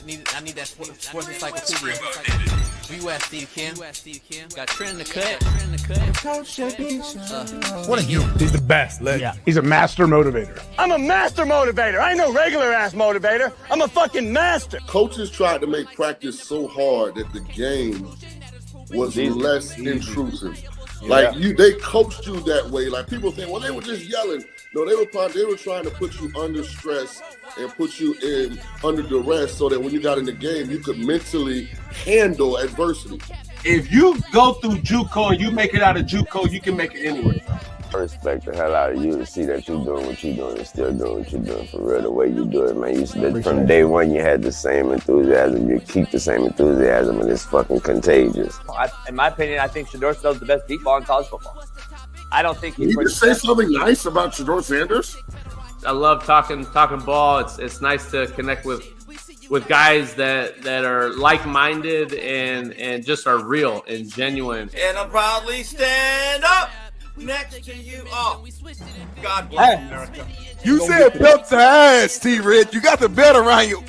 I need that sports encyclopedia. Where you at, Steve Kim? Got Trent in the cut. What are you? He's the best. Yeah. He's a master motivator. I'm a master motivator. I ain't no regular ass motivator. I'm a fucking master. Coaches tried to make practice so hard that the game was less intrusive. Like they coached you that way. Like people think, well, they were just yelling. No, they were trying to put you under stress and put you in under duress so that when you got in the game, you could mentally handle adversity. If you go through JUCO and you make it out of JUCO, you can make it anywhere. I respect the hell out of you to see that you're doing what you're doing and still doing what you're doing for real, the way you do it, man. From day one, you had the same enthusiasm. You keep the same enthusiasm, and it's fucking contagious. In my opinion, I think Shedeur Sanders the best deep ball in college football. I don't think he's. Can you just say something nice about Shedeur Sanders? I love talking ball. It's nice to connect with guys that are like-minded and just are real and genuine. And I proudly stand up next to you all. God bless America. You said belt to ass, T-Red. You got the belt around you.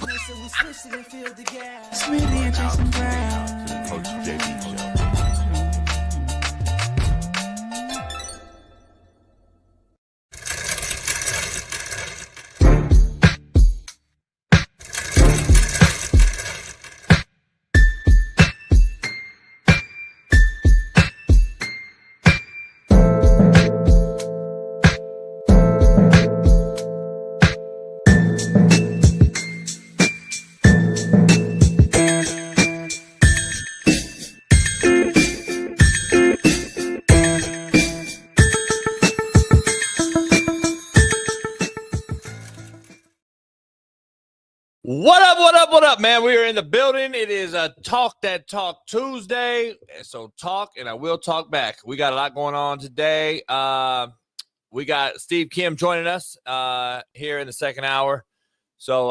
Smitty and Jason Brown. Coach JB Show. What up, man? We are in the building. It is a Talk That Talk Tuesday. So talk, and I will talk back. We got a lot going on today. We got Steve Kim joining us here in the second hour. So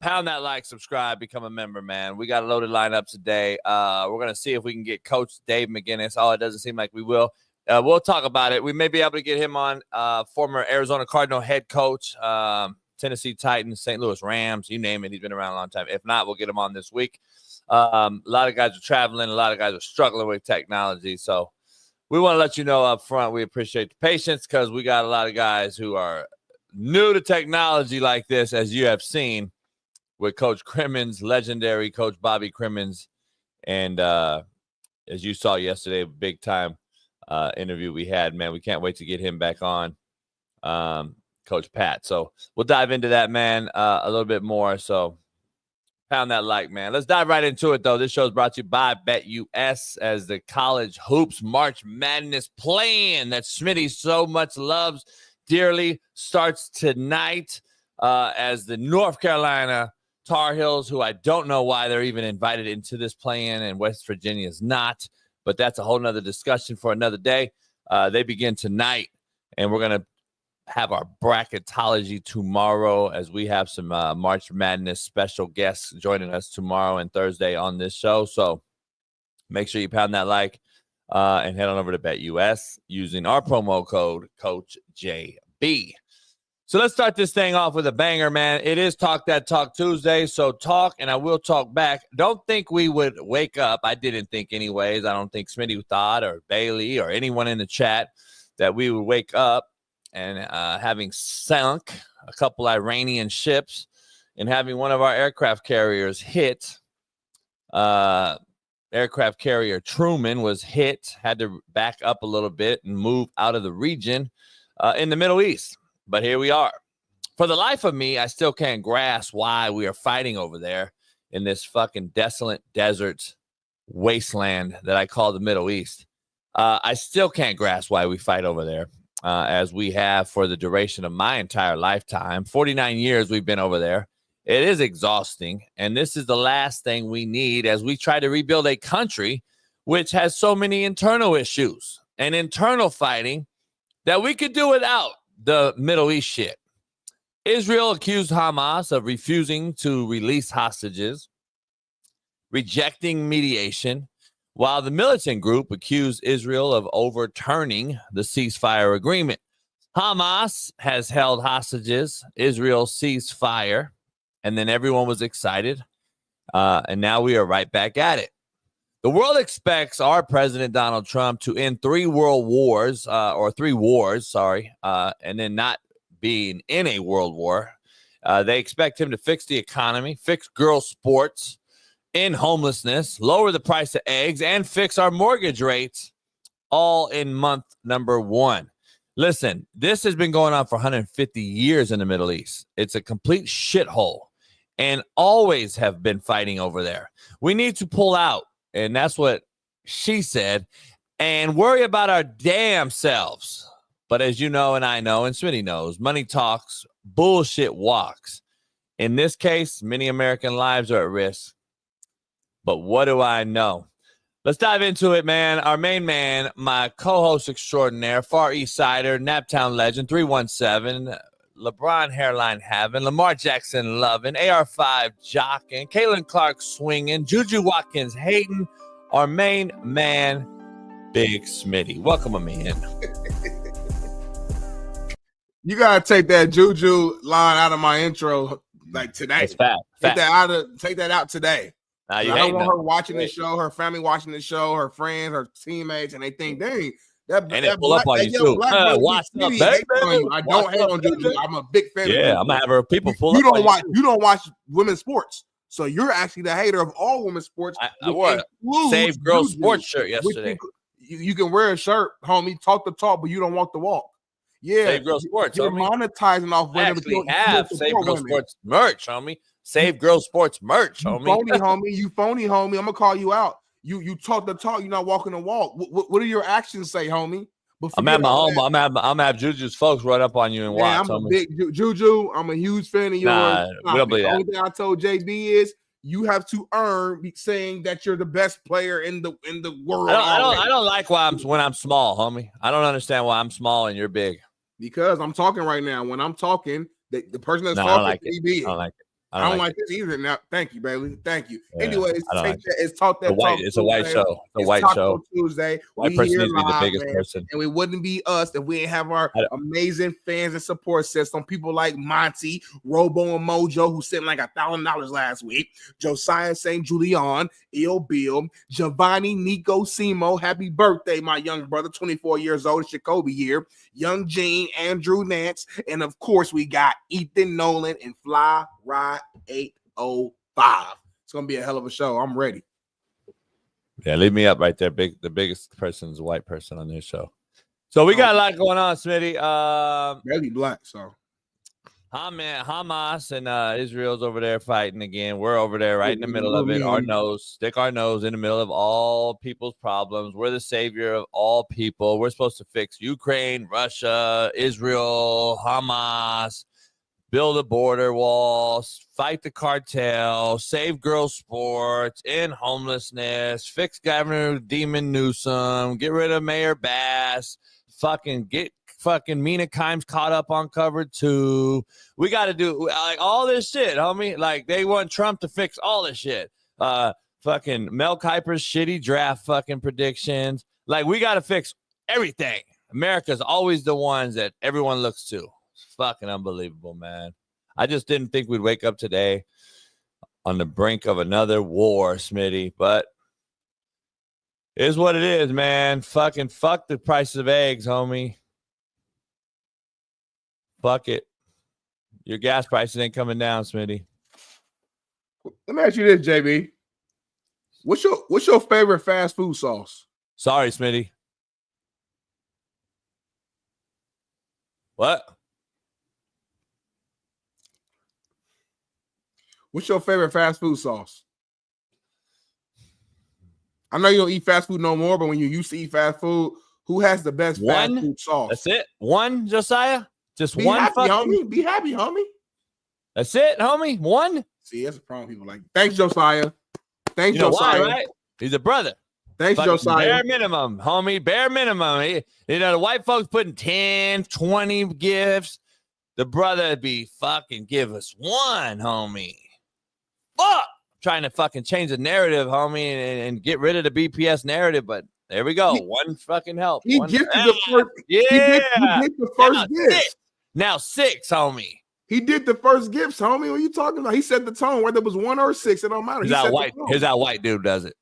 pound that like, subscribe, become a member, man. We got a loaded lineup today. We're going to see if we can get Coach Dave McGinnis. Oh, it doesn't seem like we will. We'll talk about it. We may be able to get him on, former Arizona Cardinal head coach, Tennessee Titans, St. Louis Rams, you name it. He's been around a long time. If not, we'll get him on this week. A lot of guys are traveling. A lot of guys are struggling with technology. So we want to let you know up front, we appreciate the patience because we got a lot of guys who are new to technology like this, as you have seen with Coach Crimmins, legendary Coach Bobby Crimmins. And as you saw yesterday, big time interview we had, man. We can't wait to get him back on. Coach Pat. So we'll dive into that, man, a little bit more. So pound that like, man. Let's dive right into it, though. This show is brought to you by BetUS as the college hoops March Madness plan that Smitty so much loves dearly starts tonight as the North Carolina Tar Heels, who I don't know why they're even invited into this plan, and West Virginia is not, but that's a whole nother discussion for another day. They begin tonight, and we're going to have our bracketology tomorrow as we have some March Madness special guests joining us tomorrow and Thursday on this show. So make sure you pound that like and head on over to BetUS using our promo code CoachJB. So let's start this thing off with a banger, man. It is Talk That Talk Tuesday, so talk and I will talk back. Don't think we would wake up. I didn't think anyways. I don't think Smitty thought or Bailey or anyone in the chat that we would wake up and having sunk a couple Iranian ships and having one of our aircraft carriers hit. Aircraft carrier Truman was hit, had to back up a little bit and move out of the region in the Middle East. But here we are. For the life of me, I still can't grasp why we are fighting over there in this fucking desolate desert wasteland that I call the Middle East. I still can't grasp why we fight over there. As we have for the duration of my entire lifetime. 49 years we've been over there. It is exhausting, and this is the last thing we need as we try to rebuild a country which has so many internal issues and internal fighting that we could do without the Middle East shit. Israel accused Hamas of refusing to release hostages, rejecting mediation, while the militant group accused Israel of overturning the ceasefire agreement. Hamas has held hostages. Israel ceased fire, and then everyone was excited. And now we are right back at it. The world expects our President Donald Trump to end 3 world wars, and then not being in a world war. They expect him to fix the economy, fix girls' sports, end homelessness, lower the price of eggs, and fix our mortgage rates, all in month number 1. Listen, this has been going on for 150 years in the Middle East. It's a complete shithole and always have been fighting over there. We need to pull out, and that's what she said, and worry about our damn selves. But as you know, and I know, and Smitty knows, money talks, bullshit walks. In this case, many American lives are at risk. But what do I know? Let's dive into it, man. Our main man, my co-host extraordinaire, Far East Sider, Naptown legend, 317, LeBron hairline having, Lamar Jackson loving, AR5 jocking, Caitlin Clark swinging, Juju Watkins hating, our main man, Big Smitty. Welcome him in. You gotta take that Juju line out of my intro like today. It's fact. Take that out today. I don't want her watching this show, her family watching this show, her friends, her teammates, and they think, dang, that pull up on you too. Watch up, baby. I don't hate on Juju. I'm a big fan. Yeah, I'm gonna have her people pull you up. You don't watch women's sports, so you're actually the hater of all women's sports. I wore a Save Girls Sports shirt yesterday. You can wear a shirt, homie, talk the talk, but you don't walk the walk. Yeah, Save Girls Sports. You're monetizing off women. Actually have Save Girls Sports merch, homie. Save Girls Sports merch, homie. You phony, homie. I'm gonna call you out. You talk the talk. You're not walking the walk. What do your actions say, homie? I'm at my home. I'm gonna have Juju's folks run up on you and watch. I'm a big Juju. I'm a huge fan of yours. We don't believe that. The only thing I told JB is you have to earn saying that you're the best player in the world. I don't like when I'm small, homie. I don't understand why I'm small and you're big. Because I'm talking right now. When I'm talking, the person that's talking, I don't like it. I don't like it. I don't like this either. Now, thank you, baby. Thank you. Yeah, Anyways, it's Talk That Talk. It's a white show. It's a white show. Tuesday. White person needs to be the biggest person. And it wouldn't be us if we didn't have our amazing fans and support system. People like Monty, Robo and Mojo, who sent like $1,000 last week. Josiah St. Julian, Il Bill, Giovanni Nico Simo. Happy birthday, my young brother, 24 years old. It's Jacoby here. Young Gene, Andrew Nance. And of course, we got Ethan Nolan and Fly Ride 805. It's gonna be a hell of a show. I'm ready. Yeah, leave me up right there. The biggest person is a white person on this show. So we got a lot going on, Smitty. Barely black, so Hamas and Israel's over there fighting again. We're over there right in the middle of it. Stick our nose in the middle of all people's problems. We're the savior of all people. We're supposed to fix Ukraine, Russia, Israel, Hamas, build a border walls, fight the cartel, save girls' sports, end homelessness, fix Governor Demon Newsom, get rid of Mayor Bass, get Mina Kimes caught up on cover 2. We got to do like all this shit, homie. Like they want Trump to fix all this shit. Mel Kiper's shitty draft fucking predictions. Like we got to fix everything. America's always the ones that everyone looks to. It's fucking unbelievable, man. I just didn't think we'd wake up today on the brink of another war, Smitty, but it is what it is, man. Fuck the prices of eggs, homie. Fuck it. Your gas prices ain't coming down, Smitty. Let me ask you this, JB. What's your favorite fast food sauce? Sorry, Smitty. What? What's your favorite fast food sauce? I know you don't eat fast food no more, but when you used to eat fast food, who has the best fast food sauce? That's it? One, Josiah? Just Be one happy, fucking... homie. Be happy, homie. That's it, homie? One? See, that's a problem. People like, thanks, Josiah. Thanks, you know Josiah. why, right? He's a brother. Thanks, fucking Josiah. Bare minimum, homie. Bare minimum. The white folks putting 10, 20 gifts. The brother be fucking give us one, homie. Fuck! Trying to fucking change the narrative, homie, and get rid of the BPS narrative, but there we go. One fucking help. He gifted the first. Yeah. He gifted the first gift. Now 6, homie. He did the first gifts, homie. What are you talking about? He set the tone, whether it was 1 or 6, it don't matter. Here's how white dude does it.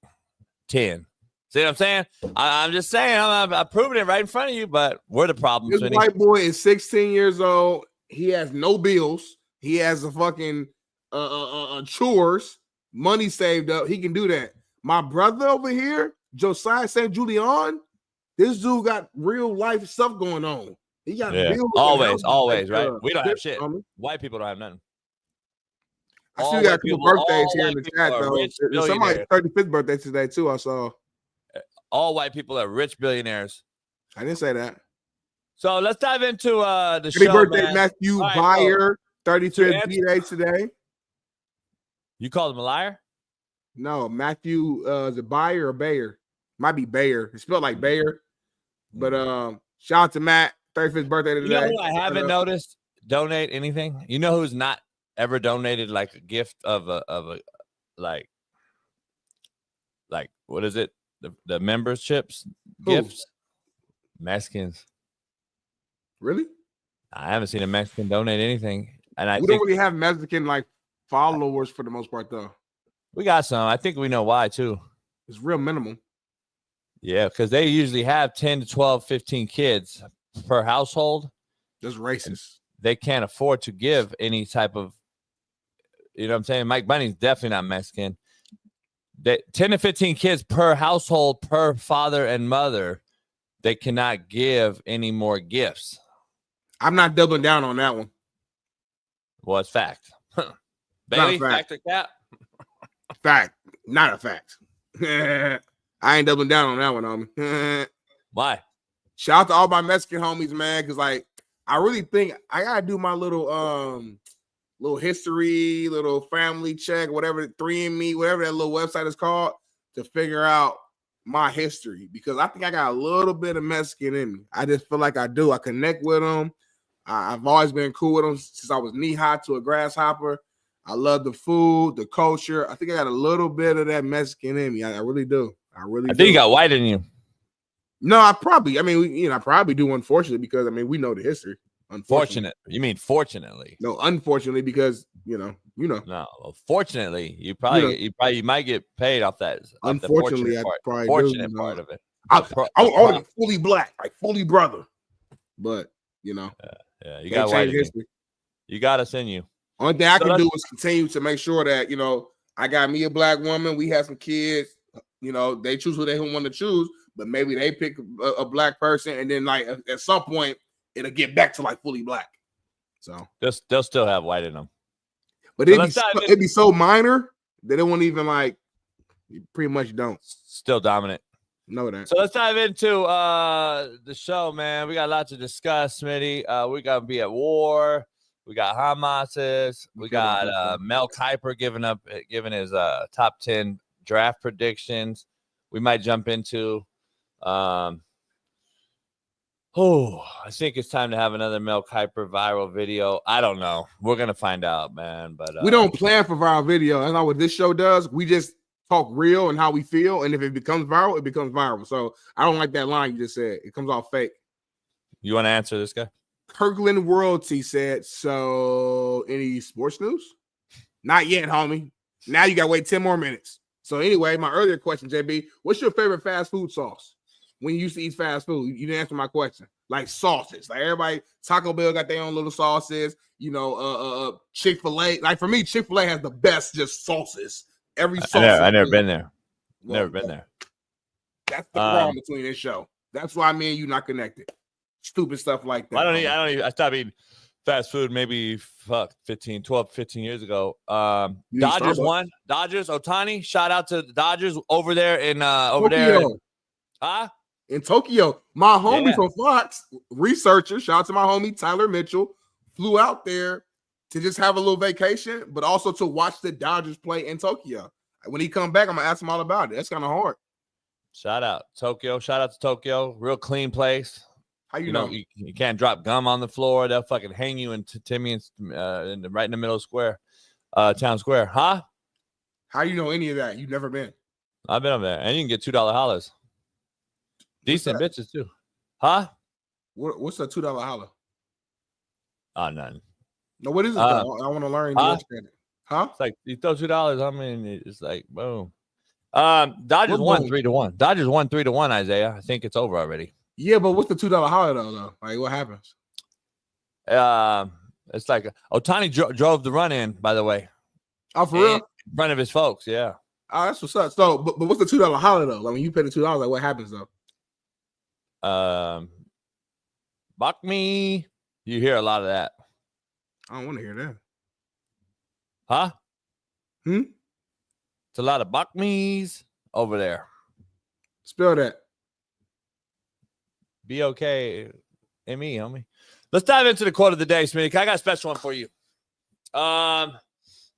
10. See what I'm saying? I'm just saying. I'm proving it right in front of you, but we're the problem. This white boy is 16 years old. He has no bills. He has a fucking chores, money saved up. He can do that. My brother over here, Josiah St. Julian, this dude got real life stuff going on. He got bills. Always, right? We don't have shit. White people don't have nothing. I see we got a couple birthdays here in the chat, though. Somebody's 35th birthday today, too, I saw. All white people are rich billionaires. I didn't say that. So let's dive into the Happy show. Birthday, man. Matthew Bayer, 35th birthday today. You called him a liar? No, Matthew, is it Bayer or Bayer? Might be Bayer. It's spelled like Bayer. But shout out to Matt, 35th birthday today. You know who I haven't noticed donate anything? You know who's not ever donated like a gift of a like what is it? The memberships gifts? Mexicans. Really? I haven't seen a Mexican donate anything. And we don't really have Mexican like followers for the most part, though. We got some. I think we know why too. It's real minimum. Yeah, because they usually have 10 to 12, 15 kids per household. That's racist. They can't afford to give any type of, you know what I'm saying? Mike Bunny's definitely not Mexican. 10 to 15 kids per household, per father and mother. They cannot give any more gifts. I'm not doubling down on that one. Well, it's fact. Bailey, fact or cap? Fact, not a fact. I ain't doubling down on that one, homie. Why? Shout out to all my Mexican homies, man, because like I really think I gotta do my little history, little family check, whatever 3andMe, whatever that little website is called, to figure out my history, because I think I got a little bit of Mexican in me. I just feel like I do. I connect with them. I've always been cool with them since I was knee high to a grasshopper. I love the food, the culture. I think I got a little bit of that Mexican in me. I really do. I think you got white in you. No, I probably do, unfortunately, because we know the history. Unfortunate. You mean fortunately? No, unfortunately, because you know. No, fortunately, you might get paid off that. Unfortunately, I probably fortunate do, part of it. I want to fully black, like fully brother, but yeah, you got white history. You got us in you. Only thing I can do is continue to make sure that I got me a black woman. We have some kids. They choose who they want to choose, but maybe they pick a black person, and then like at some point it'll get back to like fully black. So they'll still have white in them, but it'd be so minor that it won't even like. You pretty much don't. Still dominant. Know that. So let's dive into the show, man. We got a lot to discuss, Smitty. We got to be at war. We got Hamas's. We got Mel Kiper giving his top 10 draft predictions. We might jump into I think it's time to have another Mel Kiper viral video. I don't know. We're gonna find out, man. But we don't plan for viral video. That's not what this show does. We just talk real and how we feel, and if it becomes viral, it becomes viral. So I don't like that line you just said. It comes off fake. You want to answer this guy? Kirkland Royalty said, so any sports news? Not yet, homie. Now you got to wait 10 more minutes. So anyway, my earlier question, JB, what's your favorite fast food sauce? When you used to eat fast food, you didn't answer my question. Like sauces. Like everybody, Taco Bell got their own little sauces. Chick-fil-A. Like for me, Chick-fil-A has the best just sauces. Every sauce. I never been there. Never been there. That's the problem between this show. That's why me and you not connected. Stupid stuff like that. I stopped eating fast food maybe 15 years ago. Dodgers won. Dodgers, Ohtani. Shout out to the Dodgers over there in in Tokyo. My homie from Fox, researcher, shout out to my homie Tyler Mitchell, flew out there to just have a little vacation, but also to watch the Dodgers play in Tokyo. When he come back, I'm gonna ask him all about it. That's kind of hard. Shout out Tokyo. Shout out to Tokyo. Real clean place. How you know? You can't drop gum on the floor. They'll fucking hang you into Timmy's right in the middle of square, town square. Huh? How you know any of that? You've never been. I've been over there, and you can get $2 hollers. Decent bitches too. Huh? What's a $2 holler? Oh, none. No, what is it though? I want to learn. Huh? It's like you throw $2. I mean, it's like boom. Dodgers won 3-1. Dodgers won 3-1. Isaiah, I think it's over already. Yeah, but what's the $2 holiday though? Like, what happens? It's like Ohtani drove the run in. By the way, oh, for real? In front of his folks. Yeah. Oh, that's what's up. So, but what's the $2 holiday though? Like when you pay the $2, like what happens though? Buck me. You hear a lot of that. I don't want to hear that. Huh? It's a lot of buck me's over there. Spell that. B-O-K-M-E, homie. Let's dive into the quote of the day, Smitty. I got a special one for you. I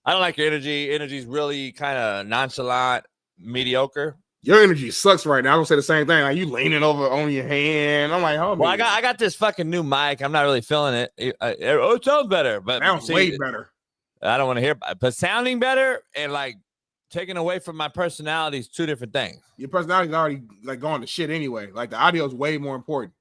don't like your energy. Energy's really kind of nonchalant, mediocre. Your energy sucks right now. I'm gonna say the same thing. Like you leaning over on your hand. I'm like, homie. Well, I got this fucking new mic. I'm not really feeling it. It sounds better, but sounds way better. I don't want to hear, but sounding better and like taking away from my personality is two different things. Your personality is already like going to shit anyway. Like the audio is way more important.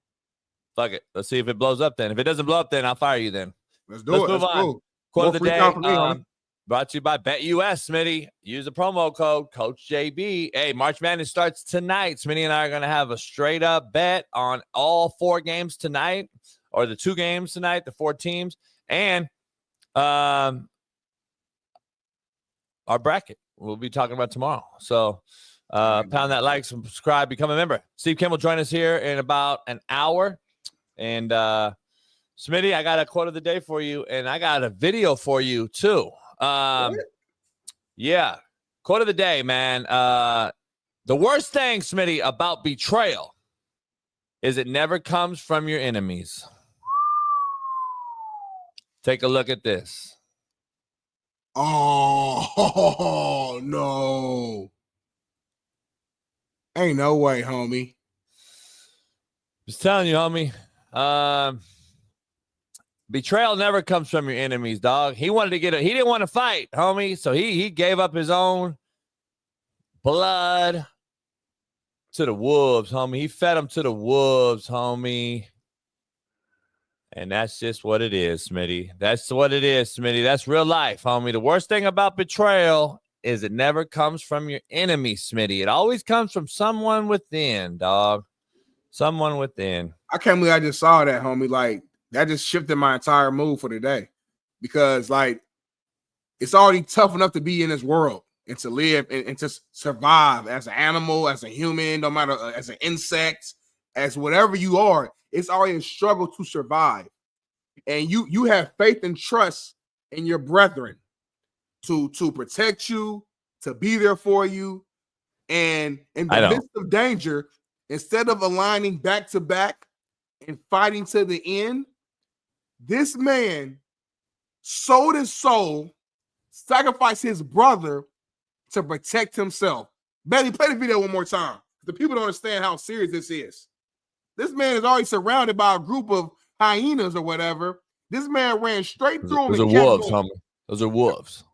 Fuck it. Let's see if it blows up then. If it doesn't blow up, then I'll fire you then. Let's do it. Let's move on. Cool. Quote of the day. Brought to you by BetUS, Smitty. Use the promo code Coach JB. Hey, March Madness starts tonight. Smitty and I are going to have a straight up bet on all 4 games tonight, or the 2 games tonight, the 4 teams, and our bracket. We'll be talking about tomorrow. So pound that like, subscribe, become a member. Steve Kim will join us here in about an hour. And Smitty, I got a quote of the day for you, and I got a video for you too. Yeah. Quote of the day, man. The worst thing, Smitty, about betrayal is it never comes from your enemies. Take a look at this. Oh, no. Ain't no way, homie. Just telling you, homie. Betrayal never comes from your enemies, dog. He wanted to he didn't want to fight, homie. So he gave up his own blood to the wolves, homie. He fed them to the wolves, homie. And that's just what it is, Smitty. That's what it is, Smitty. That's real life, homie. The worst thing about betrayal is it never comes from your enemy, Smitty. It always comes from someone within, dog. Someone within. I can't believe I just saw that, homie. Like, that just shifted my entire mood for the day. Because, like, it's already tough enough to be in this world and to live and to survive as an animal, as a human, no matter as an insect, as whatever you are. It's already a struggle to survive. And you have faith and trust in your brethren to protect you, to be there for you. And in the midst of danger, instead of aligning back to back and fighting to the end, this man sold his soul, sacrificed his brother to protect himself. Betty, play the video one more time. The people don't understand how serious this is. This man is already surrounded by a group of hyenas or whatever. This man ran straight through them. Those are wolves, homie. Those are wolves.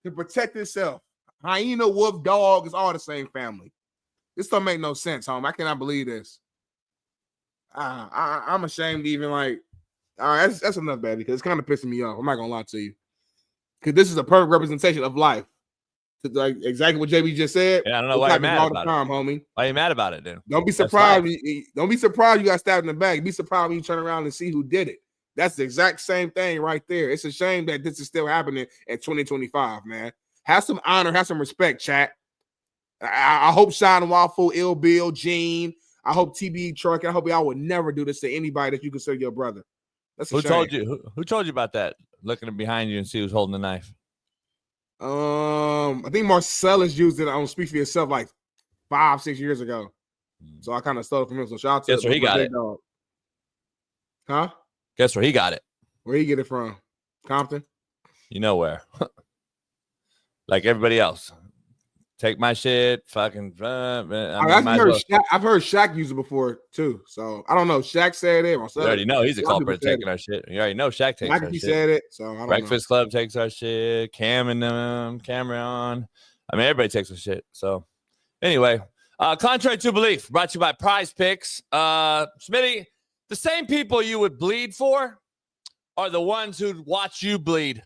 To protect himself. Hyena, wolf, dog is all the same family. This don't make no sense, homie. I cannot believe this. I'm ashamed to even like. All right, that's enough, baby, because it's kind of pissing me off. I'm not gonna lie to you, because this is a perfect representation of life. Like exactly what JB just said. Yeah, I don't know why you're mad about it. Homie. Why are you mad about it, then? Don't be surprised. Don't be surprised you got stabbed in the back. Be surprised when you turn around and see who did it. That's the exact same thing right there. It's a shame that this is still happening in 2025, man. Have some honor, have some respect, chat. I hope Shaun and Waffle, Ill Bill, Gene. I hope TB Truck. I hope y'all would never do this to anybody that you consider your brother. That's a who shame. Told you? Who told you about that? Looking behind you and see who's holding the knife. I think Merciless used it on Speak for Yourself like 5-6 years ago. So I kind of stole it from him. So shout out to Guess where he got it. Dog. Huh? Guess where he got it. Where he get it from? Compton? You know where. Like everybody else. Take my shit, fucking. I've heard Shaq use it before too. So I don't know. Shaq said it. You already know he's a culprit taking our shit. You already know Shaq takes our shit. Said it. So I don't Breakfast Club takes our shit. Cameron. I mean, everybody takes our shit. So anyway, contrary to belief, brought to you by Prize Picks. Smitty, the same people you would bleed for are the ones who watch you bleed?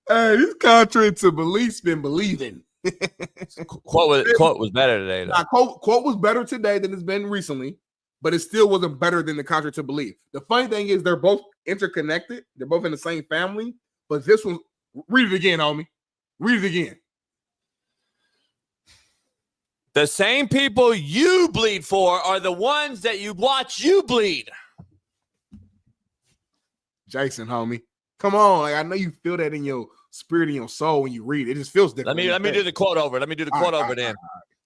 Hey, this contrary to belief's been believing. Quote was better today, though. Nah, quote was better today than it's been recently, but it still wasn't better than the contrary to belief. The funny thing is they're both interconnected. They're both in the same family, but this one, read it again, homie. Read it again. The same people you bleed for are the ones that you watch you bleed. Jason, homie. Come on. Like, I know you feel that in your spirit and your soul when you read it. It just feels different. Let me do the quote over. Let me do the quote over then.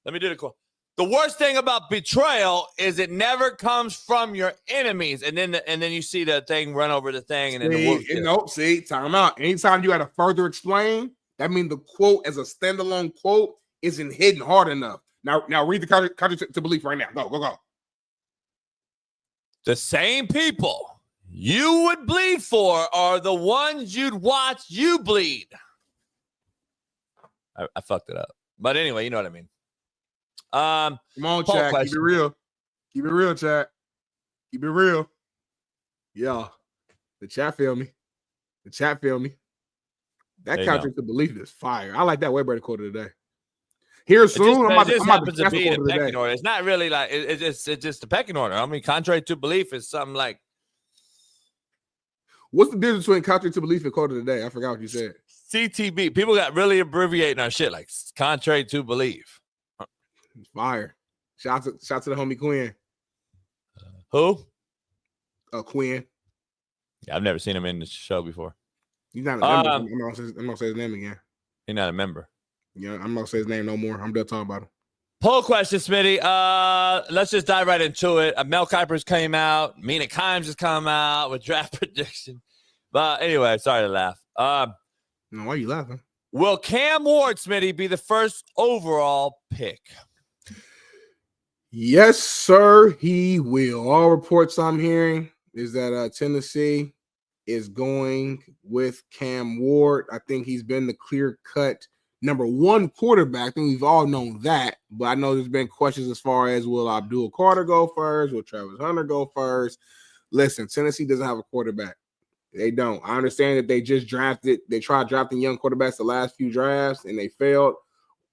Let me do the quote. The worst thing about betrayal is it never comes from your enemies. And then you see the thing run over the thing and then the wolf. Nope. See, time out. Anytime you got to further explain, that means the quote as a standalone quote isn't hidden hard enough. Now read the contrary to belief right now. Go. The same people you would bleed for are the ones you'd watch you bleed. I fucked it up. But anyway, you know what I mean. Come on, chat. Keep it real. Keep it real, chat. Keep it real. Yeah. The chat feel me. That contrary to belief is fire. I like that way better quote of the day. Here soon, I'm about to be in the pecking order. It's not really like it's just the pecking order. I mean, contrary to belief is something like. What's the difference between contrary to belief and quote of the day? I forgot what you said. CTB. People got really abbreviating our shit like contrary to belief. It's fire. Shout to the homie Quinn. Who? Quinn. Yeah, I've never seen him in the show before. He's not a member. I'm not gonna say his name again. He's not a member. Yeah, I'm not gonna say his name no more. I'm done talking about him. Poll question, Smitty. Let's just dive right into it. Mel Kiper's came out. Mina Kimes has come out with draft prediction. But anyway, sorry to laugh. No, why are you laughing? Will Cam Ward, Smitty, be the first overall pick? Yes, sir, he will. All reports I'm hearing is that Tennessee is going with Cam Ward. I think he's been the clear-cut number one quarterback. I think we've all known that, but I know there's been questions as far as will Abdul Carter go first? Will Travis Hunter go first? Listen, Tennessee doesn't have a quarterback. They don't. I understand that they just drafted. They tried drafting young quarterbacks the last few drafts and they failed.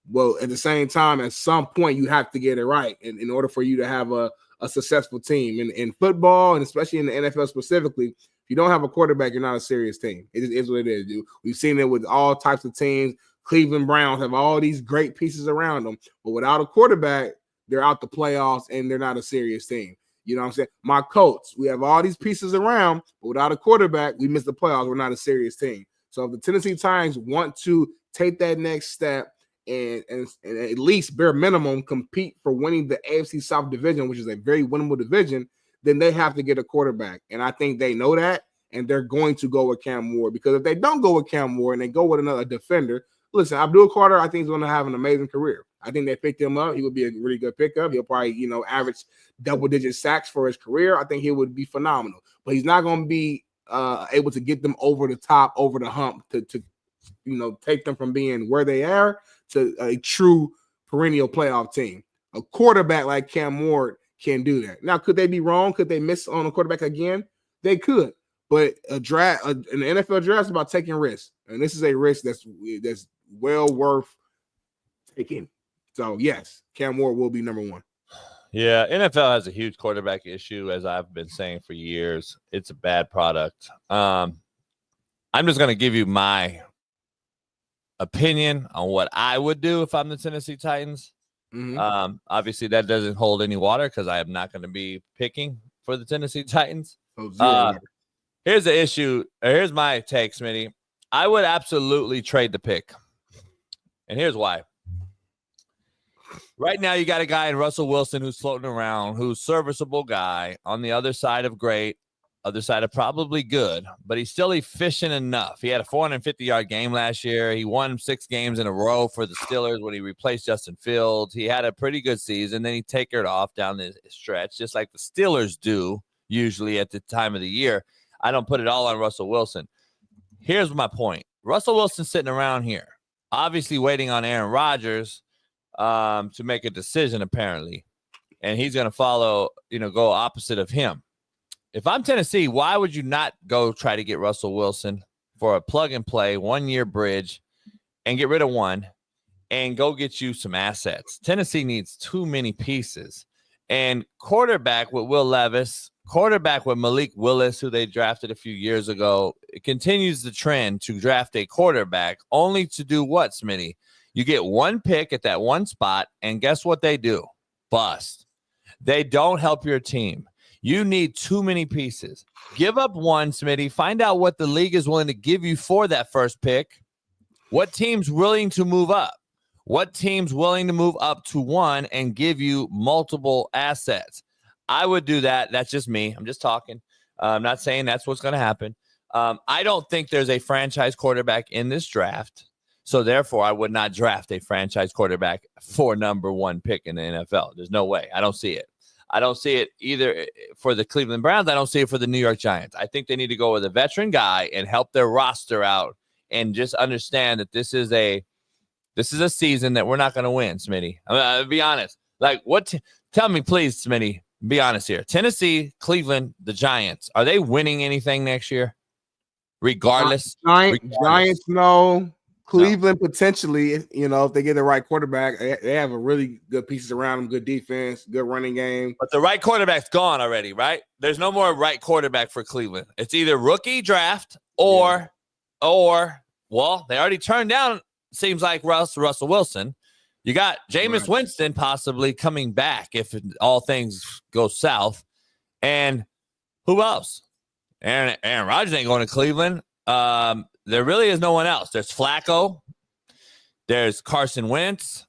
Well, at the same time, at some point, you have to get it right in order for you to have a successful team. In football, and especially in the NFL specifically, if you don't have a quarterback, you're not a serious team. It is what it is, dude. We've seen it with all types of teams. Cleveland Browns have all these great pieces around them, but without a quarterback, they're out the playoffs and they're not a serious team. You know what I'm saying? My Colts, we have all these pieces around, but without a quarterback, we miss the playoffs. We're not a serious team. So if the Tennessee Titans want to take that next step and at least bare minimum compete for winning the AFC South division, which is a very winnable division, then they have to get a quarterback. And I think they know that, and they're going to go with Cam Ward, because if they don't go with Cam Ward and they go with another defender, listen, Abdul Carter, I think is going to have an amazing career. I think they picked him up. He would be a really good pickup. He'll probably, average double-digit sacks for his career. I think he would be phenomenal. But he's not going to be able to get them over the top, over the hump to take them from being where they are to a true perennial playoff team. A quarterback like Cam Ward can do that. Now, could they be wrong? Could they miss on a quarterback again? They could. But an NFL draft is about taking risks. And this is a risk that's well worth taking. So, yes, Cam Ward will be number one. Yeah, NFL has a huge quarterback issue, as I've been saying for years. It's a bad product. I'm just going to give you my opinion on what I would do if I'm the Tennessee Titans. Mm-hmm. Obviously, that doesn't hold any water because I am not going to be picking for the Tennessee Titans. Here's the issue. Here's my take, Smitty. I would absolutely trade the pick. And here's why. Right now, you got a guy in Russell Wilson who's floating around, who's serviceable guy on the other side of great, other side of probably good, but he's still efficient enough. He had a 450-yard game last year. He won 6 games in a row for the Steelers when he replaced Justin Fields. He had a pretty good season. Then he tapered off down the stretch, just like the Steelers do usually at the time of the year. I don't put it all on Russell Wilson. Here's my point. Russell Wilson's sitting around here, obviously waiting on Aaron Rodgers to make a decision, apparently. and he's going to follow, go opposite of him. If I'm Tennessee, why would you not go try to get Russell Wilson for a plug-and-play 1-year bridge and get rid of one and go get you some assets? Tennessee needs too many pieces. And quarterback with Will Levis, quarterback with Malik Willis, who they drafted a few years ago, it continues the trend to draft a quarterback only to do what, Smitty? You get one pick at that one spot, and guess what they do? Bust. They don't help your team. You need too many pieces. Give up one, Smitty. Find out what the league is willing to give you for that first pick. What team's willing to move up? What team's willing to move up to one and give you multiple assets? I would do that. That's just me. I'm just talking. I'm not saying that's what's going to happen. I don't think there's a franchise quarterback in this draft. So, therefore, I would not draft a franchise quarterback for number 1 pick in the NFL. There's no way. I don't see it. I don't see it either for the Cleveland Browns. I don't see it for the New York Giants. I think they need to go with a veteran guy and help their roster out and just understand that this is a season that we're not going to win, Smitty. I'll be honest. Like, tell me, please, Smitty, be honest here. Tennessee, Cleveland, the Giants, are they winning anything next year? Regardless? Giants, no. Cleveland, potentially, if they get the right quarterback. They have a really good pieces around them, good defense, good running game. But the right quarterback's gone already, right? There's no more right quarterback for Cleveland. It's either rookie draft or well, they already turned down, seems like, Russell Wilson. You got Jameis Winston possibly coming back if all things go south. And who else? Aaron Rodgers ain't going to Cleveland. There really is no one else. There's Flacco. There's Carson Wentz.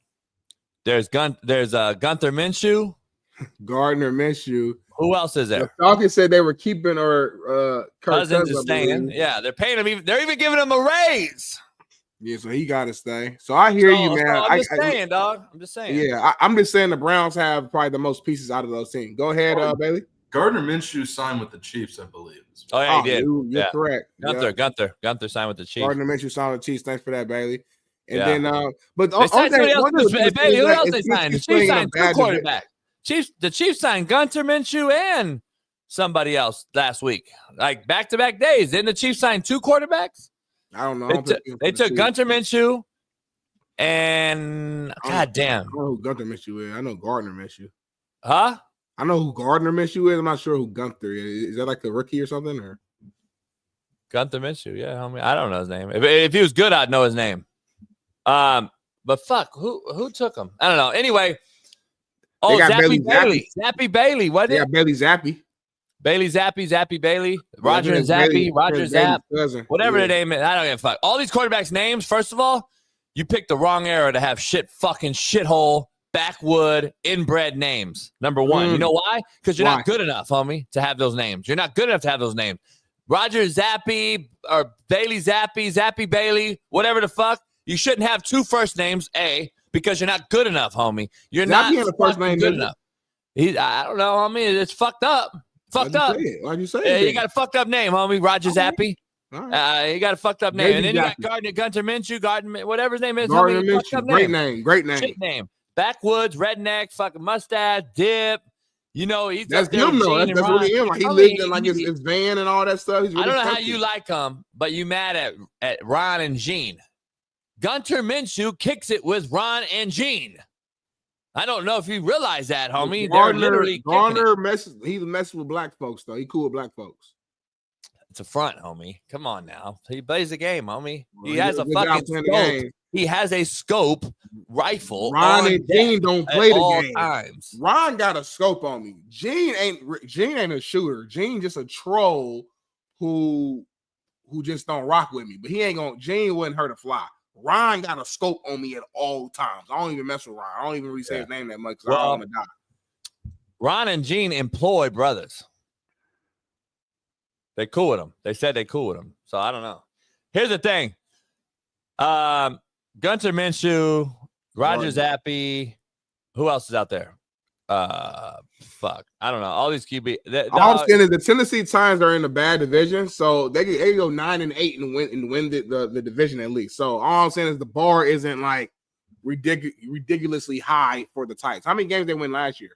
There's Gunther Minshew. Gardner Minshew. Who else is there? The Falcons said they were keeping Cousins is staying. Yeah, they're paying him. They're even giving him a raise. Yeah, so he got to stay. So I hear you, man. I'm just saying, dog. I'm just saying. Yeah, I'm just saying the Browns have probably the most pieces out of those teams. Go ahead, Bailey. Gardner Minshew signed with the Chiefs, I believe. Oh, yeah, he did. You're correct. Gunther signed with the Chiefs. Gardner Minshew signed with the Chiefs. Thanks for that, Bailey. And then, but Bailey, who else they signed? The Chiefs signed 2 quarterbacks. The Chiefs signed Gunther Minshew and somebody else last week, like back-to-back days. Didn't the Chiefs sign 2 quarterbacks? I don't know. They took Gunther Minshew and goddamn. I don't know who Gunther Minshew is. I know Gardner Minshew. Huh? I know who Gardner Minshew is. I'm not sure who Gunther is. Is that like a rookie or something? Or Gunther Minshew? Yeah, homie. I don't know his name. If he was good, I'd know his name. But fuck, who took him? I don't know. Anyway, Zappy Bailey. What? Yeah, Bailey Zappy. Bailey Zappy Bailey, Roger and Zappy, Roger Zapp, whatever the name is. I don't give a fuck. All these quarterbacks' names, first of all, you picked the wrong era to have shithole, backwood, inbred names. Number one. You know why? Because you're not good enough, homie, to have those names. You're not good enough to have those names. Roger Zappy or Bailey Zappy Bailey, whatever the fuck. You shouldn't have 2 first names, because you're not good enough, homie. You're not first name good enough. I don't know, homie. It's fucked up. Why'd you say it? You got a fucked up name, homie. Roger Zappy. Right. You got a fucked up name. And then you got Gunther Minshew, whatever his name is. Gardner Minshew. Great name. Shit name. Backwoods, redneck, fucking mustache, dip. He's that's him though. That's really him. Like, he lived in like his van and all that stuff. He's really I don't know how you like him, but you mad at Ron and Gene. Gunther Minshew kicks it with Ron and Gene. I don't know if you realize that, homie. Gardner messes with black folks, though. He cool with black folks. It's a front, homie. Come on now. He plays the game, homie. He has a fucking scope. He has a scope rifle. Ron and Gene don't play the game. Times. Ron got a scope on me. Gene ain't a shooter. Gene just a troll who just don't rock with me. But Gene wouldn't hurt a fly. Ron got a scope on me at all times. I don't even mess with Ron. I don't even really say his name that much because I don't want to die. Ron and Gene employ brothers. They cool with him. They said they cool with him. So I don't know. Here's the thing. Gunther Minshew, Roger Zappy. Who else is out there? Fuck. I don't know. All these QB. All I'm saying is the Tennessee Titans are in a bad division, so they go 9-8 and win the division at least. So all I'm saying is the bar isn't like ridiculously high for the Titans. How many games they win last year?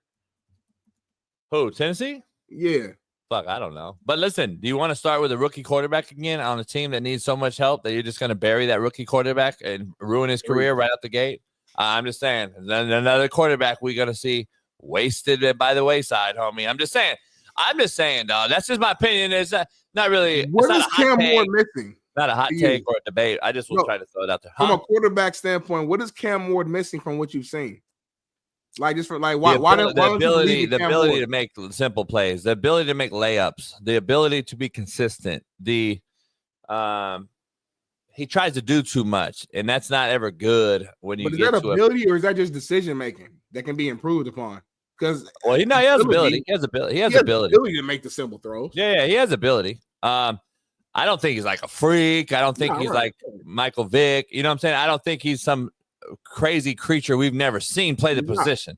Who, Tennessee? Yeah. Fuck, I don't know. But listen, do you want to start with a rookie quarterback again on a team that needs so much help that you're just going to bury that rookie quarterback and ruin his career right out the gate? I'm just saying, then another quarterback we're going to see wasted by the wayside, homie. I'm just saying, dog. That's just my opinion. It's not really. What is Cam Ward missing? Not a hot take or a debate. I just will try to throw it out there. From a quarterback standpoint, what is Cam Ward missing from what you've seen? Like, just for like, why the ability to make simple plays, the ability to make layups, the ability to be consistent. He tries to do too much, and that's not ever good when you. But is that ability or is that just decision making that can be improved upon? Because he has ability. He has ability. He has ability to make the simple throws. Yeah, he has ability. I don't think he's like a freak. I don't think he's like Michael Vick. You know what I'm saying? I don't think he's some crazy creature we've never seen play the position.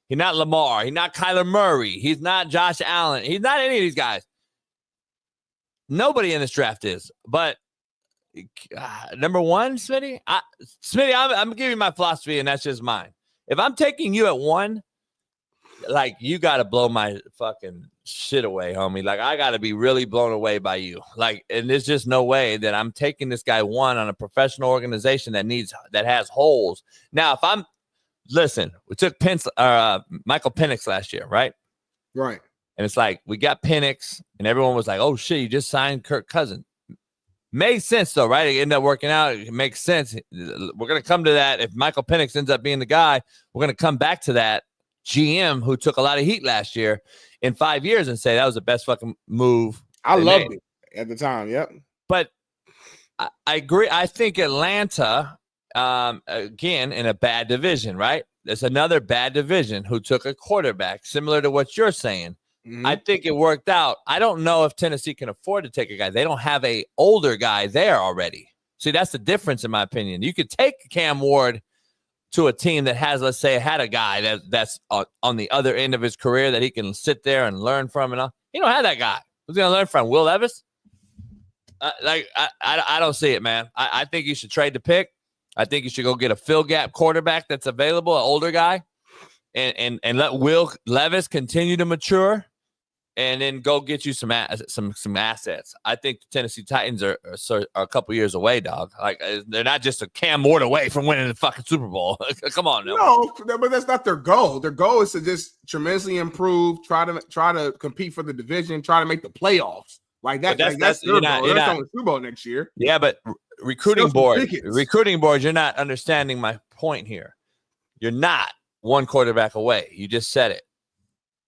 He's not Lamar. He's not Kyler Murray. He's not Josh Allen. He's not any of these guys. Nobody in this draft is. But number one, Smitty, I'm going to give you my philosophy, and that's just mine. If I'm taking you at 1, like, you got to blow my fucking shit away, homie. Like, I got to be really blown away by you. Like, and there's just no way that I'm taking this guy 1 on a professional organization that has holes. Now, listen, we took Michael Penix last year, right? Right. And it's like, we got Penix, and everyone was like, oh, shit, you just signed Kirk Cousins. Made sense, though, right? It ended up working out. It makes sense. We're going to come to that. If Michael Penix ends up being the guy, we're going to come back to that GM who took a lot of heat last year in 5 years and say that was the best fucking move. I loved it at the time. Yep. But I agree. I think Atlanta, again, in a bad division, right? There's another bad division who took a quarterback similar to what you're saying. Mm-hmm. I think it worked out. I don't know if Tennessee can afford to take a guy. They don't have a older guy there already. See, that's the difference in my opinion. You could take Cam Ward to a team that has, let's say, had a guy that's on the other end of his career that he can sit there and learn from. And he don't have that guy. Who's going to learn from? Will Levis? I don't see it, man. I think you should trade the pick. I think you should go get a fill gap quarterback that's available, an older guy, and let Will Levis continue to mature, and then go get you some assets. I think the Tennessee Titans are a couple years away, dog. Like, they're not just a Cam Ward away from winning the fucking Super Bowl. Come on, no, but that's not their goal. Their goal is to just tremendously improve, try to compete for the division, try to make the playoffs. Like that. That's their goal. They're on the Super Bowl next year. Yeah, but recruiting board, you're not understanding my point here. You're not one quarterback away. You just said it.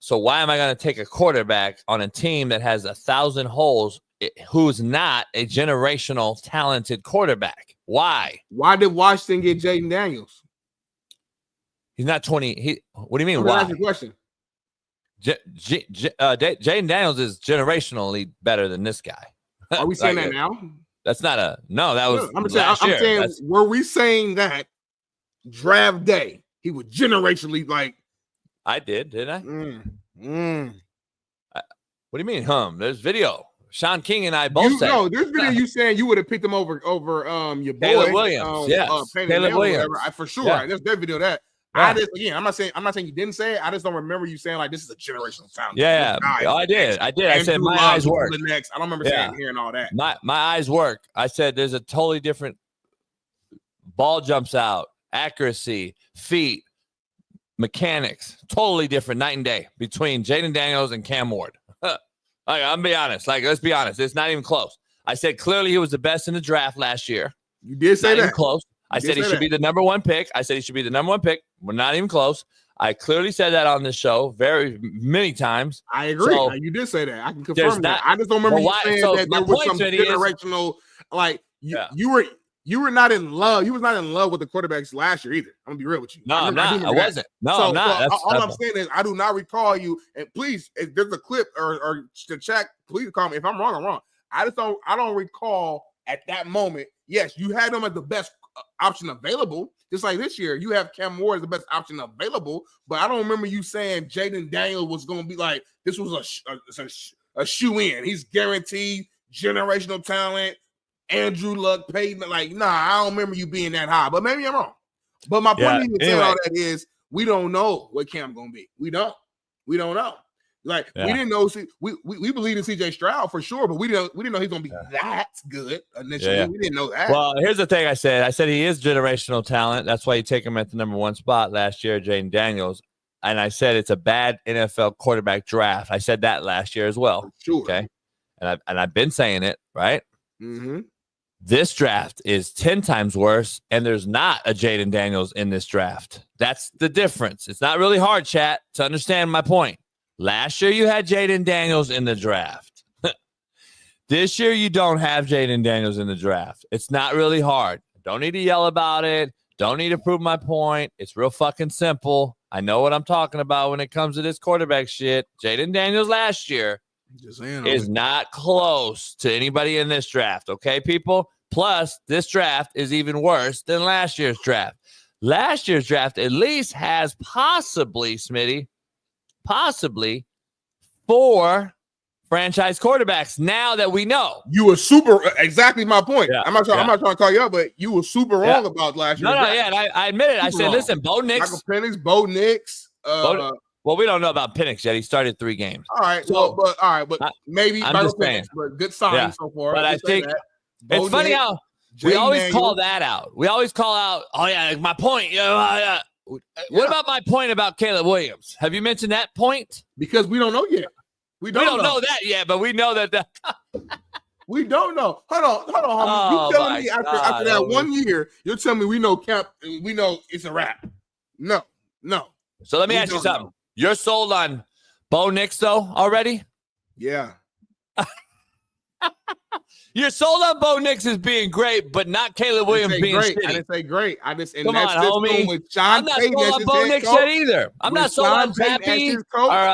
So why am I going to take a quarterback on a team that has 1,000 holes who's not a generational talented quarterback? Why? Why did Washington get Jaden Daniels? He's not 20. What do you mean? I'm why? Ask the question. Jaden Daniels is generationally better than this guy. Are we saying that now? That's not a no. That was. I'm saying. Were we saying that draft day he was generationally like? I didn't I? What do you mean, There's video. Shaun King and I both said. No, there's video you saying you would have picked him over your boy Caleb Williams. Caleb Williams. For sure. Yeah. There's that video that. Yeah. I'm not saying you didn't say it. I just don't remember you saying like this is a generational talent. Yeah. I did. I said my eyes work. I don't remember hearing all that. My eyes work. I said there's a totally different ball jumps out, accuracy, feet, mechanics, totally different night and day between Jaden Daniels and Cam Ward. I'm be honest. Let's be honest. It's not even close. I said clearly he was the best in the draft last year. You did say not that. Even close. I said he should be the number 1 pick. We're not even close. I clearly said that on this show very many times. I agree. So, you did say that. I can confirm that. I just don't remember you saying that there was some generational. You were not in love. You was not in love with the quarterbacks last year either. I'm gonna be real with you. No, I'm not. I wasn't. No, I'm not. All I'm saying is I do not recall you. And please, if there's a clip or to check, please call me if I'm wrong. I'm wrong. I don't recall at that moment. Yes, you had them as the best option available. Just like this year, you have Cam Ward as the best option available. But I don't remember you saying Jaden Daniels was going to be like this was a shoe in. He's guaranteed generational talent. Andrew Luck, Payton, I don't remember you being that high, but maybe I'm wrong. But my point in saying all that is we don't know what Cam's gonna be. We don't know. Like we didn't know. We believed in CJ Stroud for sure, but we didn't know he's gonna be that good initially. Yeah. We didn't know that. Well, here's the thing. I said he is generational talent. That's why you take him at the number 1 spot last year, Jaden Daniels. And I said it's a bad NFL quarterback draft. I said that last year as well. Sure. Okay. And I've been saying it, right? Mm-hmm. This draft is 10 times worse, and there's not a Jaden Daniels in this draft. That's the difference. It's not really hard, chat, to understand my point. Last year, you had Jaden Daniels in the draft. This year, you don't have Jaden Daniels in the draft. It's not really hard. Don't need to yell about it. Don't need to prove my point. It's real fucking simple. I know what I'm talking about when it comes to this quarterback shit. Jaden Daniels last year is not close to anybody in this draft, okay, people? Plus, this draft is even worse than last year's draft. Last year's draft at least has possibly, Smitty, 4 franchise quarterbacks now that we know. You were super exactly my point. Yeah. I'm not trying to call you out, but you were super wrong about last year. And I admit it. I said, listen, Bo Nix. Michael Penix, Bo Nix. Well, we don't know about Penix yet. He started 3 games. All right, but maybe Michael Penix, but good sign so far. But I think it's funny how we always call that out. We always call out, oh yeah, my point. What about my point about Caleb Williams? Have you mentioned that point? Because we don't know yet. We don't know that yet, but we know that. We don't know. Hold on. Oh, you telling me after that 1 year, you're telling me we know it's a wrap? No. So let me ask you something. You're sold on Bo Nix though already? Yeah. You're sold on Bo Nix as being great, but not Caleb Williams being great. shitty. I didn't say great. I just Come on, homie. With Sean I'm not Payton sold on Bo Nix yet either. I'm not sold on Zappy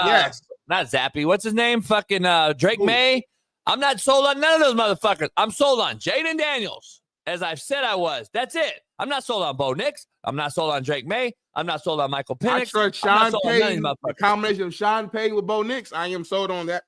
yes. Not Zappy. What's his name? Fucking Drake May. I'm not sold on none of those motherfuckers. I'm sold on Jaden Daniels, as I've said I was. That's it. I'm not sold on Bo Nix. I'm not sold on Drake May. I'm not sold on Michael Penix. I trust Sean Payton. The combination of Sean Payton with Bo Nix, I am sold on that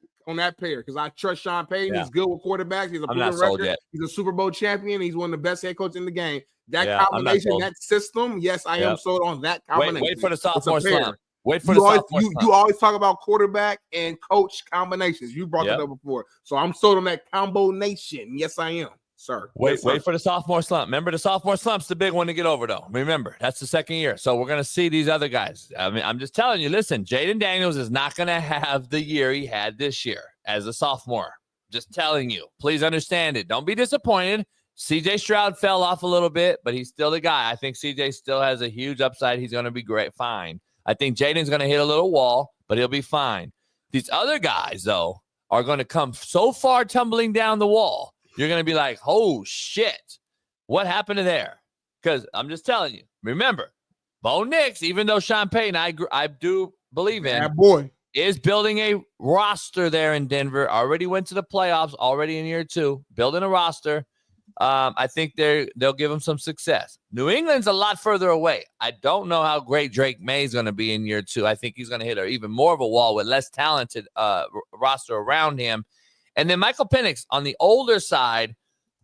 pair because I trust Sean Payton. He's good with quarterbacks. He's a proven record. He's a Super Bowl champion. He's one of the best head coaches in the game. That combination, that system, yes, I am sold on that combination. Wait for the sophomore slump. You always talk about quarterback and coach combinations. You brought that up before. So I'm sold on that combo nation. Yes, I am, sir. Wait for the sophomore slump. Remember, the sophomore slump's the big one to get over, though. Remember, that's the second year. So we're going to see these other guys. I mean, I'm just telling you, listen, Jaden Daniels is not going to have the year he had this year as a sophomore. Just telling you. Please understand it. Don't be disappointed. CJ Stroud fell off a little bit, but he's still the guy. I think CJ still has a huge upside. He's going to be great. Fine. I think Jaden's going to hit a little wall, but he'll be fine. These other guys, though, are going to come so far tumbling down the wall. You're going to be like, oh, shit. What happened to there? Because I'm just telling you. Remember, Bo Nix, even though Sean Payton, I do believe in, is building a roster there in Denver. Already went to the playoffs, already in year 2, building a roster. I think they'll give him some success. New England's a lot further away. I don't know how great Drake May is going to be in year 2. I think he's going to hit even more of a wall with less talented roster around him. And then Michael Penix on the older side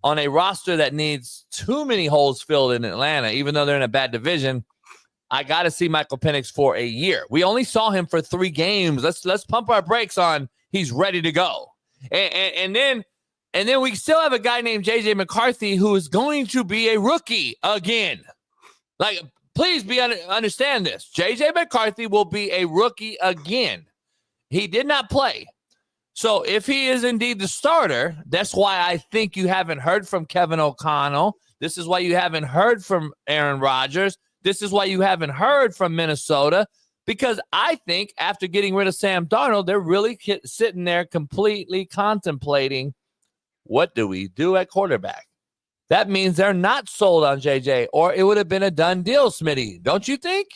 on a roster that needs too many holes filled in Atlanta, even though they're in a bad division. I got to see Michael Penix for a year. We only saw him for 3 games. Let's pump our brakes on he's ready to go. And then we still have a guy named J.J. McCarthy who is going to be a rookie again. Like, please understand this. J.J. McCarthy will be a rookie again. He did not play. So if he is indeed the starter, that's why I think you haven't heard from Kevin O'Connell. This is why you haven't heard from Aaron Rodgers. This is why you haven't heard from Minnesota. Because I think after getting rid of Sam Darnold, they're really sitting there completely contemplating, what do we do at quarterback? That means they're not sold on JJ, or it would have been a done deal, Smitty. Don't you think?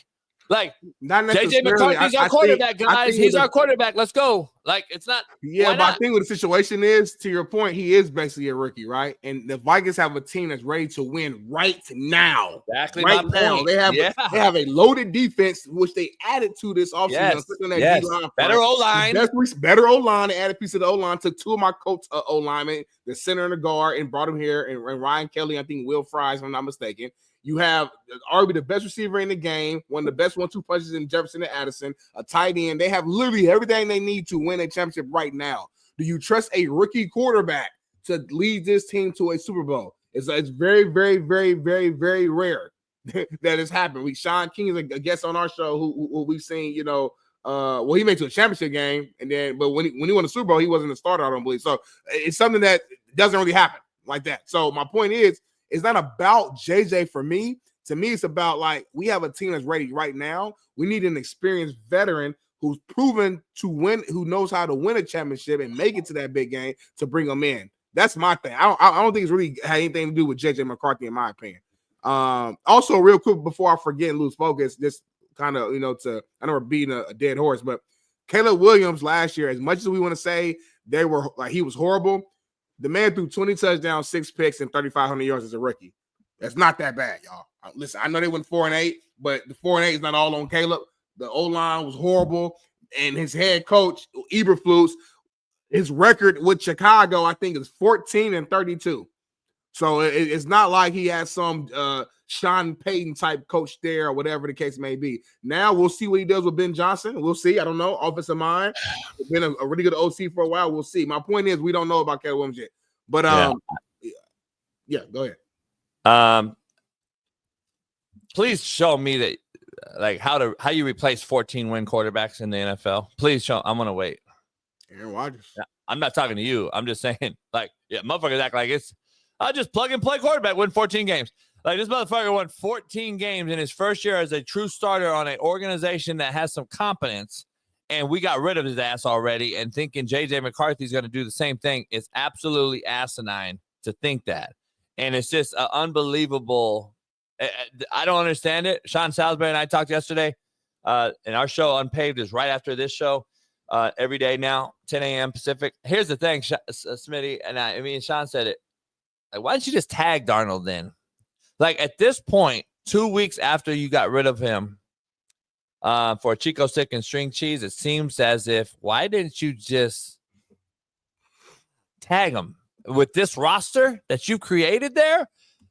Like, JJ McCarthy's our quarterback, guys. He's our quarterback. Let's go. Like, it's not. Yeah, but I think what the situation is, to your point, he is basically a rookie, right? And the Vikings have a team that's ready to win right now. Exactly. Right now. They have a loaded defense, which they added to this offseason. Yes. Better O-line. Better O-line. They added a piece of the O-line. Took 2 of my Colts O-linemen, the center and the guard, and brought them here. And Ryan Kelly, I think Will Fry, if I'm not mistaken. You have arguably the best receiver in the game, one of the best 1-2 punches in Jefferson and Addison, a tight end. They have literally everything they need to win a championship right now. Do you trust a rookie quarterback to lead this team to a Super Bowl? It's very, very, very, very, very rare that it's happened. Shaun King is a guest on our show who we've seen, he made it to a championship game, but when he won the Super Bowl, he wasn't a starter, I don't believe. So it's something that doesn't really happen like that. So my point is, it's not about JJ for me. To me, it's about like we have a team that's ready right now. We need an experienced veteran who's proven to win, who knows how to win a championship and make it to that big game to bring them in. That's my thing. I don't think it's really had anything to do with JJ McCarthy, in my opinion. Also, real quick before I forget and lose focus, just kind of, I know we're beating a dead horse, but Caleb Williams last year, as much as we want to say he was horrible, the man threw 20 touchdowns, 6 picks, and 3,500 yards as a rookie. That's not that bad, y'all. Listen, I know they went 4-8, but the 4-8 is not all on Caleb. The O-line was horrible, and his head coach, Eberflus, his record with Chicago, I think, is 14-32. So it's not like he has some Sean Payton type coach there or whatever the case may be. Now we'll see what he does with Ben Johnson. We'll see. I don't know. Offensive mind. Been a really good OC for a while. We'll see. My point is, we don't know about Caleb Williams yet. But yeah, go ahead. Please show me that, like, how you replace 14-win quarterbacks in the NFL. Please show. I'm gonna wait. Aaron Rodgers. I'm not talking to you. I'm just saying, like, motherfuckers act like it's I'll just plug and play quarterback, win 14 games. Like, this motherfucker won 14 games in his first year as a true starter on an organization that has some competence, and we got rid of his ass already, and thinking J.J. McCarthy's going to do the same thing is absolutely asinine to think that. And it's just unbelievable. I don't understand it. Sean Salisbury and I talked yesterday, and our show Unpaved is right after this show every day now, 10 a.m. Pacific. Here's the thing, Smitty, and I mean, Sean said it. Like, why don't you just tag Darnold then? Like, at this point, 2 weeks after you got rid of him for Chico Stick and string cheese, it seems as if, why didn't you just tag him with this roster that you created there?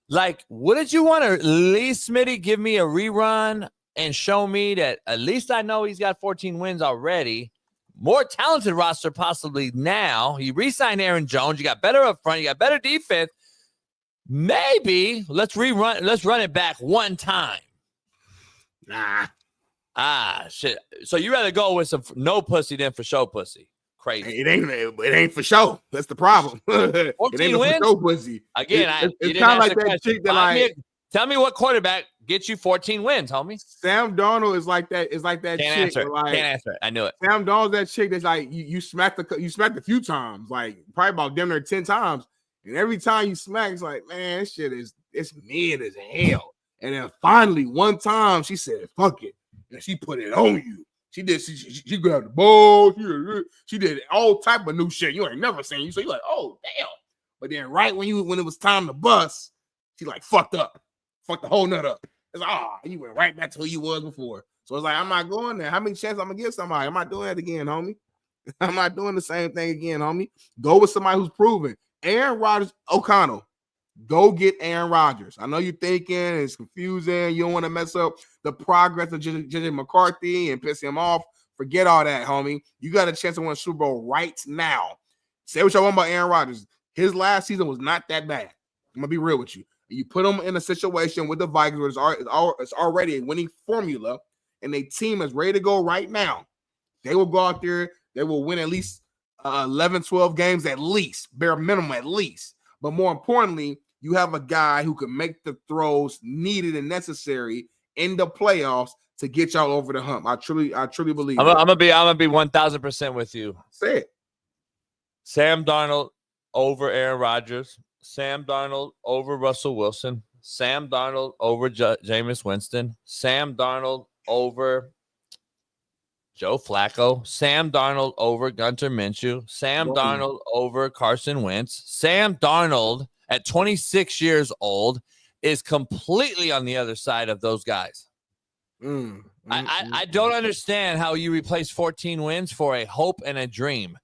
Like, wouldn't you want to at least, Smitty, give me a rerun and show me that at least I know he's got 14 wins already? More talented roster possibly now. You re-signed Aaron Jones. You got better up front. You got better defense. Maybe let's run it back one time. Nah. Shit. So you rather go with some no pussy than for show pussy? Crazy. It ain't for show. That's the problem. 14 it ain't wins? For show pussy. Again, it's kind of like that chick that tell me what quarterback gets you 14 wins, homie. Sam Darnold is like that. Is like that Can't chick. answer it. Like, Can't answer it. I knew it. Sam Darnold's that chick that's like you smacked a few times, like probably about damn near 10 times. And every time you smack, it's like, man, this shit it's mid as hell. And then finally, one time, she said, fuck it. And she put it on you. She grabbed the ball. She did all type of new shit you ain't never seen. So you're like, oh, damn. But then right when it was time to bust, she like fucked up. Fucked the whole nut up. It's like, you went right back to who you was before. So it's like, I'm not going there. How many chances I'm going to give somebody? I'm not doing that again, homie. I'm not doing the same thing again, homie. Go with somebody who's proven. Aaron Rodgers, O'Connell, go get Aaron Rodgers. I know you're thinking it's confusing. You don't want to mess up the progress of J.J. McCarthy and piss him off. Forget all that, homie. You got a chance to win a Super Bowl right now. Say what y'all want about Aaron Rodgers. His last season was not that bad. I'm going to be real with you. You put him in a situation with the Vikings where it's already a winning formula, and a team is ready to go right now. They will go out there. They will win at least 11, 12 games at least, bare minimum at least. But more importantly, you have a guy who can make the throws needed and necessary in the playoffs to get y'all over the hump. I truly believe. I'm gonna be 1,000% with you. Say it. Sam Darnold over Aaron Rodgers. Sam Darnold over Russell Wilson. Sam Darnold over Jameis Winston. Sam Darnold over Joe Flacco. Sam Darnold over Gunter Minshew. Sam Darnold over Carson Wentz. Sam Darnold at 26 years old is completely on the other side of those guys. I don't understand how you replace 14 wins for a hope and a dream.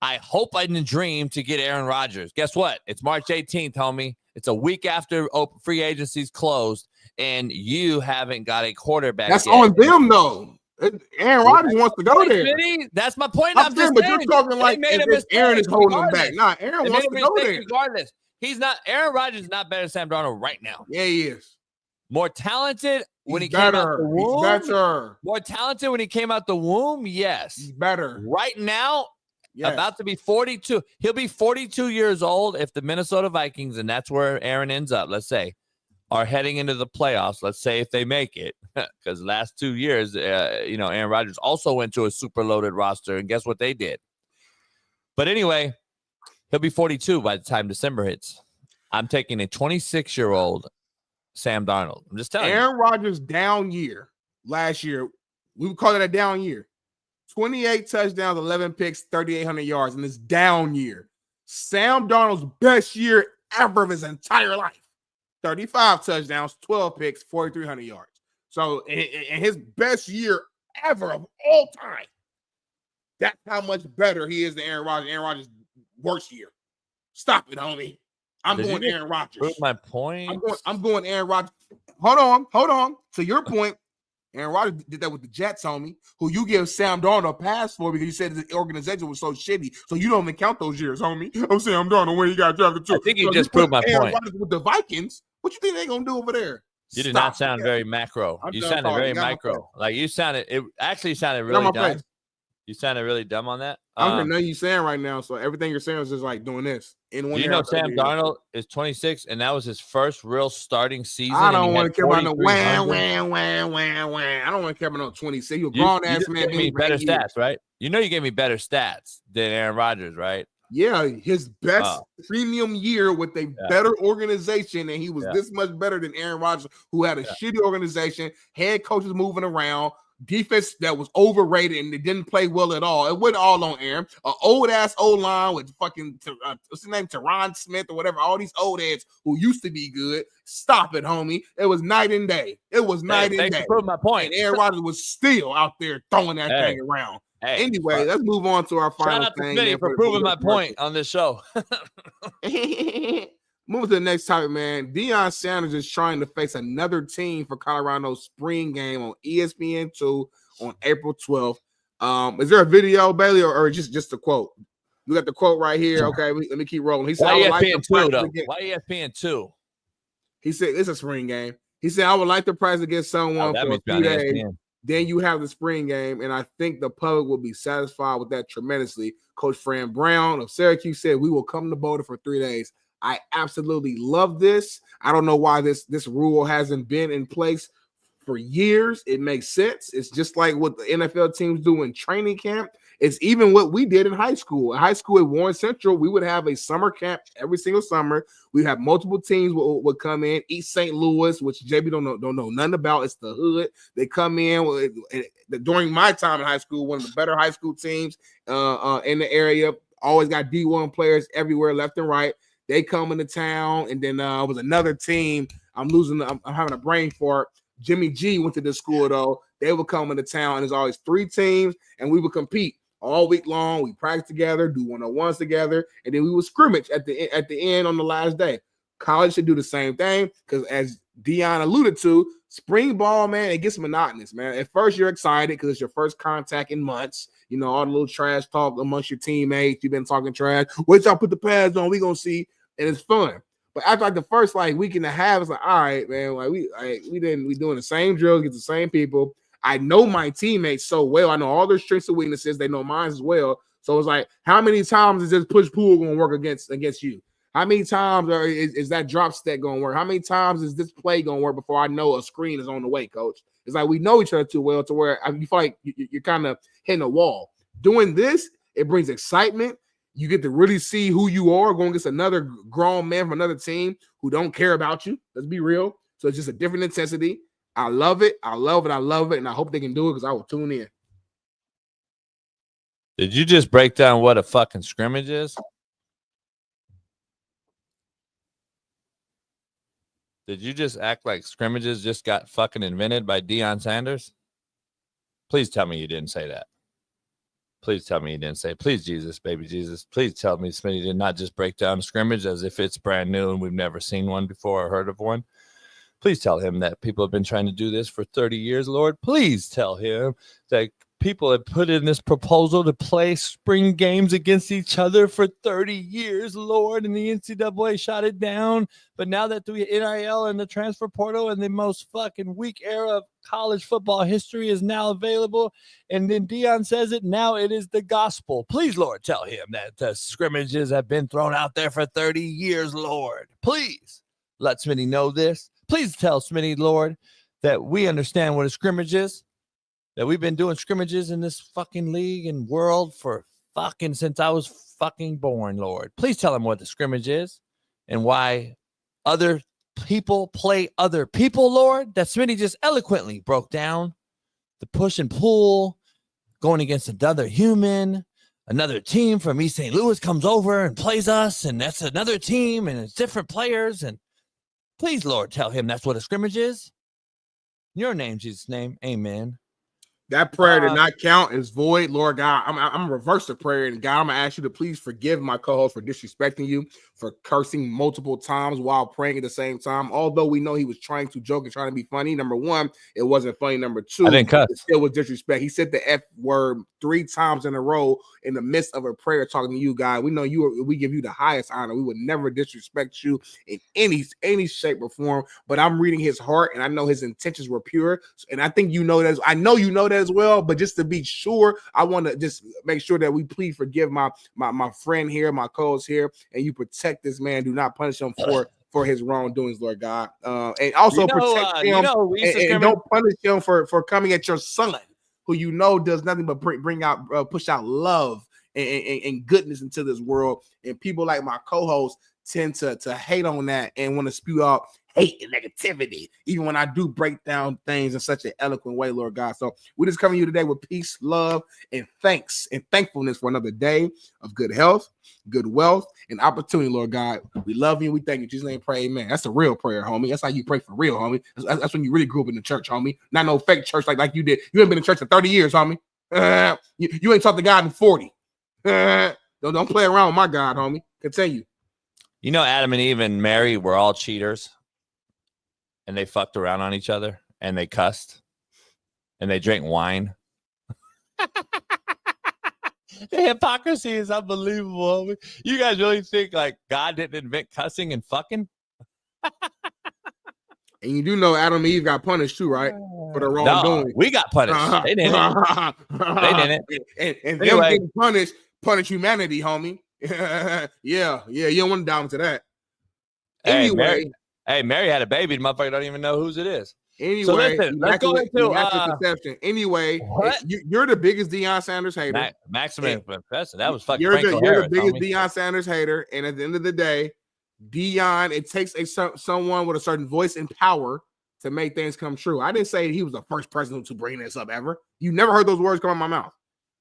I hope I didn't dream to get Aaron Rodgers. Guess what? It's March 18th, homie. It's a week after free agency's closed, and you haven't got a quarterback. That's yet. on them, though. Aaron Rodgers wants to go there. That's my point. I'm saying, but you're talking like if Aaron is holding him back. Nah, Aaron wants to go there. Regardless, he's not. Aaron Rodgers is not better than Sam Darnold right now. Yeah, he is. More talented when he He's came out the womb. He's better. More talented when he came out the womb. Yes, he's better. Right now, yes. About to be 42. He'll be 42 years old if the Minnesota Vikings, and that's where Aaron ends up. Let's say, are heading into the playoffs. Let's say if they make it, because the last 2 years, Aaron Rodgers also went to a super loaded roster, and guess what they did? But anyway, he'll be 42 by the time December hits. I'm taking a 26-year-old Sam Darnold. I'm just telling you. Aaron Rodgers' down year last year, we would call it a down year. 28 touchdowns, 11 picks, 3,800 yards in this down year. Sam Darnold's best year ever of his entire life. 35 touchdowns, 12 picks, 4,300 yards. So, in his best year ever of all time, that's how much better he is than Aaron Rodgers. Aaron Rodgers' worst year. Stop it, homie. I'm going Aaron Rodgers. Prove my point. I'm going Aaron Rodgers. Hold on. To your point, Aaron Rodgers did that with the Jets, homie, who you give Sam Darnold a pass for because you said the organization was so shitty. So you don't even count those years, homie. I'm Sam Darnold when he got drafted too. I think you just proved my Aaron point. Rodgers with the Vikings. What you think they're gonna do over there? You did not sound very macro. You sounded very micro. Like you sounded. It actually sounded really dumb. You sounded really dumb on that. I don't hear nothing you're saying right now. So everything you're saying is just like doing this. Do you know Sam Darnold is 26, and that was his first real starting season? I don't want to care about no wham. I don't want to care about no 26. You're a grown ass man. You gave me better stats, right? You know you gave me better stats than Aaron Rodgers, right? Yeah, his best premium year with a better organization, and he was this much better than Aaron Rodgers, who had a shitty organization, head coaches moving around, defense that was overrated, and they didn't play well at all. It wasn't all on Aaron. An old-ass O-line with fucking, what's his name, Darnell Smith or whatever, all these old heads who used to be good. Stop it, homie. It was night and day. It was night and day. Thanks for proving my point. And Aaron Rodgers was still out there throwing that thing around. Hey, anyway, let's move on to our final thing. Shout out to Smitty for proving my point on this show. Moving to the next topic, man. Deion Sanders is trying to face another team for Colorado's spring game on ESPN2 on April 12th. Is there a video, Bailey, or just a quote? We got the quote right here. Okay, let me keep rolling. He said, Why ESPN2, though? Why ESPN2? He said, it's a spring game. He said, I would like to practice against someone for a few days. ESPN. Then you have the spring game, and I think the public will be satisfied with that tremendously. Coach Fran Brown of Syracuse said, we will come to Boulder for 3 days. I absolutely love this. I don't know why this rule hasn't been in place for years. It makes sense. It's just like what the NFL teams do in training camp. It's even what we did in high school. In high school at Warren Central, we would have a summer camp every single summer. We have multiple teams would come in. East St. Louis, which JB don't know nothing about. It's the hood. They come in during my time in high school. One of the better high school teams in the area. Always got D1 players everywhere, left and right. They come into town, and then it was another team. I'm having a brain fart. Jimmy G went to this school though. They would come into town, and there's always 3 teams, and we would compete all week long. We practice together, do one-on-ones together, and then we would scrimmage at the end on the last day. College should do the same thing because, as Deion alluded to, spring ball, man, it gets monotonous, man. At first, you're excited because it's your first contact in months. You know, all the little trash talk amongst your teammates. You've been talking trash. Wait till I put the pads on. We gonna see, and it's fun. But after like the first week and a half, it's like, all right, man, we doing the same drills, get the same people. I know my teammates so well. I know all their strengths and weaknesses. They know mine as well. So it's like, how many times is this push pull going to work against you? How many times is that drop step going to work? How many times is this play going to work before I know a screen is on the way, coach? It's like we know each other too well to where you feel like you're kind of hitting a wall. Doing this, it brings excitement. You get to really see who you are going against another grown man from another team who don't care about you. Let's be real. So it's just a different intensity. I love it. I love it. I love it. And I hope they can do it because I will tune in. Did you just break down what a fucking scrimmage is? Did you just act like scrimmages just got fucking invented by Deion Sanders? Please tell me you didn't say that. Please tell me you didn't say it. Please, Jesus, baby Jesus. Please tell me Smitty did not just break down a scrimmage as if it's brand new and we've never seen one before or heard of one. Please tell him that people have been trying to do this for 30 years, Lord. Please tell him that people have put in this proposal to play spring games against each other for 30 years, Lord, and the NCAA shot it down. But now that the NIL and the transfer portal and the most fucking weak era of college football history is now available, and then Deion says it, now it is the gospel. Please, Lord, tell him that the scrimmages have been thrown out there for 30 years, Lord. Please let Smitty know this. Please tell Smitty, Lord, that we understand what a scrimmage is. That we've been doing scrimmages in this fucking league and world for fucking since I was fucking born, Lord. Please tell him what the scrimmage is and why other people play other people, Lord. That Smitty just eloquently broke down the push and pull, going against another human, another team from East St. Louis comes over and plays us, and that's another team, and it's different players. And please, Lord, tell him that's what a scrimmage is. In your name, Jesus' name, amen. That prayer did not count as void, Lord God. I'm gonna reverse the prayer, and God, I'm gonna ask you to please forgive my co-host for disrespecting you, for cursing multiple times while praying at the same time. Although we know he was trying to joke and trying to be funny. Number one, it wasn't funny. Number two, I didn't cuss. It still was disrespect. He said the F word 3 times in a row in the midst of a prayer talking to you, God. We know you. We give you the highest honor. We would never disrespect you in any shape or form. But I'm reading his heart, and I know his intentions were pure. And I think you know that. I know you know that as well. But just to be sure, I want to just make sure that we please forgive my friend here, my co-host here, and you protect this man. Do not punish him for his wrongdoings, Lord God. And also protect him and don't punish him for coming at your son, who you know does nothing but push out love and goodness into this world. And people like my co-host tend to hate on that and want to spew out hate and negativity, even when I do break down things in such an eloquent way, Lord God. So we're just coming to you today with peace, love, and thanks and thankfulness for another day of good health, good wealth, and opportunity, Lord God. We love you. We thank you. In Jesus' name, pray, amen. That's a real prayer, homie. That's how you pray for real, homie. That's when you really grew up in the church, homie. Not no fake church like you did. You ain't been in church for 30 years, homie. You ain't talked to God in 40. Don't play around with my God, homie. Continue. You know, Adam and Eve and Mary were all cheaters. And they fucked around on each other, and they cussed, and they drank wine. The hypocrisy is unbelievable. Homie. You guys really think like God didn't invent cussing and fucking? And you do know Adam and Eve got punished too, right? For the wrongdoing. No, we got punished. They didn't. They didn't. And them getting punish humanity, homie. yeah. You don't want to dive into that. Anyway. Hey, Mary had a baby. The motherfucker don't even know whose it is. Anyway, so listen, let's go into conception. Anyway, you're the biggest Deion Sanders hater. Maximum professor. That was fucking. You're the biggest Deion Sanders hater. And at the end of the day, Deion, it takes someone with a certain voice and power to make things come true. I didn't say he was the first person to bring this up ever. You never heard those words come out of my mouth.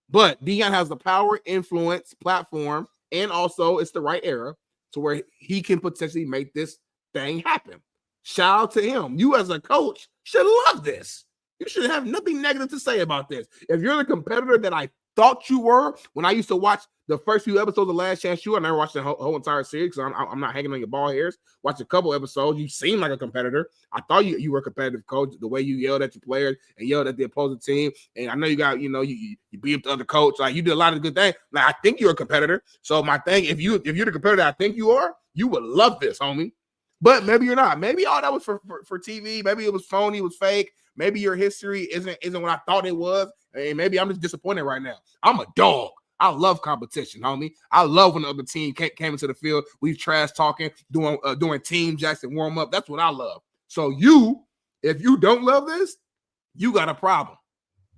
But Deion has the power, influence, platform, and also it's the right era to where he can potentially make this thing happen. Shout out to him. You as a coach should love this. You should have nothing negative to say about this. If you're the competitor that I thought you were when I used to watch the first few episodes of Last Chance U, I never watched the whole entire series because I'm not hanging on your ball hairs. Watch a couple episodes. You seem like a competitor. I thought you were a competitive coach. The way you yelled at your players and yelled at the opposing team, and I know you got you beat up the other coach. Like you did a lot of good things. Like I think you're a competitor. So my thing, if you're the competitor I think you are, you would love this, homie. But maybe you're not. Maybe all that was for TV. Maybe it was phony. It was fake. Maybe your history isn't what I thought it was. And maybe I'm just disappointed right now. I'm a dog. I love competition, homie. I love when the other team came into the field. We trash talking, doing team jacks and warm up. That's what I love. So if you don't love this, you got a problem.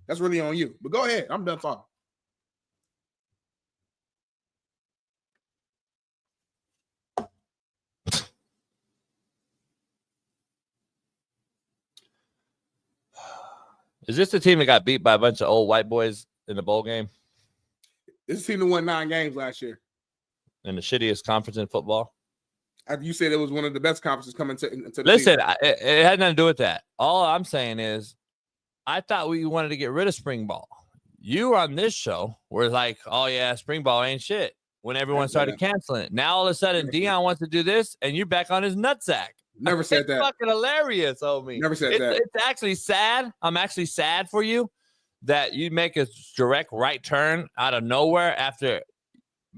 That's really on you. But go ahead. I'm done talking. Is this the team that got beat by a bunch of old white boys in the bowl game? This team that won 9 games last year. In the shittiest conference in football? You said it was one of the best conferences coming to the Listen, it had nothing to do with that. All I'm saying is I thought we wanted to get rid of spring ball. You on this show were like, oh, yeah, spring ball ain't shit when everyone started canceling it. Now, all of a sudden, Deion wants to do this, and you're back on his nutsack. Never said that. Fucking hilarious, homie. Never said that. It's actually sad. I'm actually sad for you that you make a direct right turn out of nowhere after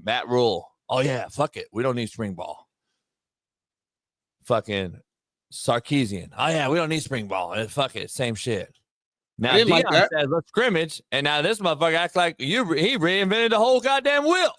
Matt Rule. Oh, yeah, fuck it. We don't need spring ball. Fucking Sarkeesian. Oh, yeah, we don't need spring ball. Fuck it. Same shit. Now, Deion like says, let's scrimmage. And now this motherfucker acts like he reinvented the whole goddamn wheel.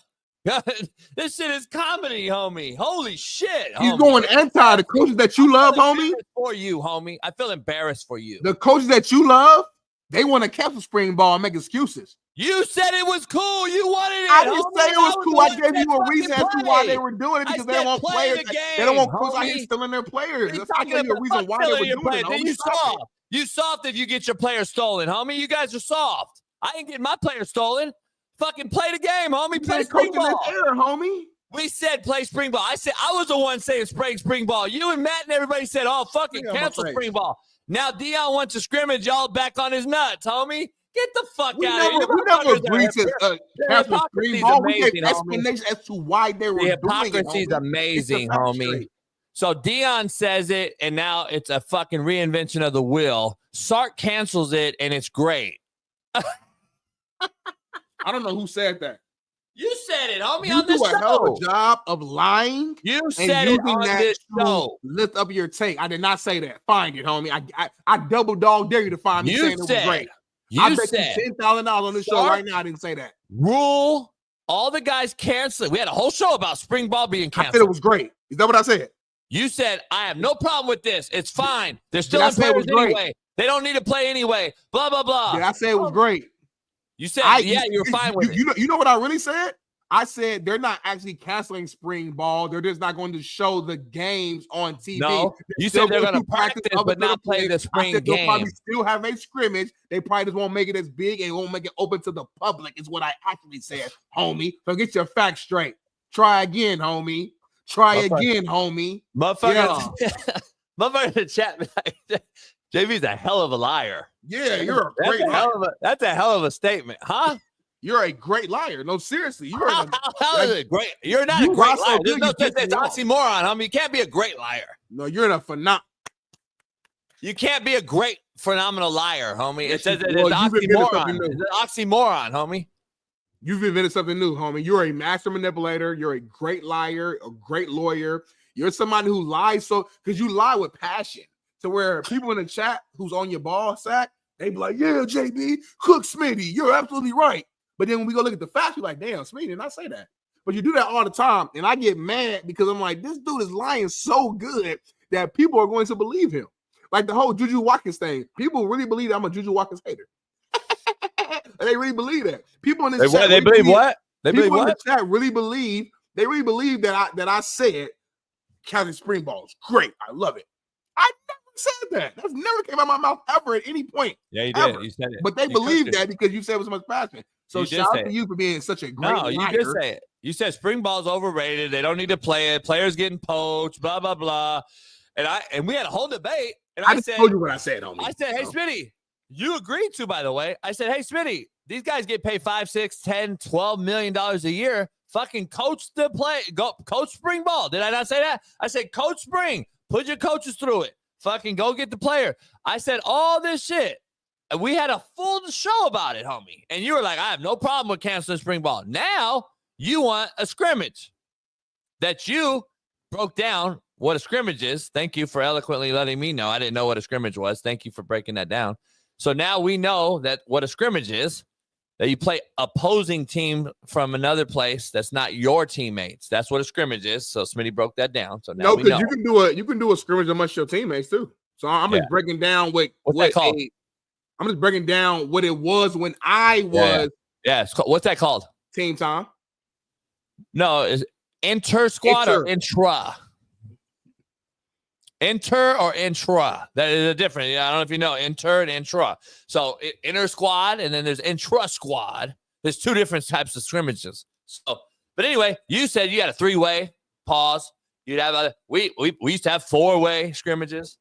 This shit is comedy, homie. Holy shit. He's homie. going anti the coaches that you love, homie. For you, homie. I feel embarrassed for you. The coaches that you love, they want to cancel spring ball and make excuses. You said it was cool. You wanted it. I didn't say it was cool. I gave you a reason as to why they were doing it because they don't want players. They don't want coaches out here stealing their players. That's I gave you a reason why they were doing it. Then you soft. You soft if you get your players stolen, homie. You guys are soft. I ain't getting my players stolen. Fucking play the game, homie. Play spring ball. Homie. We said play spring ball. I said I was the one saying spring ball. You and Matt and everybody said, oh, fucking cancel spring ball. Now Deion wants to scrimmage y'all back on his nuts, homie. Get the fuck out of here. We never agreed to cancel spring ball. We gave explanations as to why they were doing it. The hypocrisy is amazing, homie. So Deion says it, and now it's a fucking reinvention of the wheel. Sark cancels it, and it's great. I don't know who said that. You said it, homie, you on this do a show. hell of a job of lying. You said it on this show. Lift up your take. I did not say that. Find it, homie. I double dog dare you to find me saying it was great. I bet you $10,000 on this show right now. I didn't say that. Rule. All the guys canceled. We had a whole show about spring ball being canceled. I said it was great. Is that what I said? You said, I have no problem with this. It's fine. They're still in players anyway. They don't need to play anyway. Blah, blah, blah. Did I say it was great? You said, you're fine with it. You know what I really said? I said they're not actually canceling spring ball. They're just not going to show the games on TV. No, you said they're going to practice but not play the spring game. They'll probably still have a scrimmage. They probably just won't make it as big and won't make it open to the public is what I actually said, homie. So get your facts straight. Try again, homie. Try again, homie. Motherfucker in the chat. JV's a hell of a liar. Yeah, you're a great liar. That's a hell of a statement, huh? You're a great liar. No, seriously. You're how is it great? You're not a great liar. There's no such thing as oxymoron, homie. You can't be a great liar. No, you're a You can't be a great, phenomenal liar, homie. It says it's oxymoron. It's an oxymoron, homie. You've invented something new, homie. You're a master manipulator. You're a great liar, a great lawyer. You're somebody who lies because you lie with passion. To where people in the chat who's on your ball sack, they be like, yeah, JB, cook Smitty. You're absolutely right. But then when we go look at the facts, you're like, damn, Smitty did not say that. But you do that all the time. And I get mad because I'm like, this dude is lying so good that people are going to believe him. Like the whole Juju Watkins thing. People really believe that I'm a Juju Watkins hater. They really believe that. People in this chat they believe what? They believe what? People in the chat really believe that I said County Spring Ball is great. I love it. I never said that. That's never came out of my mouth ever at any point. Yeah, you did. You said it. But they believe that because you said it with so much passion. So shout out to you for being such a great liar. You did say it. You said spring ball's overrated. They don't need to play it. Players getting poached, blah, blah, blah. And we had a whole debate. And I said, told you what I said, homie. I said, hey, Smitty, you agreed to, by the way. I said, hey, Smitty, these guys get paid $5, $6, $10, $12 million a year. Fucking coach the play. Go coach spring ball. Did I not say that? I said, coach spring. Put your coaches through it. Fucking go get the player. I said all this shit. And we had a full show about it, homie. And you were like, I have no problem with canceling spring ball. Now you want a scrimmage that you broke down what a scrimmage is. Thank you for eloquently letting me know. I didn't know what a scrimmage was. Thank you for breaking that down. So now we know that what a scrimmage is, that you play opposing team from another place that's not your teammates. That's what a scrimmage is. So Smitty broke that down. So now we know. You can do a scrimmage amongst your teammates too. So I'm just breaking down what's that called? I'm just breaking down what it was when I was. Yeah. What's that called? Team time. No, is inter squad or intra? Inter or intra? That is a different. I don't know if you know inter and intra. So inter squad, and then there's intra squad. There's two different types of scrimmages. So, but anyway, you said you had a 3-way. Pause. You'd have we used to have 4-way scrimmages.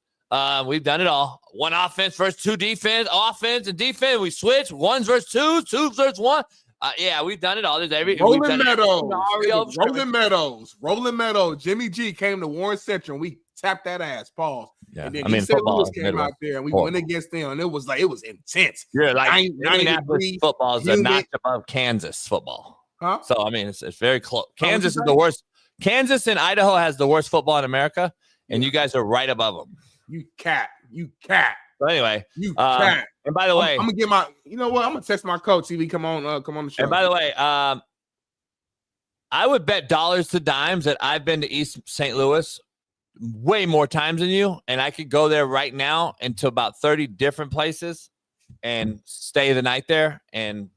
We've done it all. One offense versus two defense, offense and defense. We switch ones versus twos versus one. Yeah, we've done it all. There's Rolling Meadows. Jimmy G came to Warren Central and we tapped that ass. Pause. Yeah, And then I mean, St. football Louis is came Midwest. out there, and we Horrible. went against them, and it was intense. Yeah, like 90 Indianapolis degrees, football is a humid. notch above Kansas football. Huh? So I mean, it's very close. what Kansas you is say? the worst. Kansas and Idaho has the worst football in America, and you guys are right above them. You cat. So anyway, You cat. and by the way, I'm gonna get my. You know what? I'm gonna text my coach. See if he come on the show. and by the way, I would bet dollars to dimes that I've been to East St. Louis way more times than you, and I could go there right now into about 30 different places and stay the night there. And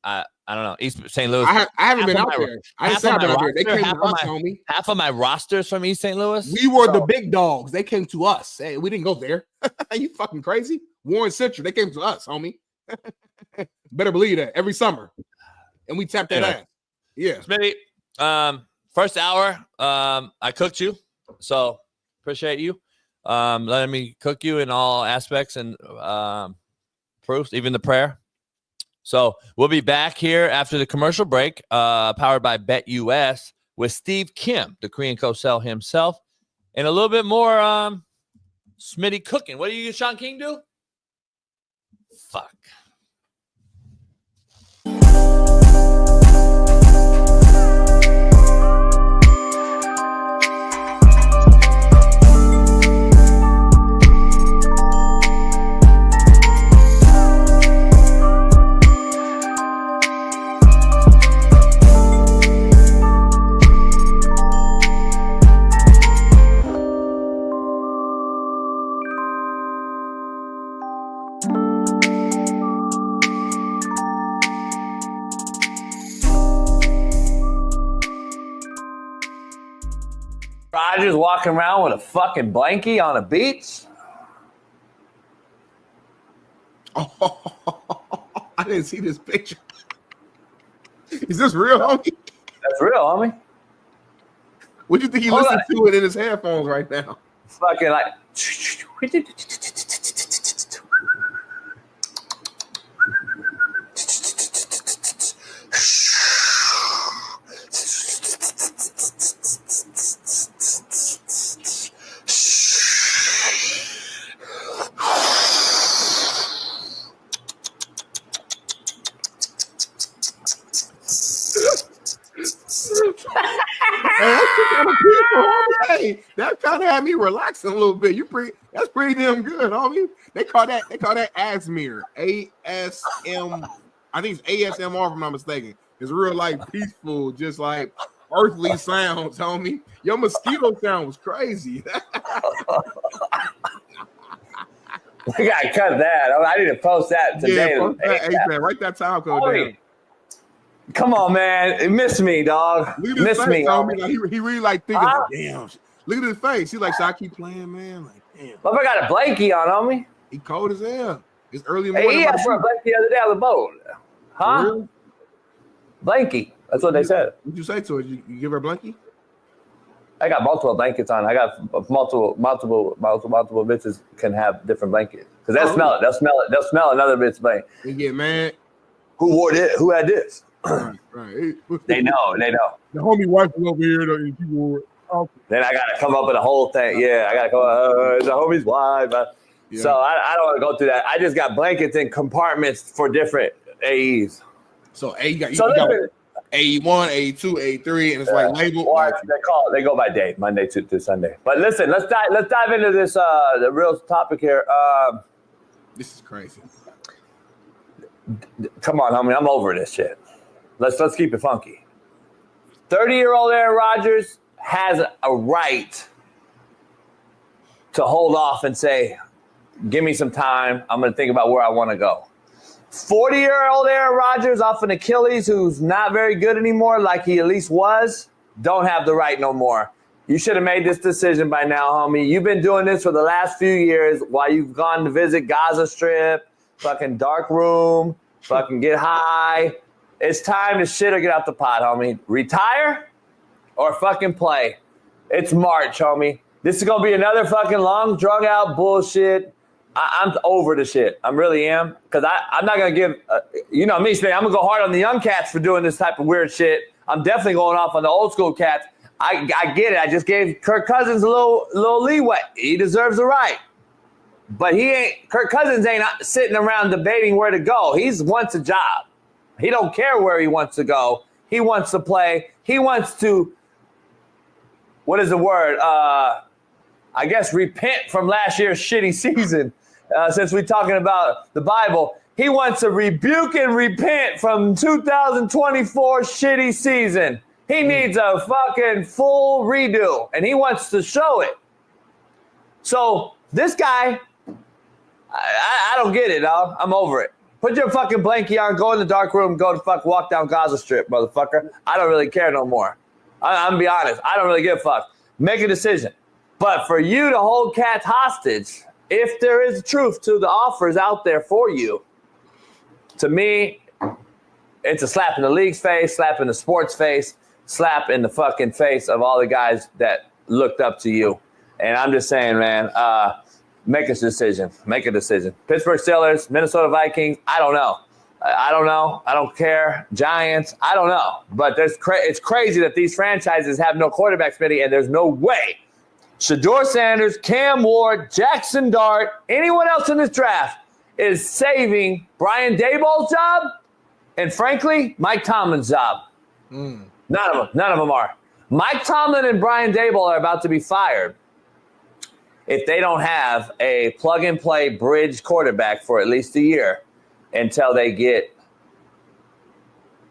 I don't know, East St. Louis. I haven't been out there. I didn't say I've been out there. They came to us, homie. Half of my rosters from East St. Louis. We were the big dogs. They came to us. Hey, we didn't go there. Are you fucking crazy? Warren Central. They came to us, homie. Better believe that every summer, and we tapped that ass. Yeah, Smitty, first hour, I cooked you, so appreciate you letting me cook you in all aspects and proofs, even the prayer. So we'll be back here after the commercial break, powered by BetUS with Steve Kim, the Korean co-sell himself, and a little bit more Smitty cooking. What do you, Shaun King, do? Fuck. Rodgers walking around with a fucking blankie on a beach. Oh, I didn't see this picture. Is this real, homie? That's real, homie. What do you think he listened to it in his headphones right now? Fucking like. Hey, that kind of had me relaxing a little bit. That's pretty damn good, homie. They call that ASMR. ASM. I think it's ASMR if I'm not mistaken. It's real like peaceful, just like earthly sounds, homie. Your mosquito sound was crazy. We gotta cut that. I need to post that today. Yeah, post that, write that time code down. Come on, man. It missed me, dog. Miss me. Like, he really like thinking, like, damn. Look at his face. He's like, should I keep playing, man? Like, damn. But I got a blankie on, homie. He cold as hell. It's early in the morning. Hey, he asked for a blankie the other day on the boat. Huh? Really? Blankie. That's what they said. What'd you say to her? You give her a blankie? I got multiple blankets on. I got multiple bitches can have different blankets. Because they'll smell it. They'll smell another bitch blanket. They get mad. Who wore this? Who had this? Right. They know. The homie wife was over here. And she wore it. Okay. Then I gotta come up with a whole thing. Yeah, I gotta come up. The homie's wife. Yeah. So I don't want to go through that. I just got blankets in compartments for different AEs. So you got A1, A2, A3, and it's like labeled. Or they go by day, Monday to Sunday. But listen, let's dive into this the real topic here. This is crazy. Come on, homie, I'm over this shit. Let's keep it funky. 30-year-old Aaron Rodgers has a right to hold off and say, give me some time. I'm going to think about where I want to go. 40-year-old Aaron Rodgers off an Achilles who's not very good anymore, like he at least was, don't have the right no more. You should have made this decision by now, homie. You've been doing this for the last few years while you've gone to visit Gaza Strip, fucking dark room, fucking get high. It's time to shit or get out the pot, homie. Retire or fucking play. It's March, homie. This is going to be another fucking long, drug out bullshit. I'm over the shit. I really am. Because I'm not going to give, you know me, I'm going to go hard on the young cats for doing this type of weird shit. I'm definitely going off on the old school cats. I get it. I just gave Kirk Cousins a little leeway. He deserves the right. But Kirk Cousins ain't sitting around debating where to go. He wants a job. He don't care where he wants to go. He wants to play. He wants to, what is the word? I guess repent from last year's shitty season. Since we're talking about the Bible, he wants to rebuke and repent from 2024 shitty season. He needs a fucking full redo, and he wants to show it. So this guy, I don't get it, dog. I'm over it. Put your fucking blankie on, go in the dark room, go to walk down Gaza Strip, motherfucker. I don't really care no more. I'm gonna be honest. I don't really give a fuck. Make a decision. But for you to hold cats hostage, if there is truth to the offers out there for you, to me, it's a slap in the league's face, slap in the sports face, slap in the fucking face of all the guys that looked up to you. And I'm just saying, man, make a decision. Make a decision. Pittsburgh Steelers, Minnesota Vikings, I don't know. I don't know. I don't care. Giants, I don't know. But it's crazy that these franchises have no quarterback, Smitty, and there's no way Shedeur Sanders, Cam Ward, Jackson Dart, anyone else in this draft is saving Brian Daboll's job and, frankly, Mike Tomlin's job. None of them are. Mike Tomlin and Brian Daboll are about to be fired if they don't have a plug-and-play bridge quarterback for at least a year until they get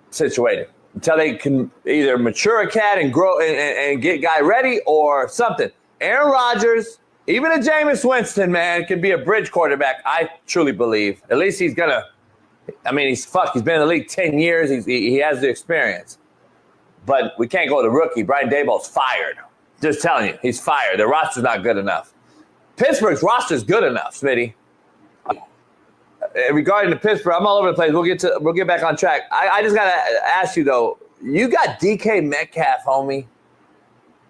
situated, until they can either mature a cat and grow and get guy ready or something. Aaron Rodgers, even a Jameis Winston, man, can be a bridge quarterback, I truly believe. At least he's going to – I mean, he's been in the league 10 years. He has the experience. But we can't go to rookie. Brian Daboll's fired. Just telling you, he's fired. The roster's not good enough. Pittsburgh's roster's good enough, Smitty. Regarding to Pittsburgh, I'm all over the place. We'll get back on track. I just got to ask you, though, you got DK Metcalf, homie.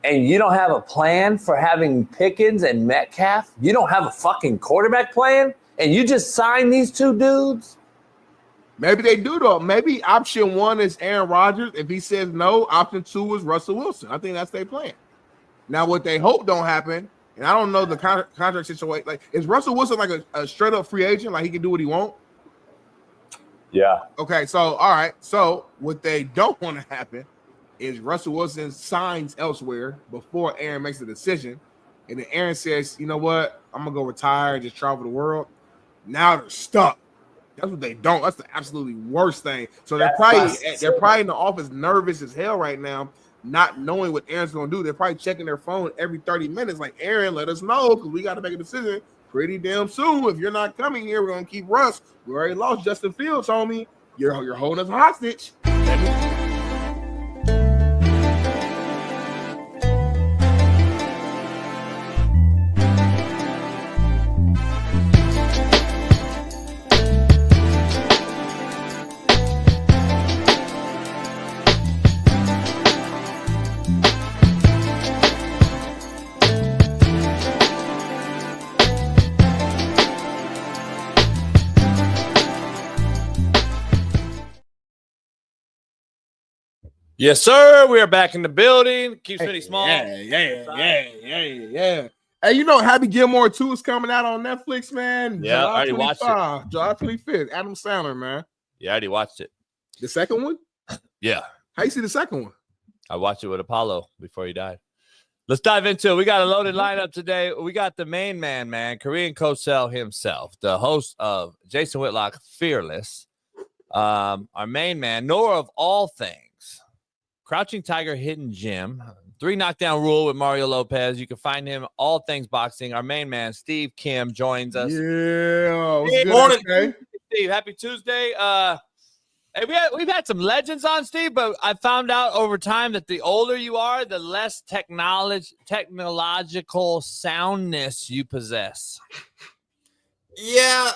And you don't have a plan for having Pickens and Metcalf? You don't have a fucking quarterback plan? And you just signed these two dudes? Maybe they do, though. Maybe option one is Aaron Rodgers. If he says no, option two is Russell Wilson. I think that's their plan. Now, what they hope don't happen, and I don't know the contract situation. Like, is Russell Wilson like a straight-up free agent? Like, he can do what he wants? Yeah. Okay, so, all right. So, what they don't want to happen is Russell Wilson signs elsewhere before Aaron makes a decision. And then Aaron says, you know what? I'm going to go retire and just travel the world. Now they're stuck. That's what they don't. That's the absolutely worst thing. So they're probably in the office nervous as hell right now, not knowing what Aaron's going to do. They're probably checking their phone every 30 minutes like, Aaron, let us know because we got to make a decision pretty damn soon. If you're not coming here, we're going to keep Russ. We already lost Justin Fields, homie. You're holding us hostage. Yes, sir. We are back in the building. Keep Smitty small. Yeah. Hey, you know Happy Gilmore 2 is coming out on Netflix, man. Yeah, I already watched it. July 25th. Adam Sandler, man. Yeah, I already watched it. The second one? Yeah. How you see the second one? I watched it with Apollo before he died. Let's dive into it. We got a loaded lineup today. We got the main man, Korean Kosel himself, the host of Jason Whitlock, Fearless. Our main man, knower of all things. Crouching Tiger, Hidden Gem, 3 Knockdown Rule with Mario Lopez. You can find him all things boxing. Our main man, Steve Kim, joins us. Yeah. Good morning, Steve. Happy Tuesday. Hey, we've had some legends on, Steve, but I found out over time that the older you are, the less technological soundness you possess. Yeah,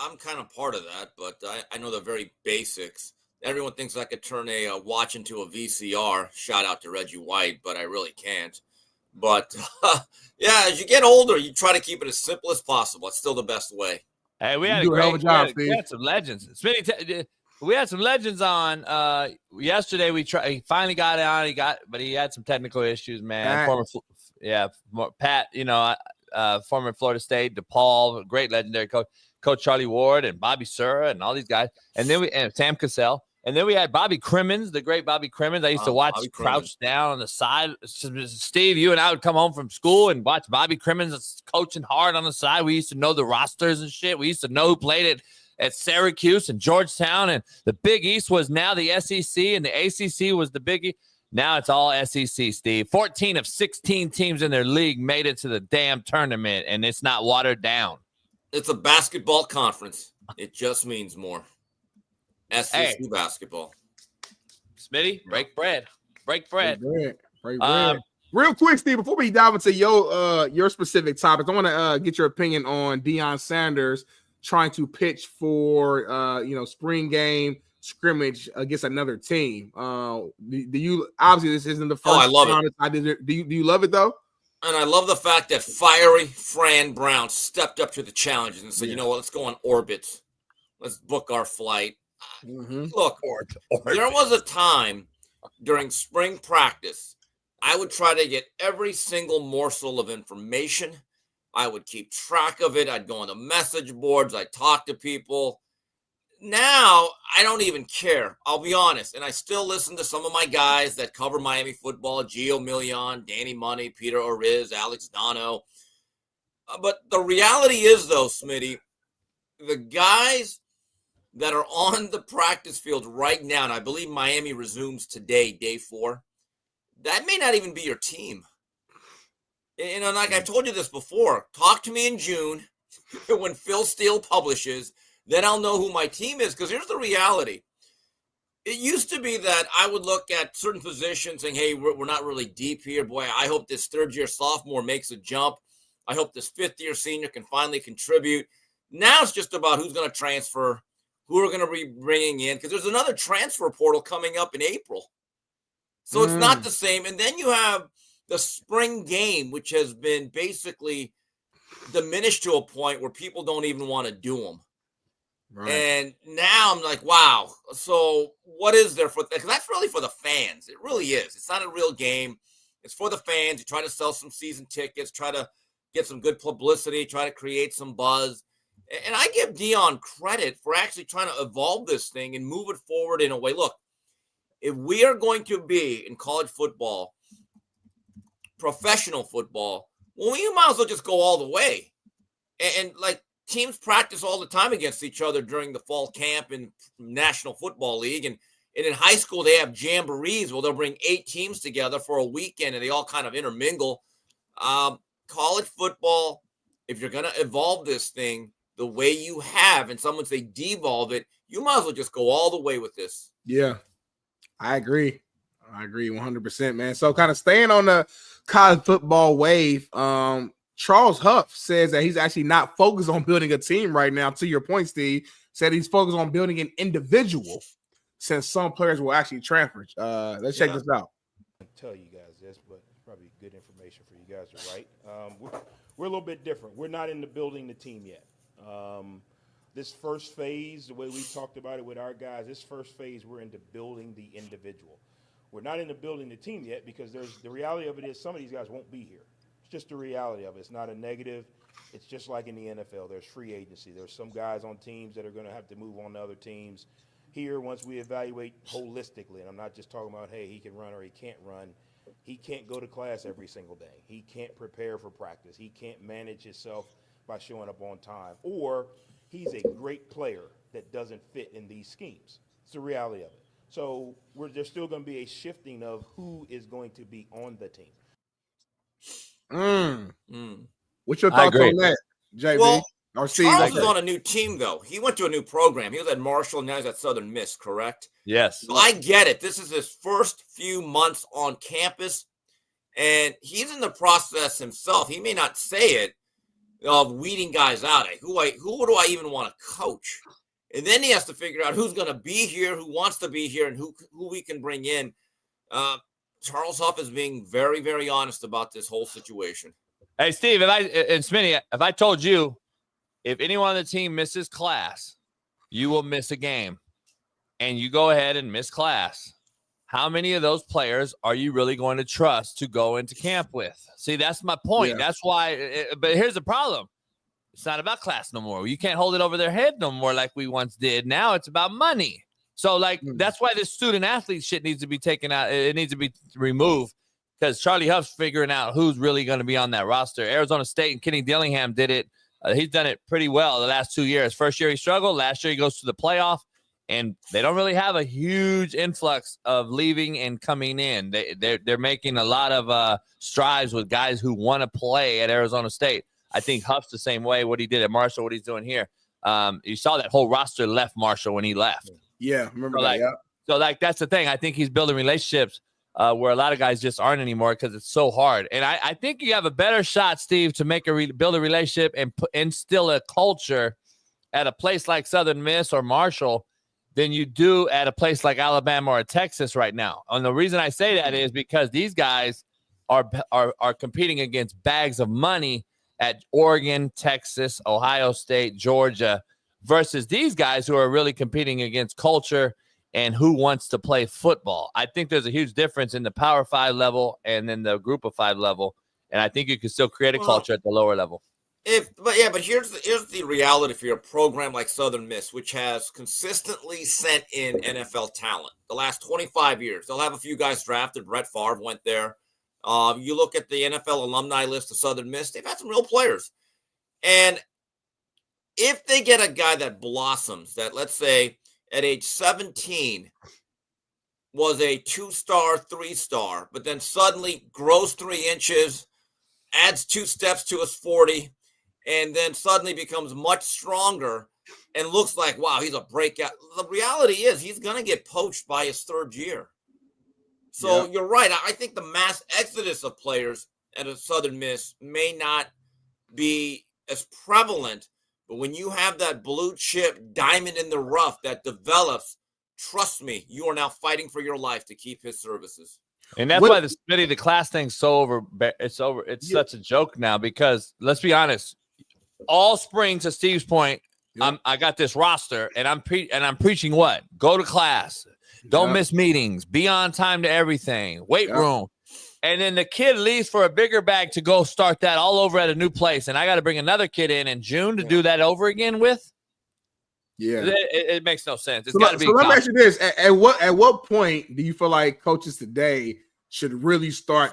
I'm kind of part of that, but I know the very basics. Everyone thinks I could turn a watch into a VCR. Shout out to Reggie White, but I really can't. But, yeah, as you get older, you try to keep it as simple as possible. It's still the best way. Hey, we had a great job, we had some legends. Smitty, We had some legends on yesterday. He finally got on. But he had some technical issues, man. Pat. Former Florida State, DePaul, great legendary coach Charlie Ward and Bobby Sura and all these guys, and Sam Cassell, and then we had Bobby Crimmins, the great Bobby Crimmins. I used to watch crouched down on the side. Steve, you and I would come home from school and watch Bobby Crimmins coaching hard on the side. We used to know the rosters and shit. We used to know who played at Syracuse and Georgetown, and the Big East was now the SEC, and the ACC was the Big East. Now it's all SEC, Steve. 14 of 16 teams in their league made it to the damn tournament, and it's not watered down. It's a basketball conference. It just means more. SEC basketball. Smitty, break bread. Break bread. Break bread. Real quick, Steve, before we dive into your specific topics, I want to get your opinion on Deion Sanders trying to pitch for spring game scrimmage against another team. Do you obviously this isn't the first? I love it. Do you love it though? And I love the fact that fiery Fran Brown stepped up to the challenge and said, you know what, let's go on orbit. Let's book our flight. Look, there was a time during spring practice, I would try to get every single morsel of information. I would keep track of it. I'd go on the message boards. I'd talk to people. Now, I don't even care. I'll be honest. And I still listen to some of my guys that cover Miami football, Gio Million, Danny Money, Peter Oriz, Alex Dono. But the reality is, though, Smitty, the guys that are on the practice field right now, and I believe Miami resumes today, day 4, that may not even be your team. And like I've told you this before, talk to me in June when Phil Steele publishes, then I'll know who my team is. Because here's the reality. It used to be that I would look at certain positions saying, hey, we're not really deep here. Boy, I hope this third-year sophomore makes a jump. I hope this fifth-year senior can finally contribute. Now it's just about who's going to transfer, who are going to be bringing in, because there's another transfer portal coming up in April. So it's not the same. And then you have the spring game, which has been basically diminished to a point where people don't even want to do them. Right. And now I'm like, wow. So what is there for that? Because that's really for the fans. It really is. It's not a real game. It's for the fans. You try to sell some season tickets, try to get some good publicity, try to create some buzz. And I give Deion credit for actually trying to evolve this thing and move it forward in a way. Look, if we are going to be in college football, professional football, well, you might as well just go all the way. And like teams practice all the time against each other during the fall camp in National Football League. And in high school, they have jamborees where they'll bring 8 teams together for a weekend and they all kind of intermingle. College football, if you're going to evolve this thing the way you have, and someone say devolve it, you might as well just go all the way with this. Yeah, I agree. 100%, man. So kind of staying on the college football wave, Charles Huff says that he's actually not focused on building a team right now. To your point, Steve, said he's focused on building an individual since some players will actually transfer. Let's check this out. I tell you guys this, but it's probably good information for you guys to write. We're a little bit different. We're not into building the team yet. This first phase, the way we talked about it with our guys, this first phase, we're into building the individual. We're not into building the team yet because the reality of it is some of these guys won't be here. It's just the reality of it. It's not a negative. It's just like in the NFL. There's free agency. There's some guys on teams that are going to have to move on to other teams. Here, once we evaluate holistically, and I'm not just talking about, hey, he can run or he can't run. He can't go to class every single day. He can't prepare for practice. He can't manage himself by showing up on time. Or he's a great player that doesn't fit in these schemes. It's the reality of it. So there's still going to be a shifting of who is going to be on the team. What's your thoughts on that, JB? Well, Charles is on a new team, though. He went to a new program. He was at Marshall, now he's at Southern Miss, correct? Yes. So I get it. This is his first few months on campus, and he's in the process himself. He may not say it, of weeding guys out. Who do I even want to coach? And then he has to figure out who's going to be here, who wants to be here, and who we can bring in. Charles Huff is being very, very honest about this whole situation. Hey, Steve, and Smitty, if I told you if anyone on the team misses class, you will miss a game. and you go ahead and miss class, how many of those players are you really going to trust to go into camp with? See, that's my point. Yeah. That's why. But here's the problem. It's not about class no more. You can't hold it over their head no more like we once did. Now it's about money. So, like, that's why this student-athlete shit needs to be taken out. It needs to be removed because Charlie Huff's figuring out who's really going to be on that roster. Arizona State and Kenny Dillingham did it. He's done it pretty well the last 2 years. First year he struggled. Last year he goes to the playoff. And they don't really have a huge influx of leaving and coming in. They're making a lot of strides with guys who want to play at Arizona State. I think Huff's the same way. What he did at Marshall, what he's doing here. You saw that whole roster left Marshall when he left. Yeah, remember so that. like, Yeah. So like that's the thing. I think he's building relationships where a lot of guys just aren't anymore because it's so hard. And I think you have a better shot, Steve, to make build a relationship and instill a culture at a place like Southern Miss or Marshall than you do at a place like Alabama or Texas right now. And the reason I say that is because these guys are competing against bags of money at Oregon, Texas, Ohio State, Georgia, versus these guys who are really competing against culture and who wants to play football. I think there's a huge difference in the Power 5 level and then the Group of 5 level. And I think you can still create a culture at the lower level. But here's the reality for your program like Southern Miss, which has consistently sent in NFL talent the last 25 years. They'll have a few guys drafted. Brett Favre went there. You look at the NFL alumni list of Southern Miss, they've had some real players. And if they get a guy that blossoms, that let's say at age 17 was a 2-star, 3-star, but then suddenly grows 3 inches, adds 2 steps to his 40, and then suddenly becomes much stronger and looks like, wow, he's a breakout. The reality is he's going to get poached by his 3rd year. So You're right. I think the mass exodus of players at a Southern Miss may not be as prevalent, but when you have that blue chip diamond in the rough that develops, trust me, you are now fighting for your life to keep his services. And that's why the class thing's so over. It's over. It's such a joke now because let's be honest. All spring, to Steve's point, I got this roster, and I'm preaching what? Go to class, don't miss meetings, be on time to everything, weight room, and then the kid leaves for a bigger bag to go start that all over at a new place, and I got to bring another kid in June to do that over again with. Yeah, it makes no sense. It's got to be. So let me ask you this: at what point do you feel like coaches today should really start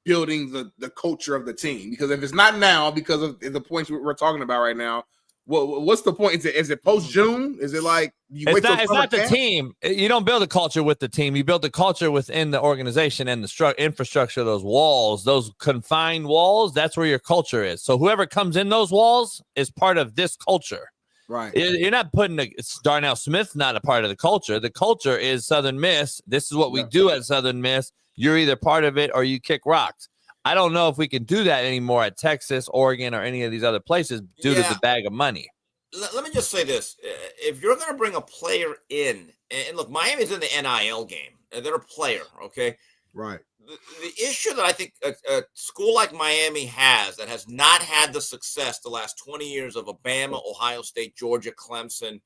building the culture of the team? Because if it's not now, because of the points we're talking about right now, what's the point? Is it post June? Is it like it's not the team? You don't build a culture with the team. You build the culture within the organization and the infrastructure of those walls, those confined walls. That's where your culture is. So whoever comes in those walls is part of this culture. Right. You're not putting it's Darnell Smith, not a part of the culture. The culture is Southern Miss. This is what we do at Southern Miss. You're either part of it or you kick rocks. I don't know if we can do that anymore at Texas, Oregon, or any of these other places due to the bag of money. Let me just say this. If you're going to bring a player in, and look, Miami's in the NIL game. They're a player, okay? Right. The issue that I think a school like Miami has that has not had the success the last 20 years of Alabama, Ohio State, Georgia, Clemson,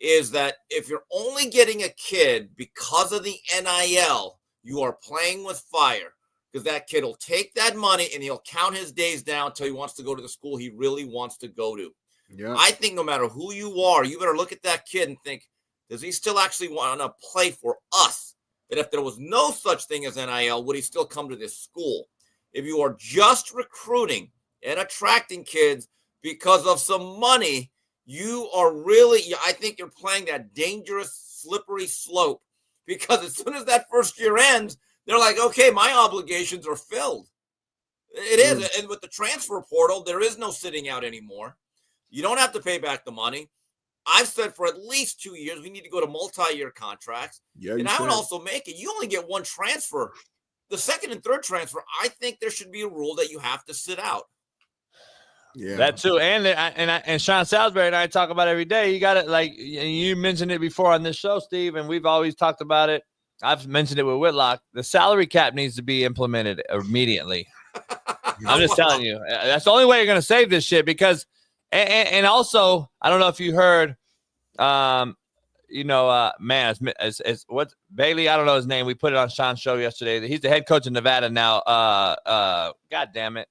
is that if you're only getting a kid because of the NIL, you are playing with fire because that kid will take that money and he'll count his days down until he wants to go to the school he really wants to go to. Yeah. I think no matter who you are, you better look at that kid and think, does he still actually want to play for us? That if there was no such thing as NIL, would he still come to this school? If you are just recruiting and attracting kids because of some money, you are really, I think you're playing that dangerous, slippery slope. Because as soon as that first year ends, they're like, okay, my obligations are filled. It is. And with the transfer portal, there is no sitting out anymore. You don't have to pay back the money. I've said for at least 2 years, we need to go to multi-year contracts. Yeah, and I would also make it, you only get one transfer. The second and third transfer, I think there should be a rule that you have to sit out. Yeah, that too. And Shaun Salisbury and I talk about it every day. You got it. Like you mentioned it before on this show, Steve, and we've always talked about it. I've mentioned it with Whitlock. The salary cap needs to be implemented immediately. I'm just telling you, that's the only way you're going to save this shit. Because, and also, I don't know if you heard, man, it's what Bailey, I don't know his name. We put it on Shaun's show yesterday. He's the head coach in Nevada now. God damn it.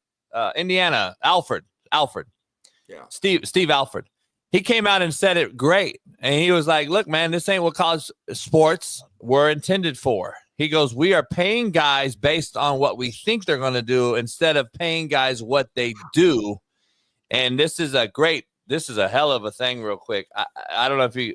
Indiana, Alfred. Yeah. Steve Alfred. He came out and said it great. And he was like, look, man, this ain't what college sports were intended for. He goes, we are paying guys based on what we think they're going to do instead of paying guys what they do. And this is a hell of a thing real quick. I don't know if we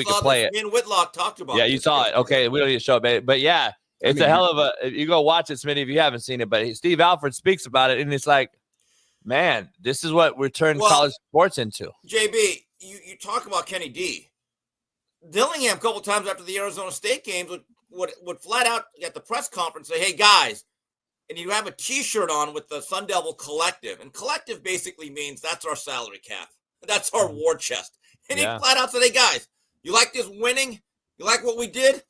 could play it. Me and Whitlock talked about it. Yeah, you saw it. Okay, we don't need to show it. But yeah, it's a hell of a – you go watch it, Smitty, if you haven't seen it. But Steve Alford speaks about it, and it's like, man, this is what we're turning college sports into. JB, you talk about Kenny D. Dillingham a couple times after the Arizona State games would flat out at the press conference say, hey, guys, and you have a T-shirt on with the Sun Devil Collective. And collective basically means that's our salary cap. That's our war chest. And he flat out said, hey, guys, you like this winning? You like what we did?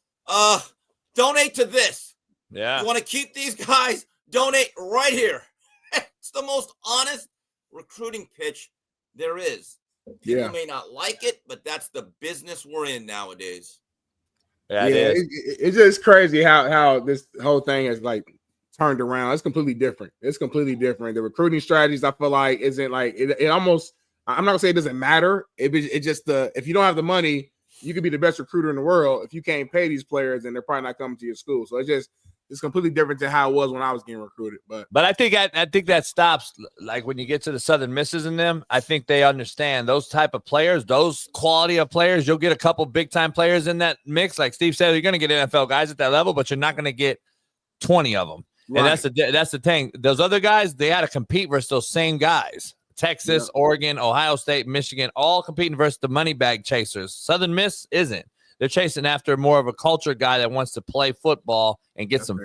Donate to this. Yeah. You want to keep these guys? Donate right here. It's the most honest recruiting pitch there is. People may not like it, but that's the business we're in nowadays. Yeah, it is. It's just crazy how this whole thing is like turned around. It's completely different. The recruiting strategies, I feel like, isn't like it almost. I'm not gonna say it doesn't matter. It just if you don't have the money, you could be the best recruiter in the world. If you can't pay these players, then they're probably not coming to your school. So it's completely different to how it was when I was getting recruited. But I think that stops like when you get to the Southern Misses in them. I think they understand those type of players, those quality of players. You'll get a couple big time players in that mix. Like Steve said, you're going to get NFL guys at that level, but you're not going to get 20 of them. Right. And that's the thing. Those other guys, they had to compete versus those same guys. Texas, Oregon, Ohio State, Michigan, all competing versus the money bag chasers. Southern Miss isn't. They're chasing after more of a culture guy that wants to play football and get some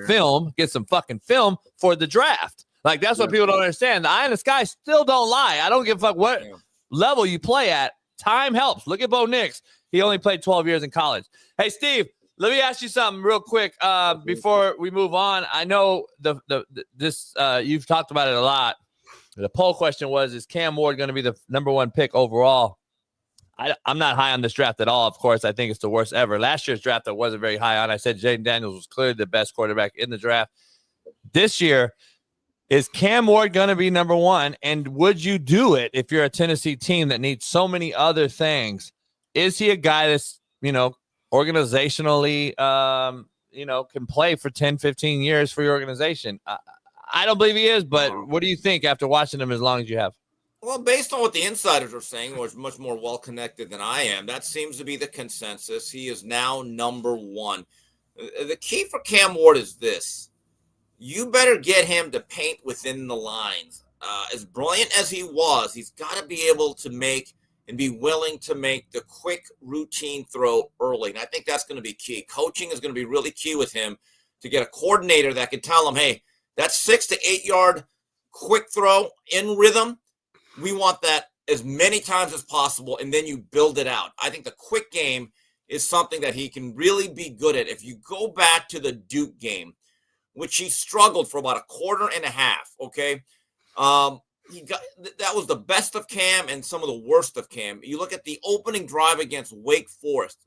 fucking film for the draft. Like, that's what people don't understand. The eye in the sky still don't lie. I don't give a fuck what level you play at. Time helps. Look at Bo Nix. He only played 12 years in college. Hey, Steve, let me ask you something real quick before we move on. I know this you've talked about it a lot. The poll question was, is Cam Ward going to be the number one pick overall? I'm not high on this draft at all. Of course, I think it's the worst ever. Last year's draft, I wasn't very high on. I said Jaden Daniels was clearly the best quarterback in the draft. This year, is Cam Ward going to be number one? And would you do it if you're a Tennessee team that needs so many other things? Is he a guy that's, organizationally, can play for 10, 15 years for your organization? I don't believe he is, but what do you think after watching him as long as you have? Well, based on what the insiders are saying, which is much more well-connected than I am, that seems to be the consensus. He is now number one. The key for Cam Ward is this. You better get him to paint within the lines. As brilliant as he was, he's got to be able to make and be willing to make the quick routine throw early. And I think that's going to be key. Coaching is going to be really key with him to get a coordinator that can tell him, hey, that 6 to 8 yard quick throw in rhythm, we want that as many times as possible, and then you build it out. I think the quick game is something that he can really be good at. If you go back to the Duke game, which he struggled for about a quarter and a half, okay? That was the best of Cam and some of the worst of Cam. You look at the opening drive against Wake Forest.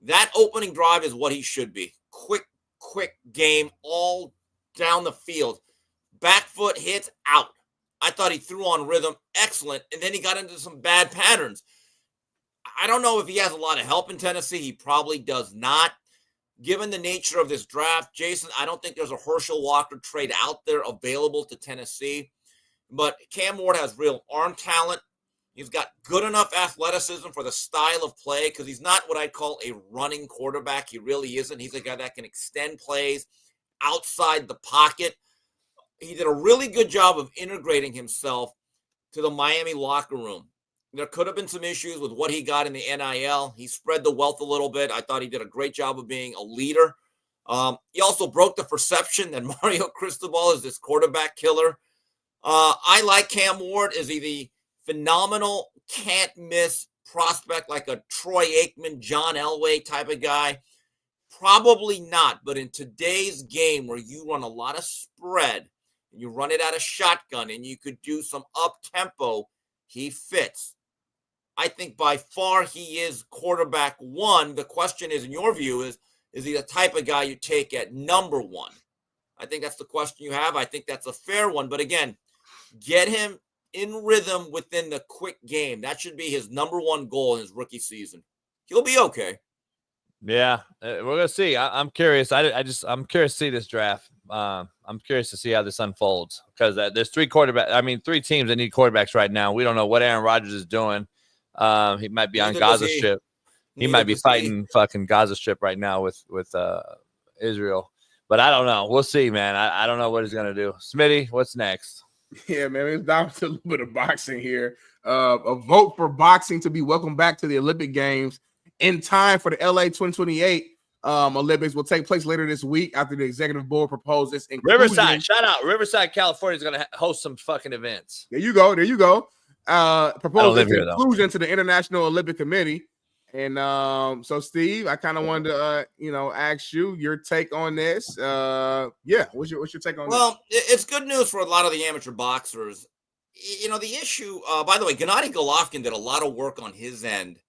That opening drive is what he should be. Quick game all down the field. Back foot hits out. I thought he threw on rhythm excellent, and then he got into some bad patterns. I don't know if he has a lot of help in Tennessee. He probably does not. Given the nature of this draft, Jason, I don't think there's a Herschel Walker trade out there available to Tennessee. But Cam Ward has real arm talent. He's got good enough athleticism for the style of play because he's not what I'd call a running quarterback. He really isn't. He's a guy that can extend plays outside the pocket. He did a really good job of integrating himself to the Miami locker room. There could have been some issues with what he got in the NIL. He spread the wealth a little bit. I thought he did a great job of being a leader. He also broke the perception that Mario Cristobal is this quarterback killer. I like Cam Ward. Is he the phenomenal, can't-miss prospect like a Troy Aikman, John Elway type of guy? Probably not. But in today's game where you run a lot of spread, and you run it out of shotgun, and you could do some up-tempo, he fits. I think by far he is quarterback one. The question is, in your view, is he the type of guy you take at number one? I think that's the question you have. I think that's a fair one. But again, get him in rhythm within the quick game. That should be his number one goal in his rookie season. He'll be okay. Yeah, we're gonna see. I'm curious. I'm curious to see this draft. I'm curious to see how this unfolds because there's three teams that need quarterbacks right now. We don't know what Aaron Rodgers is doing. He might be on Gaza Strip. He might be fighting fucking Gaza Strip right now with Israel. But I don't know. We'll see, man. I don't know what he's gonna do. Smitty, what's next? Yeah, man. It's down to a little bit of boxing here. A vote for boxing to be welcomed back to the Olympic Games in time for the LA 2028 Olympics will take place later this week after the executive board proposes Riverside. Shout out. Riverside, California is going to host some fucking events. There you go. Proposes inclusion to the International Olympic Committee. And so, Steve, I kind of wanted to, ask you your take on this. What's your take on this? Well, it's good news for a lot of the amateur boxers. The issue, by the way, Gennady Golovkin did a lot of work on his end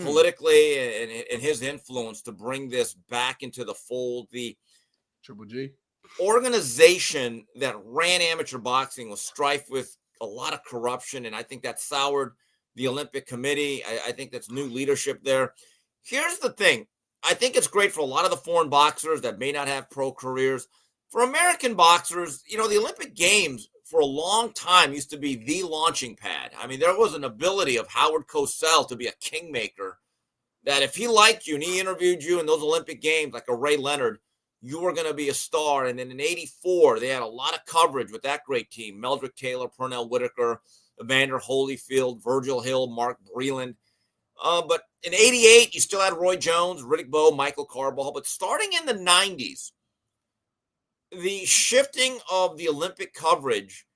politically and his influence to bring this back into the fold. The Triple G organization that ran amateur boxing was strife with a lot of corruption, and I think that soured the Olympic Committee. I think that's new leadership there. Here's the thing. I think it's great for a lot of the foreign boxers that may not have pro careers. For American boxers, the Olympic Games for a long time used to be the launching pad. I mean, there was an ability of Howard Cosell to be a kingmaker that if he liked you and he interviewed you in those Olympic Games, like a Ray Leonard, you were going to be a star. And then in 84, they had a lot of coverage with that great team. Meldrick Taylor, Pernell Whitaker, Evander Holyfield, Virgil Hill, Mark Breland. But in 88, you still had Roy Jones, Riddick Bowe, Michael Carball. But starting in the 90s, the shifting of the Olympic coverage,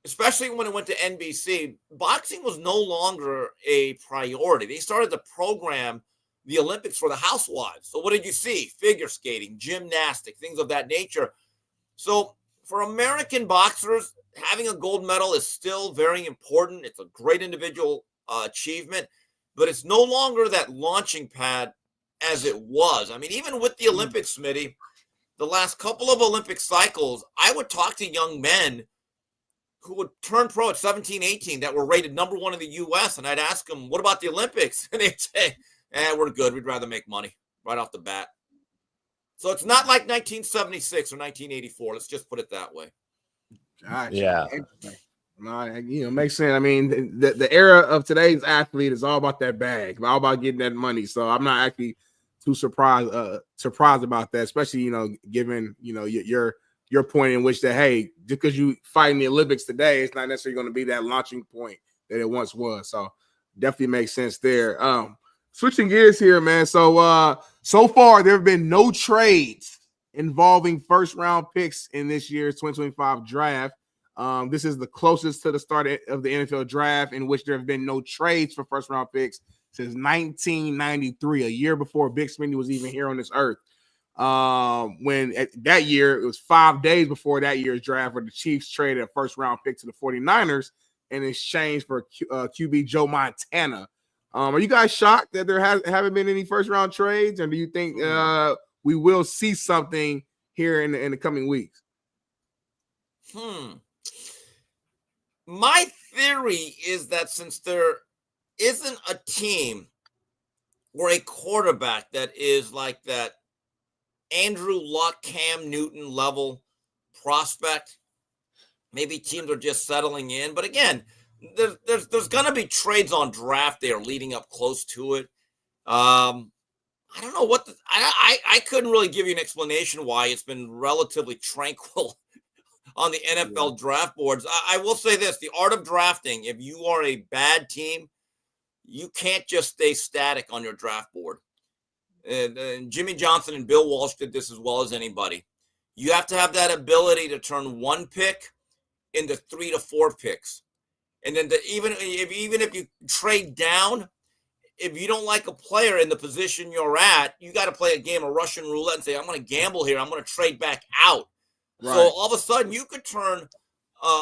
especially when it went to NBC, boxing was no longer a priority. They started to program the Olympics for the housewives. So what did you see? Figure skating, gymnastics, things of that nature. So for American boxers, having a gold medal is still very important. It's a great individual achievement, but it's no longer that launching pad as it was. I mean, even with the Olympics, Smitty, the last couple of Olympic cycles, I would talk to young men who would turn pro at 17, 18 that were rated number one in the U.S., and I'd ask them, what about the Olympics? And they'd say, we're good. We'd rather make money right off the bat. So it's not like 1976 or 1984. Let's just put it that way. Gotcha. Yeah. Makes sense. I mean, the era of today's athlete is all about that bag, all about getting that money. So I'm not actually too surprised about that, especially, given, your point in which that, hey, just because you fight in the Olympics today, it's not necessarily going to be that launching point that it once was. So definitely makes sense there. Switching gears here, man. So far there have been no trades involving first round picks in this year's 2025 draft. This is the closest to the start of the NFL draft in which there have been no trades for first round picks since 1993, a year before Big Smitty was even here on this earth. When that year, it was 5 days before that year's draft where the Chiefs traded a first round pick to the 49ers in exchange for QB Joe Montana. Are you guys shocked that there haven't been any first round trades? And do you think we will see something here in the coming weeks? My theory is that since there isn't a team or a quarterback that is like that Andrew Luck, Cam Newton level prospect, maybe teams are just settling in. But again, there's going to be trades on draft day or leading up close to it. I don't know what I couldn't really give you an explanation why it's been relatively tranquil on the NFL draft boards. I will say this, the art of drafting, if you are a bad team, you can't just stay static on your draft board. And Jimmy Johnson and Bill Walsh did this as well as anybody. You have to have that ability to turn one pick into 3 to 4 picks. And then even if you trade down, if you don't like a player in the position you're at, you got to play a game of Russian roulette and say, I'm going to gamble here. I'm going to trade back out. Right. So all of a sudden you could turn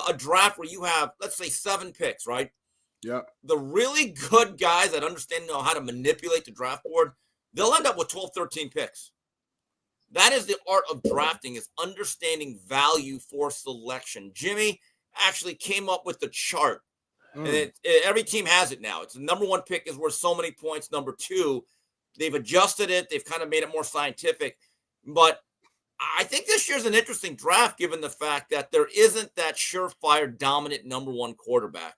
a draft where you have, let's say, 7 picks, right? The really good guys that know how to manipulate the draft board, they'll end up with 12, 13 picks. That is the art of drafting, is understanding value for selection. Jimmy actually came up with the chart. And every team has it now. It's the number 1 pick is worth so many points. Number 2, they've adjusted it. They've kind of made it more scientific. But I think this year's an interesting draft, given the fact that there isn't that surefire dominant number 1 quarterback.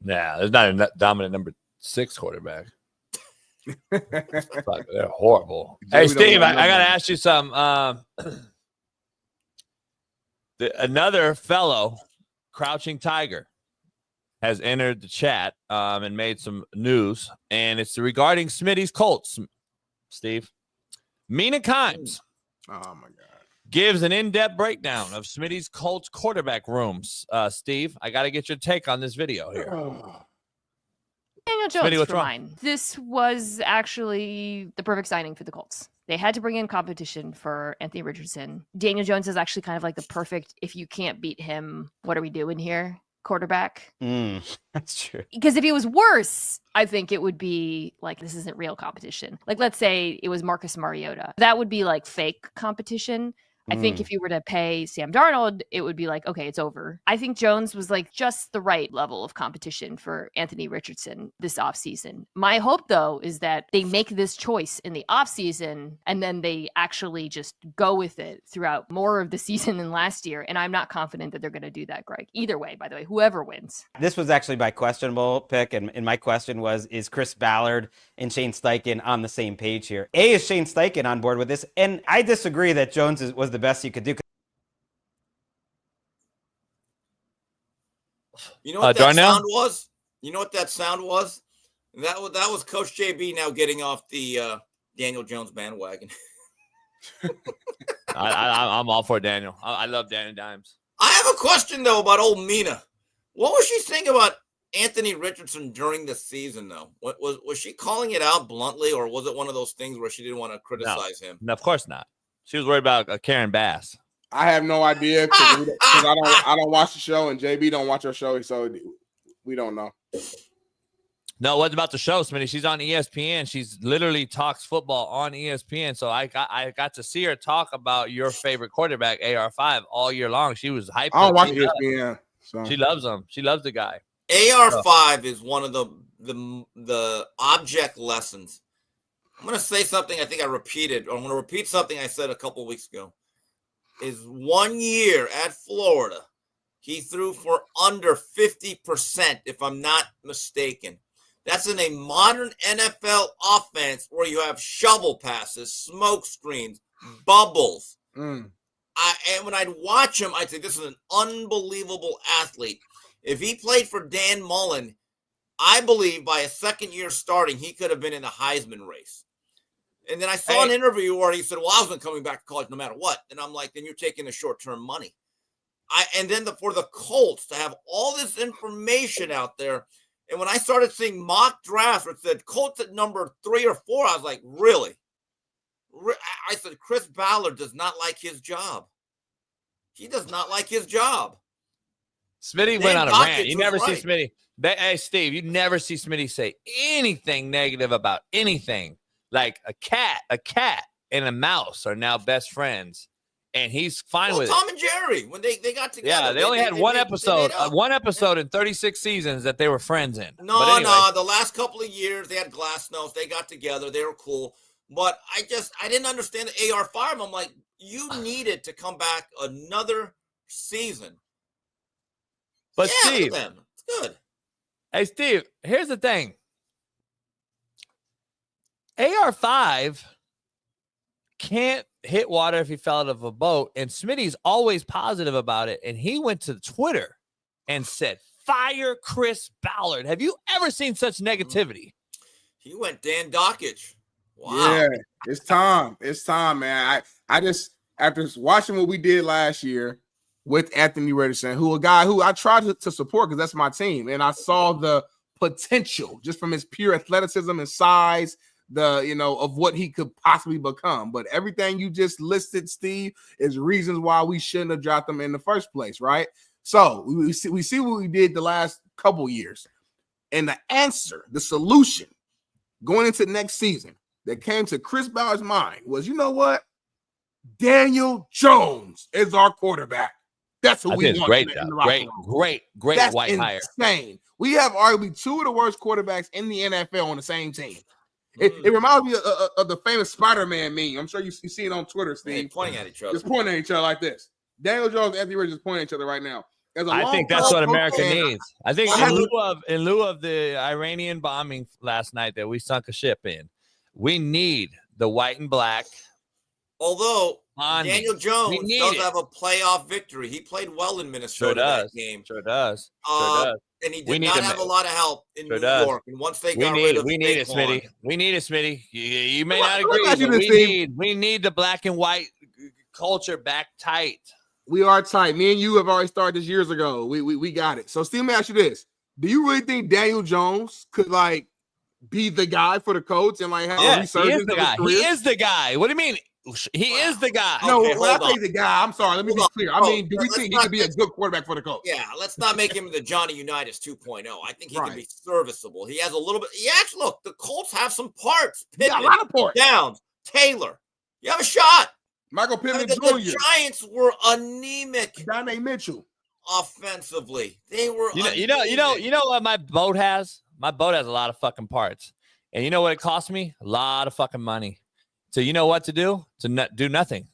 Yeah, there's not a dominant number 6 quarterback. They're horrible. Hey, Steve, I got to ask you something. Another fellow, Crouching Tiger, has entered the chat and made some news, and it's regarding Smitty's Colts. Steve, Mina Kimes, oh my God, gives an in-depth breakdown of Smitty's Colts quarterback rooms. Steve, I got to get your take on this video here. Daniel Jones Smitty, what's for wrong? mine. This was actually the perfect signing for the Colts. They had to bring in competition for Anthony Richardson. Daniel Jones is actually kind of like the perfect, if you can't beat him, what are we doing here? Quarterback. That's true. Because if he was worse, I think it would be like, this isn't real competition. Like, let's say it was Marcus Mariota. That would be like fake competition. I think if you were to pay Sam Darnold, it would be like, okay, it's over. I think Jones was like just the right level of competition for Anthony Richardson this offseason. My hope, though, is that they make this choice in the offseason and then they actually just go with it throughout more of the season than last year. And I'm not confident that they're going to do that, Greg. Either way, by the way, whoever wins. This was actually my questionable pick, and my question was, is Chris Ballard and Shane Steichen on the same page here? A, is Shane Steichen on board with this? And I disagree that Jones was the best you could do. You know what that Darnell? sound was? You know what that sound was? That was Coach JB now getting off the Daniel Jones bandwagon. I'm all for Daniel. I love Daniel Dimes. I have a question, though, about old Mina. What was she saying about Anthony Richardson during the season, though? Was she calling it out bluntly, or was it one of those things where she didn't want to criticize him? No, of course not. She was worried about Karen Bass. I have no idea because I don't watch the show, and JB don't watch our show, so we don't know. No, what about the show, Smitty? She's on ESPN. She's literally talks football on ESPN. So I got to see her talk about your favorite quarterback, AR5, all year long. She was hyped. I don't watch ESPN. So. She loves him. She loves the guy. AR5 is one of the object lessons. I'm going to say something I think I repeated, or I'm going to repeat something I said a couple of weeks ago. Is 1 year at Florida, he threw for under 50%, if I'm not mistaken. That's in a modern NFL offense where you have shovel passes, smoke screens, bubbles. And when I'd watch him, I'd say, this is an unbelievable athlete. If he played for Dan Mullen, I believe by a second year starting, he could have been in the Heisman race. And then I saw an interview where he said, well, I wasn't coming back to college no matter what. And I'm like, then you're taking the short-term money. And then for the Colts to have all this information out there, and when I started seeing mock drafts where it said Colts at number 3 or 4, I was like, really? I said, Chris Ballard does not like his job. He does not like his job. Smitty went on a rant. You never see Smitty. Hey, Steve, you never see Smitty say anything negative about anything. Like a cat and a mouse are now best friends, and he's fine with Tom it. and Jerry, when they got together. Yeah, they only had one episode in 36 seasons that they were friends in. No, the last couple of years they had Glasnost. They got together. They were cool. But I didn't understand the AR5. I'm like, you needed to come back another season. But yeah, Steve, it's good. Hey, Steve, here's the thing. AR5 can't hit water if he fell out of a boat, and Smitty's always positive about it. And he went to Twitter and said, fire Chris Ballard. Have you ever seen such negativity? He went Dan Dockage. Wow. Yeah, it's time. It's time, man. I just, after watching what we did last year with Anthony Richardson, a guy who I tried to support because that's my team, and I saw the potential just from his pure athleticism and size, of what he could possibly become. But everything you just listed, Steve, is reasons why we shouldn't have dropped him in the first place, right? So we see what we did the last couple years. And the answer, the solution going into next season that came to Chris Ballard's mind was, you know what? Daniel Jones is our quarterback. That's what we want. Great, in the locker room. great That's white hire. Insane. We have arguably two of the worst quarterbacks in the NFL on the same team. It reminds me of the famous Spider-Man meme. I'm sure you see it on Twitter, Steve. Pointing at each other. Just pointing at each other like this. Daniel Jones and Anthony Richardson pointing at each other right now. I think that's what America needs. I think in lieu of the Iranian bombing last night that we sunk a ship in, we need the white and black. Although Daniel Jones does it. have a playoff victory. He played well in Minnesota that game. Sure does. And he did not have a lot of help in New York. And once they got rid of we need it, Smitty. We need it, Smitty. You may not agree, but we need the black and white culture back tight. We are tight. Me and you have already started this years ago. We got it. So, Steve, let me ask you this: do you really think Daniel Jones could be the guy for the Colts and have a resurgence? He is the guy. He is the guy. What do you mean? He is the guy. No, when I say the guy, I'm sorry. Let me be clear. I mean, do we think he could be a good quarterback for the Colts? Yeah, let's not make him the Johnny Unitas 2.0. I think he can be serviceable. He has a little bit. Yeah, actually, look, the Colts have some parts. Pittman, a lot of parts. Downs, Taylor. You have a shot. Michael Pittman Jr. The Giants were anemic. Donnie Mitchell. Offensively, they were. You know what my boat has? My boat has a lot of fucking parts, and you know what it cost me? A lot of fucking money. So you know what to do? To do nothing.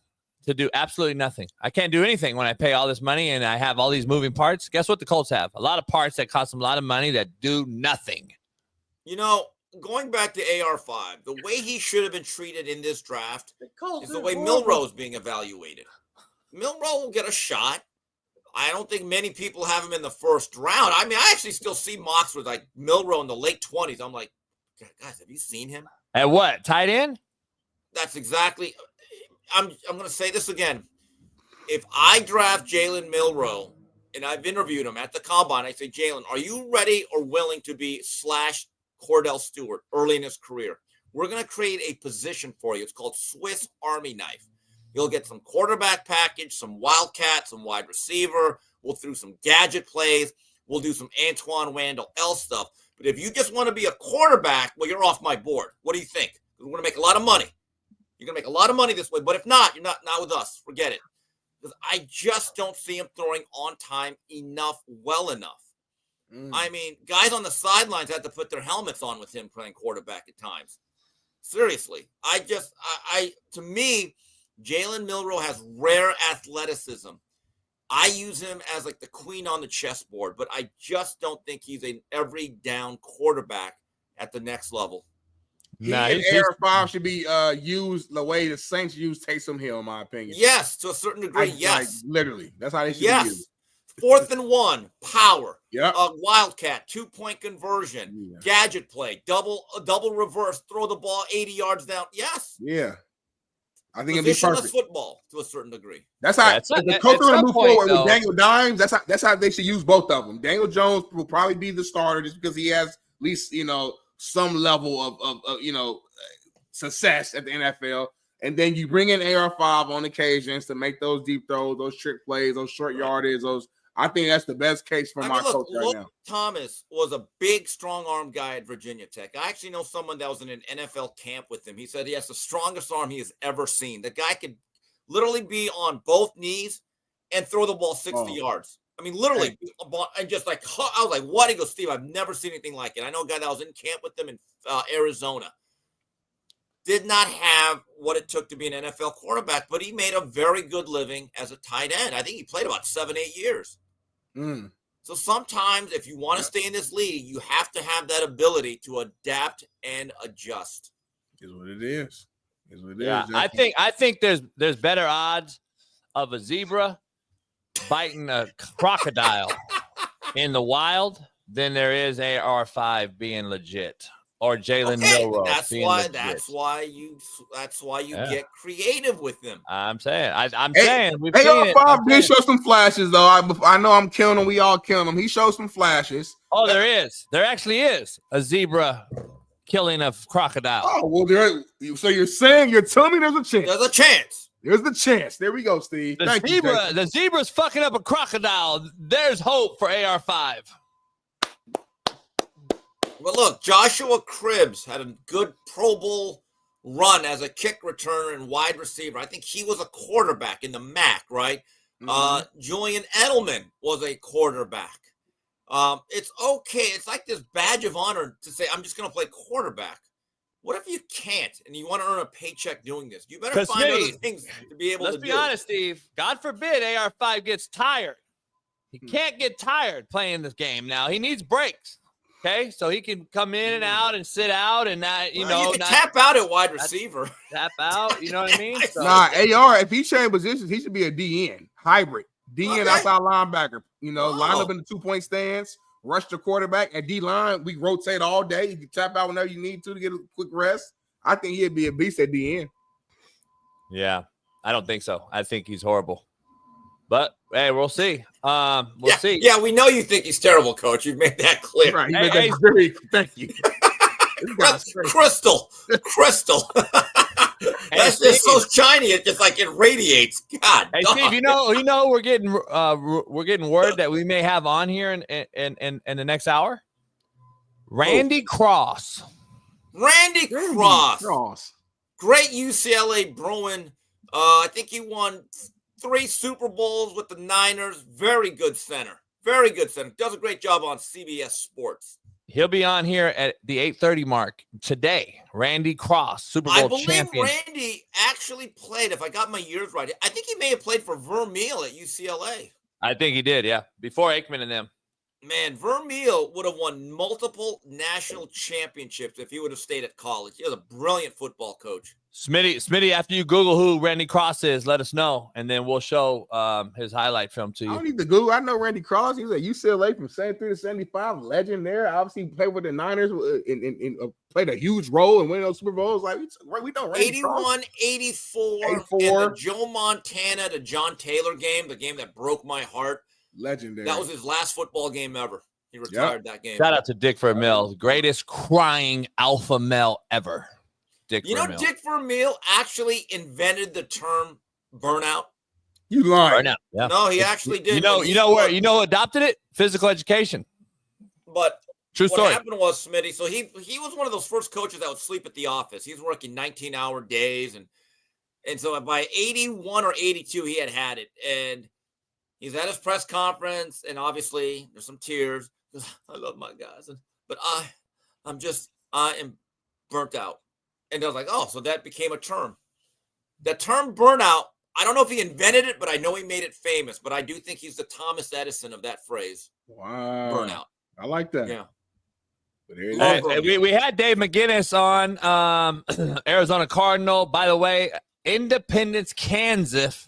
To do absolutely nothing. I can't do anything when I pay all this money and I have all these moving parts. Guess what the Colts have? A lot of parts that cost them a lot of money that do nothing. You know, going back to AR5, the way he should have been treated in this draft is the way Milroe is being evaluated. Milroe will get a shot. I don't think many people have him in the first round. I mean, I actually still see mocks with Milroe in the late 20s. I'm like, guys, have you seen him? At what? Tight end? That's exactly. I'm going to say this again. If I draft Jalen Milroe and I've interviewed him at the combine, I say, Jalen, are you ready or willing to be / Cordell Stewart early in his career? We're going to create a position for you. It's called Swiss Army knife. You'll get some quarterback package, some wildcat, some wide receiver. We'll do some gadget plays. We'll do some Antoine Randall L stuff. But if you just want to be a quarterback, well, you're off my board. What do you think? We're going to make a lot of money. You're going to make a lot of money this way. But if not, you're not with us. Forget it. Because I just don't see him throwing on time enough, well enough. I mean, guys on the sidelines had to put their helmets on with him playing quarterback at times. Seriously. To me, Jalen Milroe has rare athleticism. I use him as like the queen on the chessboard, but I just don't think he's an every down quarterback at the next level. AR5 should be used the way the Saints use Taysom Hill, in my opinion. Yes, to a certain degree, yes. Literally. That's how they should be used. 4th and 1, power. Yeah. Wildcat, 2-point conversion, gadget play, double reverse, throw the ball 80 yards down. Yes. Yeah. I think it'd be perfect. Football to a certain degree. That's how the coach will move forward with Daniel Dimes. That's how they should use both of them. Daniel Jones will probably be the starter just because he has at least some level of success at the NFL. And then you bring in AR5 on occasions to make those deep throws, those trick plays, those short yardage, I think that's the best case for my coach right now. Thomas was a big, strong-arm guy at Virginia Tech. I actually know someone that was in an NFL camp with him. He said he has the strongest arm he has ever seen. The guy could literally be on both knees and throw the ball 60 yards. I mean, literally, and just I was like, what? He goes, Steve, I've never seen anything like it. I know a guy that was in camp with them in Arizona. Did not have what it took to be an NFL quarterback, but he made a very good living as a tight end. I think he played about 7-8 years. So sometimes if you want to stay in this league, you have to have that ability to adapt and adjust. Is what it is. I think there's better odds of a zebra biting a crocodile in the wild than there is AR5 being legit. Or Jalen Milroe. That's why you get creative with them. I'm saying we've seen it. AR5 did show some flashes though. I know I'm killing him. We all killing him. He showed some flashes. Oh, there actually is a zebra killing a crocodile. Oh well, so you're telling me there's a chance. There's a chance. There's the chance. There we go, Steve. The zebra's fucking up a crocodile. There's hope for AR5. But look, Joshua Cribbs had a good Pro Bowl run as a kick returner and wide receiver. I think he was a quarterback in the MAC, right? Julian Edelman was a quarterback. It's okay. It's like this badge of honor to say, I'm just going to play quarterback. What if you can't and you want to earn a paycheck doing this? You better find other things to be able to do. Let's be honest, Steve. God forbid AR5 gets tired. He can't get tired playing this game now. He needs breaks. Okay, so he can come in and out and sit out and not, you can tap out at wide receiver. Tap out, you know what I mean? So, AR, if he changed positions, he should be a DN hybrid. DN outside linebacker. Line up in the 2-point stance, rush the quarterback. At D line, we rotate all day. You can tap out whenever you need to get a quick rest. I think he'd be a beast at DN. Yeah, I don't think so. I think he's horrible. But hey, we'll see. We'll see. Yeah, we know you think he's terrible, Coach. You've made that clear. Right. You made that very. Thank you. Crystal. That's just so shiny. It just like it radiates. God. Hey, Steve, you know, we're getting word that we may have on here in the next hour. Randy Cross. Randy Cross. Great UCLA Bruin. I think he won 3 Super Bowls with the Niners. Very good center. Does a great job on CBS Sports. He'll be on here at the 8:30 mark today. Randy Cross, Super Bowl champion. I believe Randy actually played, if I got my years right, I think he may have played for Vermeil at UCLA. I think he did, yeah. Before Aikman and them. Man, Vermeil would have won multiple national championships if he would have stayed at college. He was a brilliant football coach. Smitty, after you Google who Randy Cross is, let us know, and then we'll show his highlight film to you. I don't need to Google. I know Randy Cross. He was at UCLA from 73 to 75. Legend there. Obviously played with the Niners and played a huge role in winning those Super Bowls. Like we know Randy 81, Cross. 84, and the Joe Montana to John Taylor game, the game that broke my heart. Legendary. That was his last football game ever. He retired that game. Shout out to Dick Vermeil, greatest crying alpha male ever. Dick Vermeil. Dick Vermeil actually invented the term burnout. You lying? Burnout. Yeah. No, he actually did. Who adopted it? Physical education. But true story. What happened was, Smitty, so he was one of those first coaches that would sleep at the office. He was working 19-hour days. And so by 81 or 82, he had it. And he's at his press conference, and obviously there's some tears. I love my guys. But I am burnt out. And I was like, oh, so that became a term. The term burnout, I don't know if he invented it, but I know he made it famous. But I do think he's the Thomas Edison of that phrase. Wow. Burnout. I like that. Yeah. We had Dave McGinnis on Arizona Cardinal. By the way, Independence, Kansas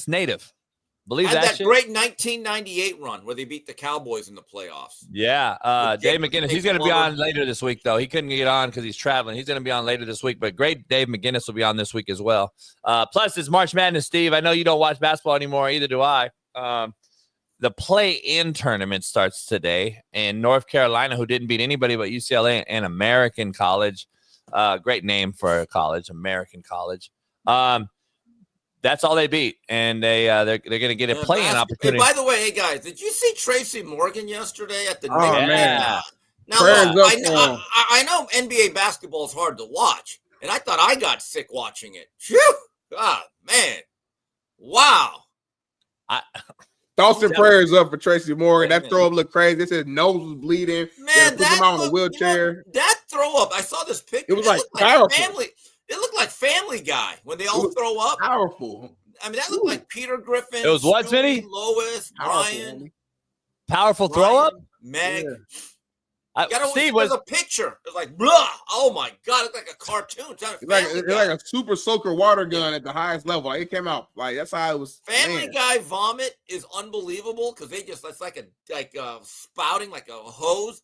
native. Believe that shit? Great 1998 run where they beat the Cowboys in the playoffs. Yeah. Dave McGinnis. He's going to be on later this week, though. He couldn't get on because he's traveling. He's going to be on later this week, but great Dave McGinnis will be on this week as well. Plus, it's March Madness, Steve. I know you don't watch basketball anymore. Either do I. The play-in tournament starts today in North Carolina, who didn't beat anybody but UCLA and American College. Great name for a college, American College. That's all they beat, and they're going to get a play-in opportunity. Hey, by the way, hey guys, did you see Tracy Morgan yesterday at the? Oh man! Now look, I know NBA basketball is hard to watch, and I thought I got sick watching it. Phew! Ah, man! Wow! Thoughts and prayers up for Tracy Morgan. That throw up looked crazy. They said nose was bleeding. Man, put him out on a wheelchair. That throw up, I saw this picture. It was like powerful. Family. It looked like Family Guy when they all throw up. Powerful. I mean, that looked like Peter Griffin. It was what, Smitty? Lois, Brian. Powerful throw up? Meg. Yeah. Steve, there's a picture. It's like, blah. Oh my God, it's like a cartoon. It's like a super soaker water gun at the highest level. Like, it came out like that's how it was. Family Guy vomit is unbelievable because it's like a spouting like a hose.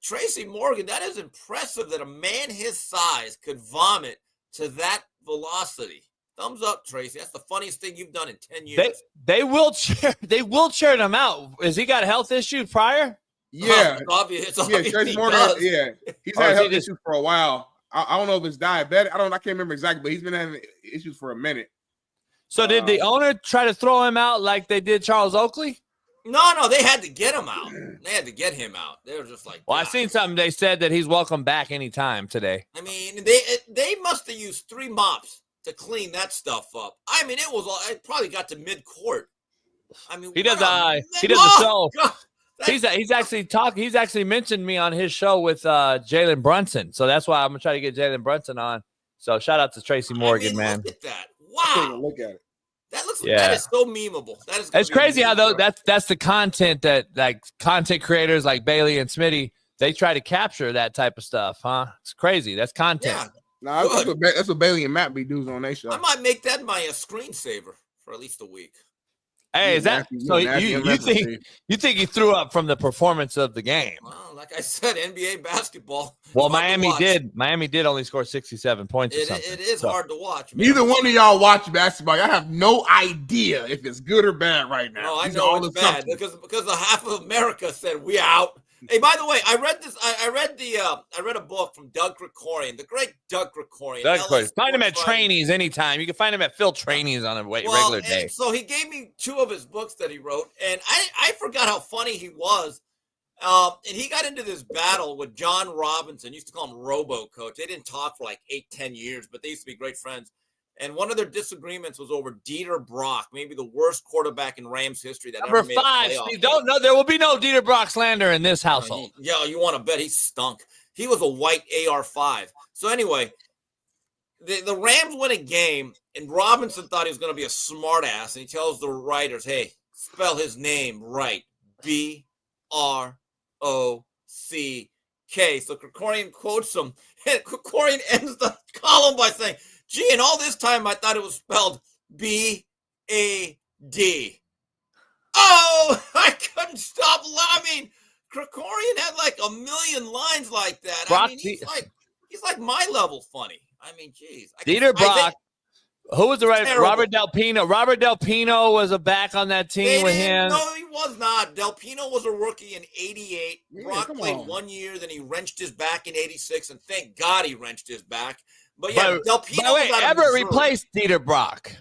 Tracy Morgan, that is impressive that a man his size could vomit to that velocity. Thumbs up, Tracy. That's the funniest thing you've done in 10 years. They will cheer him out. Has he got a health issue prior? Yeah. It's obvious. Tracy Morgan. Yeah. He's had health issues for a while. I don't know if it's diabetic. I can't remember exactly, but he's been having issues for a minute. So did the owner try to throw him out like they did Charles Oakley? No, they had to get him out. They had to get him out. They were just like, Well, I seen something. They said that he's welcome back anytime today. I mean, they must have used 3 mops to clean that stuff up. I mean, it probably got to mid-court. I mean, He does a show. God, He's actually mentioned me on his show with Jalen Brunson. So that's why I'm gonna try to get Jalen Brunson on. So shout out to Tracy Morgan, man. Look at that. Wow. Look at it. That is so memeable. That is. It's crazy how that's the content that like content creators like Bailey and Smitty, they try to capture that type of stuff, huh? It's crazy. That's content. Yeah. No, that's what Bailey and Matt be doing on their show. I might make that my screensaver for at least a week. Hey, is that so? You think you threw up from the performance of the game? Well, like I said, NBA basketball. Well, Miami did only score 67 points. It is hard to watch. Man. Neither one of y'all watch basketball. Y'all have no idea if it's good or bad right now. No, I know it's bad because the half of America said we out. Hey, by the way, I read this. I read a book from Doug Krikorian, the great Doug Krikorian. Find him at Trainees anytime. You can find him at Phil Trainees on a regular day. So he gave me 2 of his books that he wrote, and I forgot how funny he was. And he got into this battle with John Robinson. Used to call him Robo Coach. They didn't talk for like 8-10 years, but they used to be great friends. And one of their disagreements was over Dieter Brock, maybe the worst quarterback in Rams history that ever made a playoff. Steve, don't know. There will be no Dieter Brock slander in this household. You want to bet he stunk. He was a white AR-5. So anyway, the Rams win a game, and Robinson thought he was going to be a smart ass, and he tells the writers, hey, spell his name right. B-R-O-C-K. So Krikorian quotes him, and Krikorian ends the column by saying, gee, and all this time I thought it was spelled B-A-D. Oh, I couldn't stop laughing. Krikorian had like a million lines like that. I mean, he's like my level funny. I mean, geez. Dieter Brock. Who was the right? Terrible. Robert Del Pino. Robert Del Pino was a back on that team with him. No, he was not. Del Pino was a rookie in '88. Brock played 1 year, then he wrenched his back in '86, and thank God he wrenched his back. But yeah, Del Pino. Everett replaced Dieter Brock.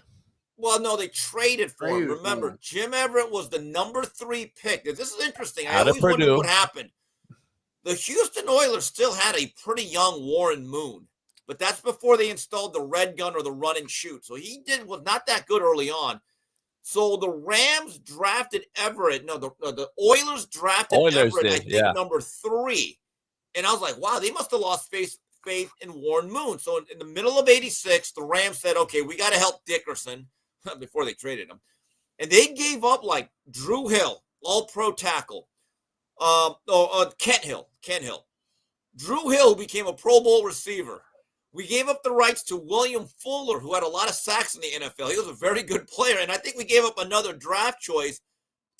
Well, no, they traded for him. Remember, Jim Everett was the number 3 pick. This is interesting. I always wondered what happened. The Houston Oilers still had a pretty young Warren Moon, but that's before they installed the red gun or the run and shoot. So was not that good early on. So the Rams drafted Everett. No, the Oilers drafted Everett, I think, number 3. And I was like, wow, they must have lost faith in Warren Moon. So in the middle of '86, the Rams said, okay, we got to help Dickerson before they traded him. And they gave up like Drew Hill, all-pro tackle. Kent Hill. Drew Hill became a Pro Bowl receiver. We gave up the rights to William Fuller, who had a lot of sacks in the NFL. He was a very good player. And I think we gave up another draft choice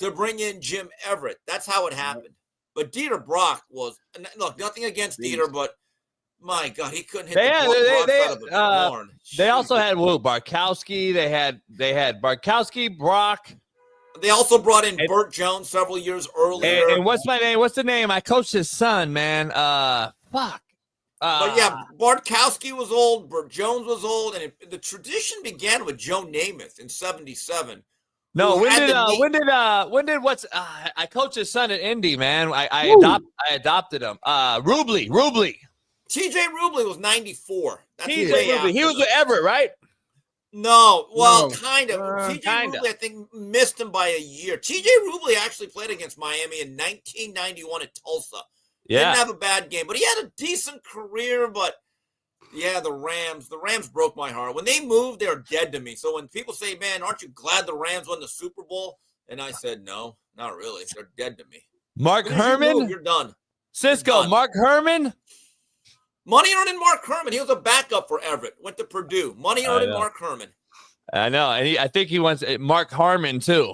to bring in Jim Everett. That's how it happened. But Dieter Brock was, look, nothing against Dieter, but my God, he couldn't hit the barn. They also had Barkowski. They had Barkowski, Brock. They also brought in Burt Jones several years earlier. And what's my name? What's the name? I coached his son, man. Fuck. But yeah, Bartkowski was old. Burt Jones was old, and the tradition began with Joe Namath in '77. No, when did what's I coached his son at Indy, man. I adopted him. Rubley. TJ Rubley was 94. That's TJ Rubley. He was with Everett, right? No, kind of. TJ Rubley, I think, missed him by a year. TJ Rubley actually played against Miami in 1991 at Tulsa. Yeah. Didn't have a bad game, but he had a decent career. But yeah, the Rams broke my heart. When they moved, they're dead to me. So when people say, man, aren't you glad the Rams won the Super Bowl? And I said, no, not really. They're dead to me. Mark Herman? You're done. Cisco, You're done. Mark Herman? Money earning Mark Herman. He was a backup for Everett. Went to Purdue. Money earning Mark Herman. I know. And I think he wants Mark Harmon, too.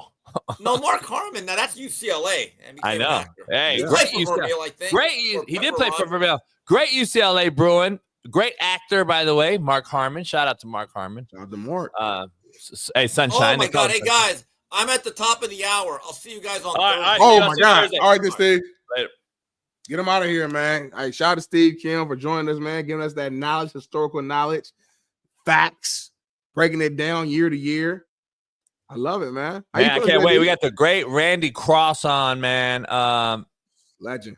No, Mark Harmon. Now, that's UCLA. I know. Hey, he played for Vermeil, I think. He did play for Vermeil. Great UCLA Bruin. Great actor, by the way, Mark Harmon. Shout out to Mark Harmon. Shout out to Mark. Hey, Sunshine. Oh, my God. Hey, guys, I'm at the top of the hour. I'll see you guys on Thursday. Oh, my God. Thursday. All right, then, Steve. Later. Get him out of here, man. All right, shout out to Steve Kim for joining us, man, giving us that knowledge, historical knowledge, facts, breaking it down year to year. I love it, man. Man, I can't wait. We got the great Randy Cross on, man. Legend.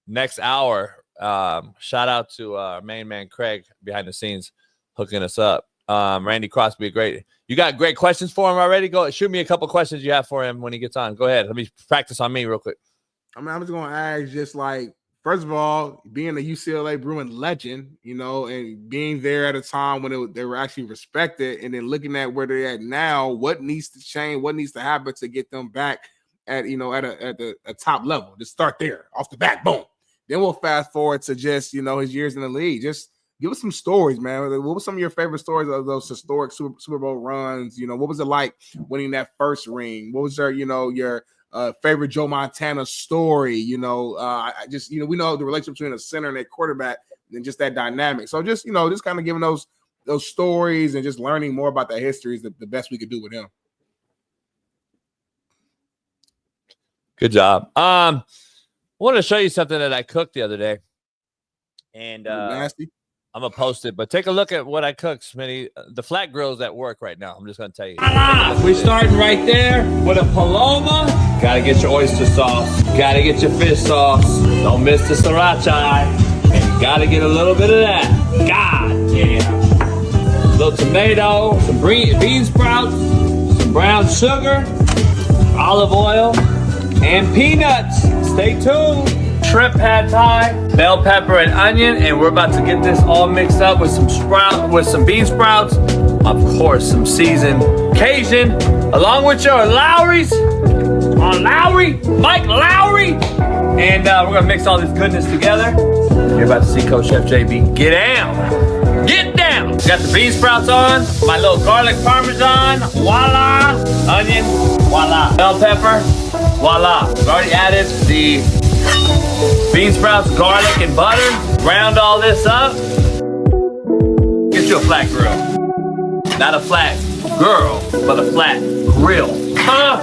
Next hour. Shout out to our main man Craig behind the scenes hooking us up. Randy Cross be great. You got great questions for him already? Go shoot me a couple questions you have for him when he gets on. Go ahead. Let me practice on me real quick. I mean, I'm just gonna ask, just like, first of all, being a UCLA Bruin legend, you know, and being there at a time when they were actually respected, and then looking at where they're at now, what needs to change, what needs to happen to get them back at, you know, at a top level. Just start there off the bat, boom. Then we'll fast forward to just, you know, his years in the league. Just give us some stories, man. What were some of your favorite stories of those historic Super Bowl runs? You know, what was it like winning that first ring? What was your, you know, your favorite Joe Montana story? You know, I just, you know, we know the relationship between a center and a quarterback and just that dynamic. So just, you know, just kind of giving those stories and just learning more about that history is the best we could do with him. Good job. I want to show you something that I cooked the other day. And nasty. I'm going to post it, but take a look at what I cooked, Smitty. The flat grill's at work right now. I'm just going to tell you. We're starting right there with a Paloma. Got to get your oyster sauce. Got to get your fish sauce. Don't miss the sriracha. And you got to get a little bit of that. God, yeah. A little tomato, some bean sprouts, some brown sugar, olive oil, and peanuts. Stay tuned. Shrimp pad thai, bell pepper and onion, and we're about to get this all mixed up with some bean sprouts, of course some seasoned Cajun, along with your Lowry's on Mike Lowry, and we're gonna mix all this goodness together. You're about to see Coach Chef JB get down. Got the bean sprouts on, my little garlic parmesan, voila, onion, voila, bell pepper, voila. We've already added the bean sprouts, garlic, and butter. Round all this up. Get you a flat grill. Not a flat girl, but a flat grill.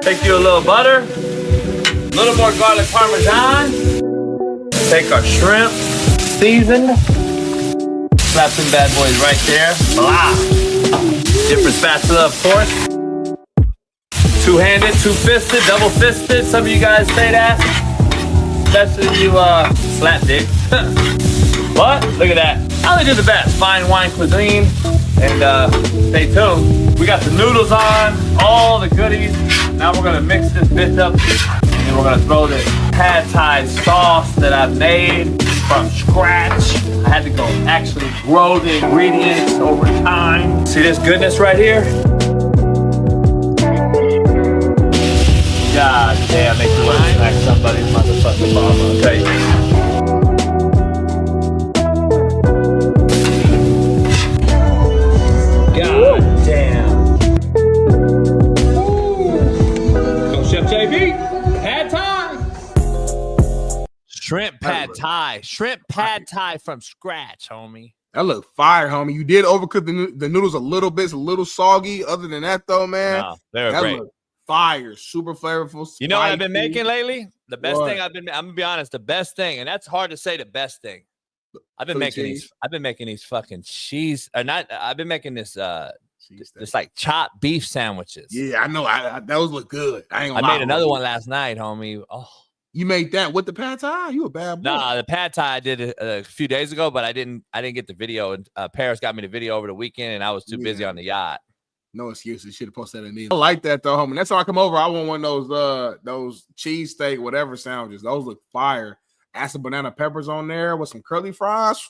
Take you a little butter, a little more garlic parmesan. Take our shrimp, seasoned. Slap some bad boys right there. Blah. Different spatula, of course. Two-handed, two-fisted, double-fisted. Some of you guys say that. Especially you slap dick. But look at that. I only do the best. Fine wine cuisine. And stay tuned. We got the noodles on, all the goodies. Now we're gonna mix this bitch up. And we're gonna throw this pad thai sauce that I've made from scratch. I had to go actually grow the ingredients over time. See this goodness right here? God damn, make you want to smack somebody's motherfucking mama, I'll tell you. God damn. Go Chef JB, pad thai. Shrimp pad thai. Shrimp pad thai from scratch, homie. That look fire, homie. You did overcook the noodles a little bit. It's a little soggy. Other than that, though, man, no, they were great. Fire, super flavorful. Spicy. You know what I've been making lately? The best thing I'm gonna be honest, the best thing, and that's hard to say. The best thing I've been making these fucking cheese, or not. I've been making this like chopped beef sandwiches. Yeah, I know. Those look good. I made another one last night, homie. Oh, you made that with the pad thai? You a bad boy. Nah, the pad thai I did it a few days ago, but I didn't get the video. And Paris got me the video over the weekend, and I was too busy on the yacht. No excuses. Should have posted that in me. I like that though, homie. Next time I come over, I want one of those cheesesteak whatever sandwiches. Those look fire. Add some banana peppers on there with some curly fries.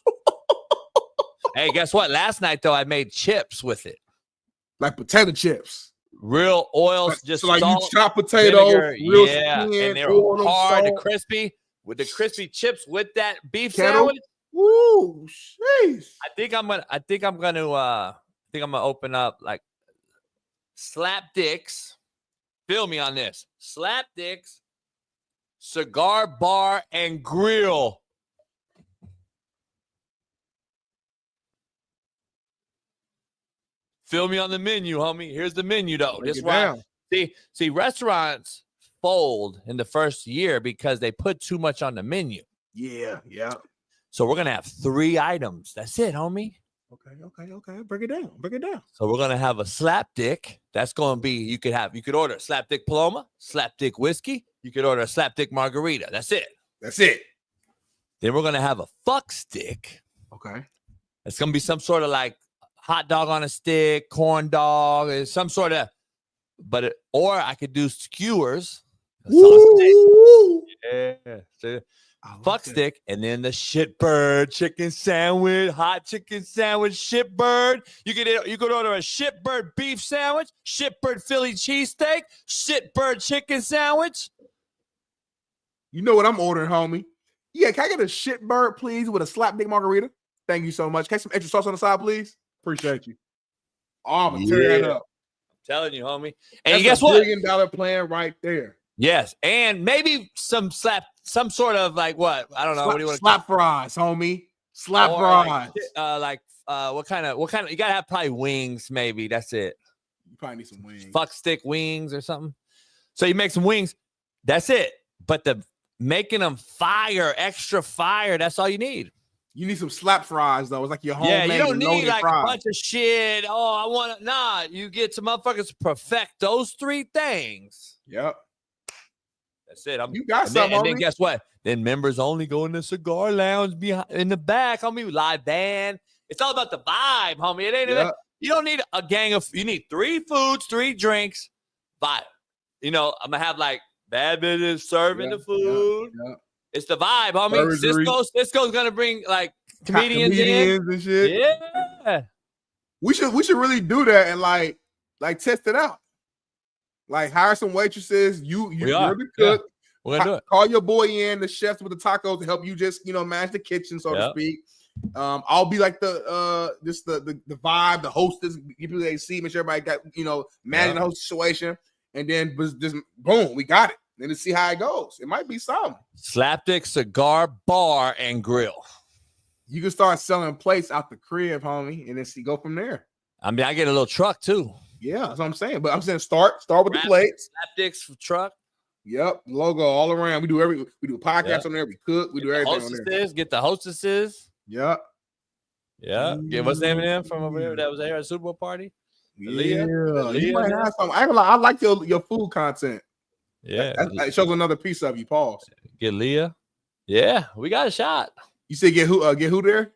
Hey, guess what? Last night though, I made chips with it, like potato chips. Real oils, just so like salt, you chop potatoes, real yeah, skin, and they were hard and salt. crispy with the crispy chips with that beef Kettle? sandwich. Woo, jeez. I think I'm gonna open up like Slap Dicks. Feel me on this. Slap Dicks, cigar bar and grill. Feel me on the menu, homie. Here's the menu, though. This one. See, restaurants fold in the first year because they put too much on the menu. Yeah. So we're gonna have 3 items. That's it, homie. Okay. Break it down. So we're gonna have a slapdick. That's gonna be you could order a slapdick Paloma, slapdick whiskey. You could order a slapdick margarita. That's it. Then we're gonna have a fuck stick. Okay. It's gonna be some sort of like hot dog on a stick, corn dog, some sort of. Or I could do skewers. Yeah. So, fuck stick, and then the shitbird chicken sandwich, hot chicken sandwich, shitbird. You could order a shitbird beef sandwich, shitbird Philly cheesesteak, shitbird chicken sandwich. You know what I'm ordering, homie? Yeah, can I get a shitbird, please, with a slapdick margarita? Thank you so much. Can I get some extra sauce on the side, please? Appreciate you. Oh, I'm gonna tear that up. I'm telling you, homie. And That's guess $1 what? billion plan right there. Yes, and maybe some sort of like what? I don't know. What do you want to slap fries, homie? Slap fries. What kind of? You gotta have probably wings. Maybe that's it. You probably need some wings. Fuck stick wings or something. So you make some wings. That's it. But making them fire, extra fire. That's all you need. You need some slap fries though. It's like your homemade. Yeah, you don't need like fries. a bunch of shit. Oh, I want to. Nah, you get some motherfuckers to perfect those three things. Yep. That's it. You got something. And then guess what? Then members only go in the cigar lounge behind in the back. Homie, live band. It's all about the vibe, homie. It ain't. Yep. You don't need a gang of. You need 3 foods, 3 drinks, vibe. I'm gonna have like bad business serving the food. Yep. It's the vibe, homie. Cisco's gonna bring like comedians in. And shit. Yeah. We should really do that and like test it out. Like hire some waitresses. You're the cook. Yeah. We're gonna do it. Call your boy in, the chefs with the tacos to help you just manage the kitchen, so to speak. I'll be like the vibe, the hostess, give people they see, make sure everybody got managing the whole situation, and then just boom, we got it. Then to see how it goes. It might be something. Slapdick Cigar Bar and Grill. You can start selling plates out the crib, homie, and then go from there. I mean, I get a little truck too. Yeah, that's what I'm saying. But I'm saying start with the plates. Slapdicks truck. Yep, logo all around. We do a podcast on there. We cook. We do everything on there. Get the hostesses. Yep. Yeah. What's the name of them from over here that was there at the Super Bowl party? Yeah. You might have some. I like your food content. Yeah. It shows another piece of you. Pause. Get Leah. Yeah, we got a shot. You say get who there?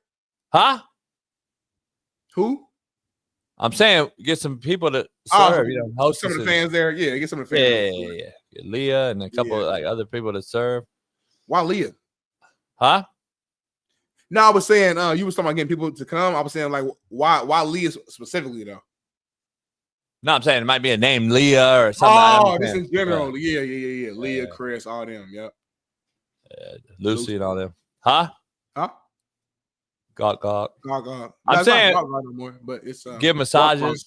Huh? Who? I'm saying get some people to serve, host some of the fans there. Yeah, get some of the fans. Yeah. Get Leah and a couple of like other people to serve. Why Leah? Huh? No, I was saying you was talking about getting people to come. I was saying like why Leah specifically though? No, I'm saying it might be a name Leah or something. Oh, just in general. Yeah. Leah, Chris, all them. Yep. Lucy and all them. Huh? Gawk. I'm saying not no more, but it's give massages.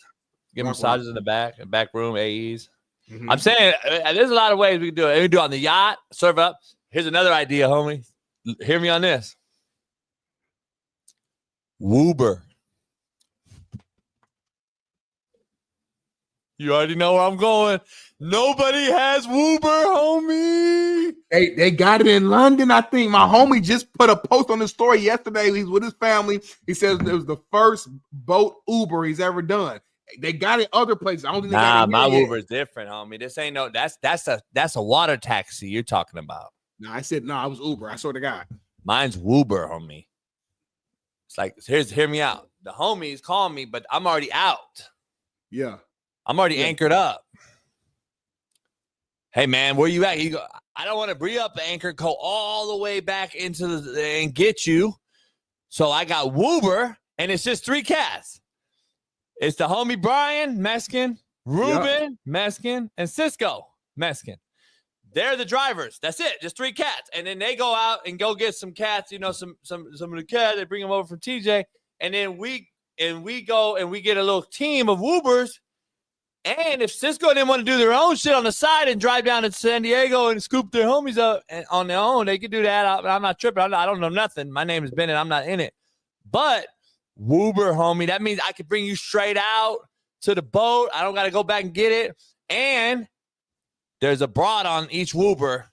Give massages in the back room, AEs. Mm-hmm. I'm saying there's a lot of ways we can do it. We can do it on the yacht, serve up. Here's another idea, homie. Hear me on this. Woober. You already know where I'm going. Nobody has Woober, homie. They got it in London, I think. My homie just put a post on his story yesterday. He's with his family. He says it was the first boat Uber he's ever done. They got it other places. I don't think they got it my here Uber is different, homie. This ain't that's a water taxi you're talking about. No, I said no. I was Uber. I swear to God. Mine's Woober, homie. It's like hear me out. The homies call me, but I'm already out. Yeah. I'm already anchored up. Hey man, where you at? You go. I don't want to bring up the anchor, go all the way back into and get you. So I got Woober, and it's just 3 cats. It's the homie Brian Meskin, Ruben Meskin, and Cisco Meskin. They're the drivers. That's it. Just 3 cats, and then they go out and go get some cats. Some of the cats. They bring them over from TJ, and then we go and we get a little team of Woobers. And if Cisco didn't want to do their own shit on the side and drive down to San Diego and scoop their homies up on their own, they could do that. I'm not tripping. I don't know nothing. My name is Bennett. I'm not in it. But Woober, homie, that means I could bring you straight out to the boat. I don't got to go back and get it. And there's a broad on each Woober,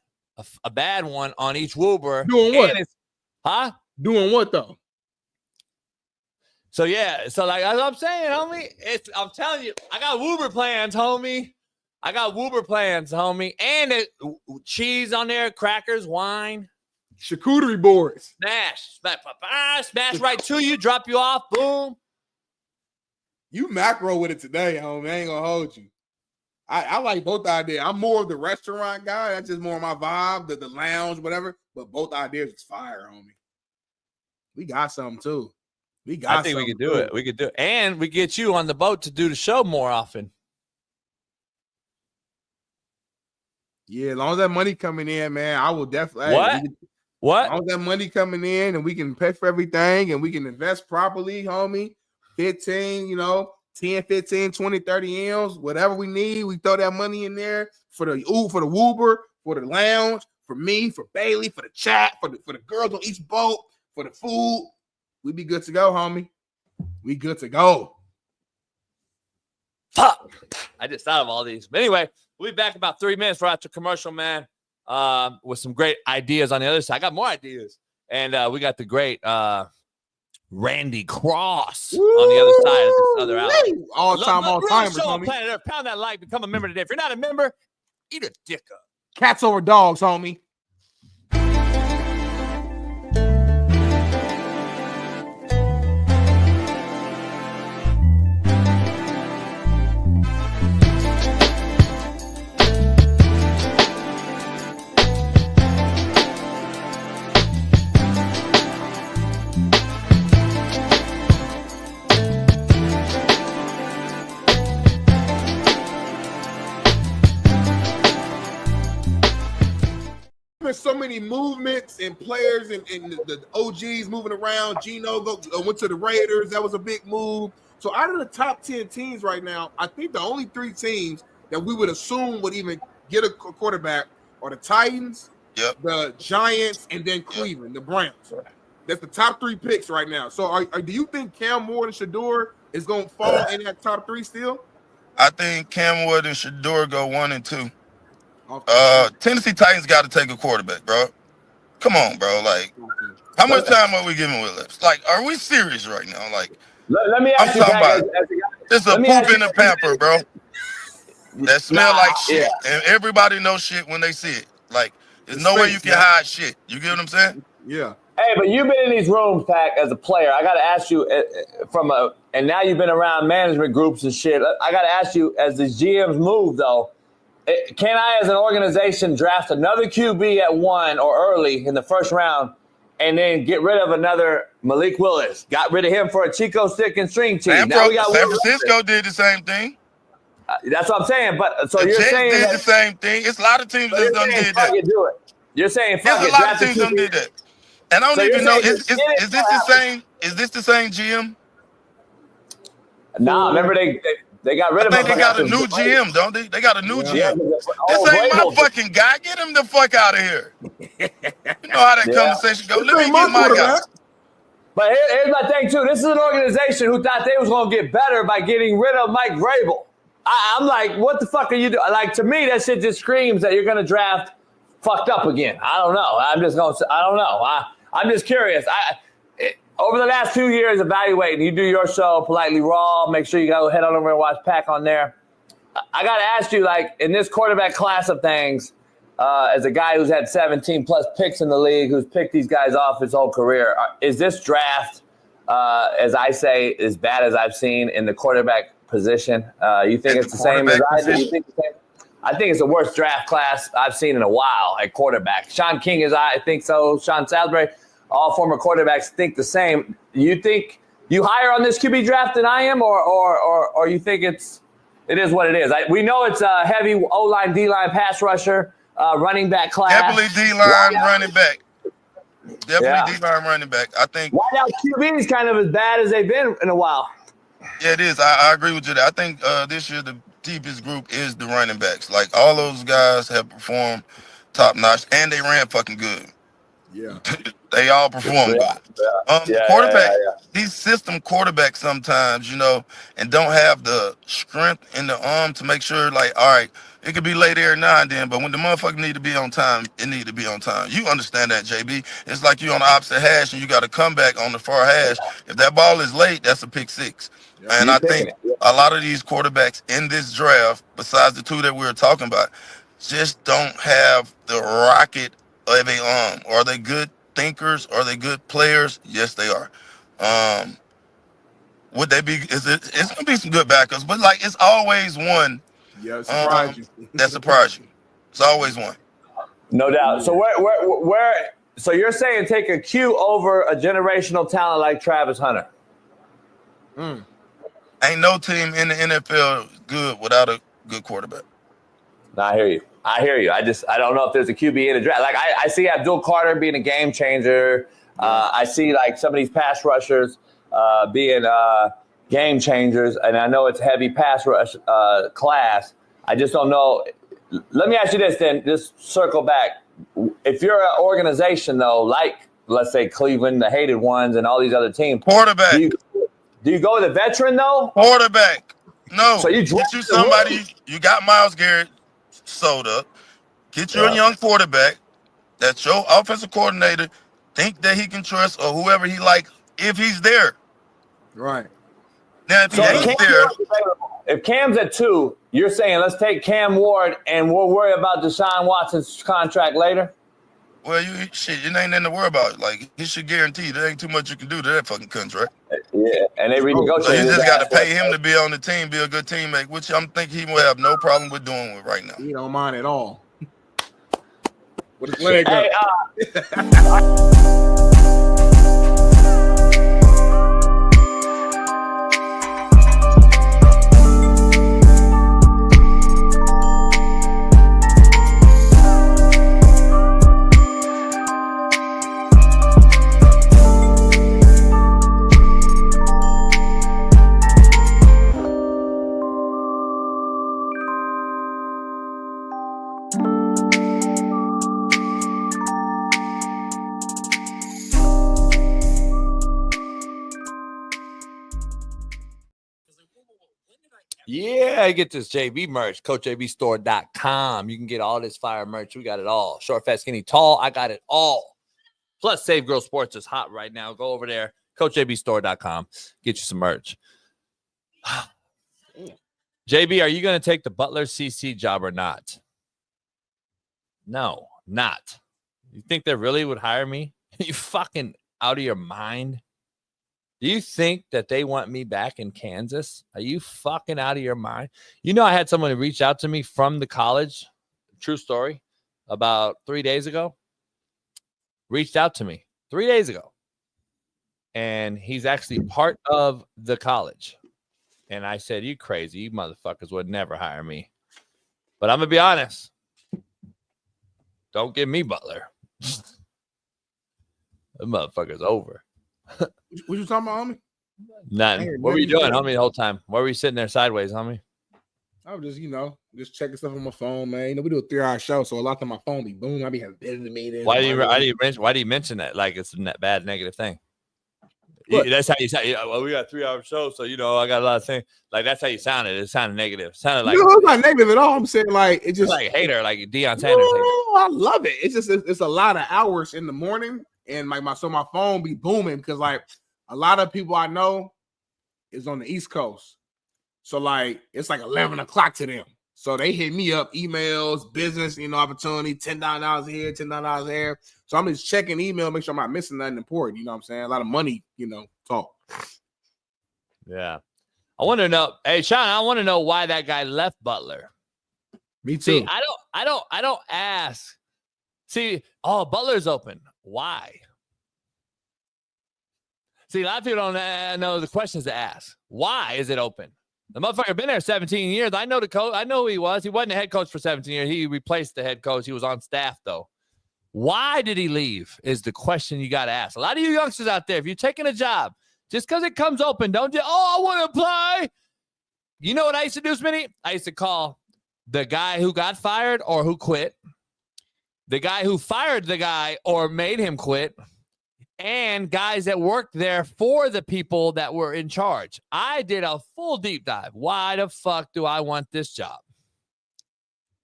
a bad one on each Woober. Doing what? Huh? Doing what, though? So yeah, so like as I'm saying, homie, I'm telling you, I got Woober plans, homie. I got Woober plans, homie, and cheese on there, crackers, wine, charcuterie boards, smash right to you, drop you off, boom. You macro with it today, homie. I ain't gonna hold you. I like both ideas. I'm more of the restaurant guy. That's just more my vibe, the lounge, whatever. But both ideas is fire, homie. We got something too. I think we could do it. We could do it. And we get you on the boat to do the show more often. Yeah, as long as that money coming in, man, I will definitely. What? As long as that money coming in and we can pay for everything and we can invest properly, homie. 15, 10, 15, 20, 30 M's, whatever we need. We throw that money in there for the Woober, for the lounge, for me, for Bailey, for the chat, for the girls on each boat, for the food. We be good to go, homie. We good to go. Fuck. I just thought of all these. But anyway, we'll be back in about 3 minutes for after commercial, man, with some great ideas on the other side. I got more ideas. And we got the great Randy Cross on the other side of this other alley. All-timers, homie. homie. Planet ERF. Pound that like. Become a member today. If you're not a member, eat a dick up. Cats over dogs, homie. So many movements and players and the OGs moving around. Gino went to the Raiders. That was a big move. So out of the top 10 teams right now, I think the only 3 teams that we would assume would even get a quarterback are the Titans, the Giants, and then Cleveland, the Browns. That's the top 3 picks right now. So do you think Cam Ward and Shador is going to fall in that top 3 still? I think Cam Ward and Shador go 1 and 2. Tennessee Titans got to take a quarterback, bro. Come on, bro. Like, how much time are we giving with lips? Like, are we serious right now? Like, let me ask you, Pat, it's a poop in a pamper, bro. That smell like shit, and everybody knows shit when they see it. Like, there's no way you can hide shit. You get what I'm saying? Yeah. Hey, but you've been in these rooms, Pat, as a player. I got to ask you, and now you've been around management groups and shit. I got to ask you, as the GMs move, though, can I, as an organization, draft another QB at 1 or early in the first round and then get rid of another Malik Willis? Got rid of him for a Chico stick and string team. San Francisco did the same thing. That's what I'm saying. But so the you're Jets saying did the same thing. It's a lot of teams that done did that. Do it. You're saying fuck There's a lot of teams done did that. And I don't even know. Is this the same? Is this the same GM? Nah, remember they got rid of him. They got a new GM, don't they? They got a new GM. This ain't my fucking guy. Get him the fuck out of here. You know how that conversation goes. Let me get my guy. But here's my thing, too. This is an organization who thought they was going to get better by getting rid of Mike Vrabel. I'm like, what the fuck are you doing? Like, to me, that shit just screams that you're going to draft fucked up again. I don't know. I don't know. I'm just curious. Over the last 2 years, evaluating, you do your show, Politely Raw. Make sure you go head on over and watch Pack on there. I got to ask you, like, in this quarterback class of things, as a guy who's had 17-plus picks in the league, who's picked these guys off his whole career, is this draft, as I say, as bad as I've seen in the quarterback position? You think it's the same as I do? You think the same? I think it's the worst draft class I've seen in a while at quarterback. Sean King is, I think so. Sean Salisbury. All former quarterbacks think the same. You think you higher on this QB draft than I am, or you think it is what it is? We know it's a heavy O-line, D-line, pass rusher, running back class. Definitely D-line, running back. Definitely D-line, running back. I think. Why now QB is kind of as bad as they've been in a while. Yeah, it is. I agree with you there. I think this year the deepest group is the running backs. Like, all those guys have performed top-notch, and they ran fucking good. Yeah. They all perform good. Quarterback, these system quarterbacks sometimes, and don't have the strength in the arm to make sure, like, all right, It could be late every now and then, but when the motherfucker need to be on time, it need to be on time. You understand that, JB? It's like you on the opposite hash and you got to come back on the far hash. If that ball is late, that's a pick six. And I think a lot of these quarterbacks in this draft, besides the two that we were talking about, just don't have the rocket of a arm. Are they good thinkers? Are they good players? Yes, they are. Would they be? It's gonna be some good backups, but like it's always one. Yeah, surprise you. That surprise you. It's always one. No doubt. So where? So you're saying take a Q over a generational talent like Travis Hunter? Ain't no team in the NFL good without a good quarterback. No, I hear you. I don't know if there's a QB in the draft. Like I see Abdul Carter being a game changer. I see like some of these pass rushers being game changers, and I know it's a heavy pass rush class. I just don't know. Let me ask you this then, just circle back. If you're an organization, though, like, let's say, Cleveland, the hated ones, and all these other teams. Quarterback. Do you go with a veteran, though? Quarterback. No. So you get you somebody. You got Myles Garrett sold up. Get you a young quarterback that's your offensive coordinator. Think that he can trust or whoever he likes if he's there. Right. Now, if he ain't there. If Cam's at 2, you're saying let's take Cam Ward and we'll worry about Deshaun Watson's contract later? Well, you ain't nothing to worry about. Like, he should guarantee there ain't too much you can do to that fucking contract. Yeah, and they renegotiate. So you just got to pay him to be on the team, be a good teammate, which I'm thinking he will have no problem with doing with right now. He don't mind at all. With his leg Hey, Yeah, I get this JB merch, CoachJBStore.com. You can get all this fire merch. We got it all. Short, fat, skinny, tall. I got it all. Plus, Save Girl Sports is hot right now. Go over there, CoachJBStore.com. Get you some merch. JB, are you going to take the Butler CC job or not? No, not. You think they really would hire me? You fucking out of your mind? Do you think that they want me back in Kansas? Are you fucking out of your mind? You know, I had someone reach out to me from the college, true story, about 3 days ago. Reached out to me 3 days ago. And he's actually part of the college. And I said, you crazy. You motherfuckers would never hire me. But I'm going to be honest. Don't give me Butler. The motherfucker's over. What you talking about, homie? Nothing. What were you doing, homie, the whole time? Why were you sitting there sideways, homie? I was just checking stuff on my phone, man. You know, we do a 3-hour show, so a lot of my phone be boom. I be having business meetings. Why do you mention that? Like it's a bad negative thing. That's how you sound. Well, we got a 3-hour show, so you know I got a lot of things. Like that's how you sounded. It sounded negative. It sounded like it's not negative at all. I'm saying like it just like hater, like Deion Sanders. No, I love it. It's just it's a lot of hours in the morning, and like my phone be booming because like a lot of people I know is on the East Coast, so like it's like 11 o'clock to them. So they hit me up, emails, business, opportunity, $10 here, $10 there. So I'm just checking email, make sure I'm not missing nothing important. You know what I'm saying? A lot of money, talk. Yeah. I want to know, hey, Shaun, I want to know why that guy left Butler. Me too. See, I don't ask. See, Butler's open. Why? See, a lot of people don't know the questions to ask. Why is it open? The motherfucker been there 17 years. I know the coach. I know who he was. He wasn't the head coach for 17 years. He replaced the head coach. He was on staff, though. Why did he leave is the question you got to ask. A lot of you youngsters out there, if you're taking a job, just because it comes open, don't just, I want to apply. You know what I used to do, Smitty? I used to call the guy who got fired or who quit, the guy who fired the guy or made him quit, and guys that worked there for the people that were in charge. I did a full deep dive. Why the fuck do I want this job?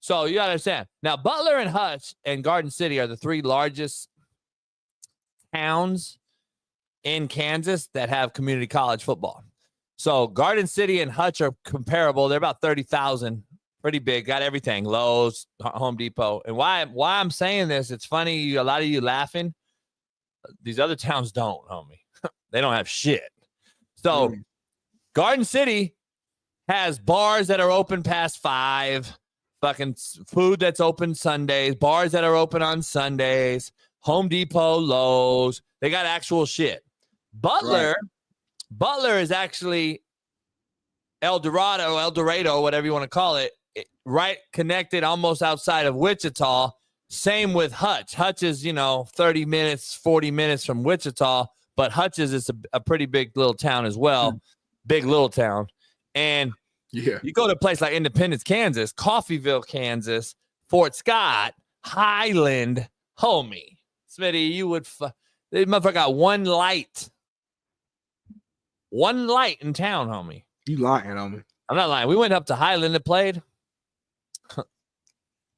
So you gotta understand. Now, Butler and Hutch and Garden City are the 3 largest towns in Kansas that have community college football. So Garden City and Hutch are comparable. They're about 30,000, pretty big, got everything, Lowe's, Home Depot. And why I'm saying this, it's funny, a lot of you laughing. These other towns don't, homie. They don't have shit. So Garden City has bars that are open past 5, fucking food that's open Sundays, bars that are open on Sundays, Home Depot, Lowe's. They got actual shit. Butler is actually El Dorado, whatever you want to call it, right connected almost outside of Wichita. Same with Hutch. Hutch is, 30 minutes, 40 minutes from Wichita, but Hutch's is a pretty big little town as well. Big little town. And you go to a place like Independence, Kansas, Coffeyville, Kansas, Fort Scott, Highland, homie. Smitty, you would they motherfucker got one light in town, homie. You lying on me. I'm not lying. We went up to Highland and played.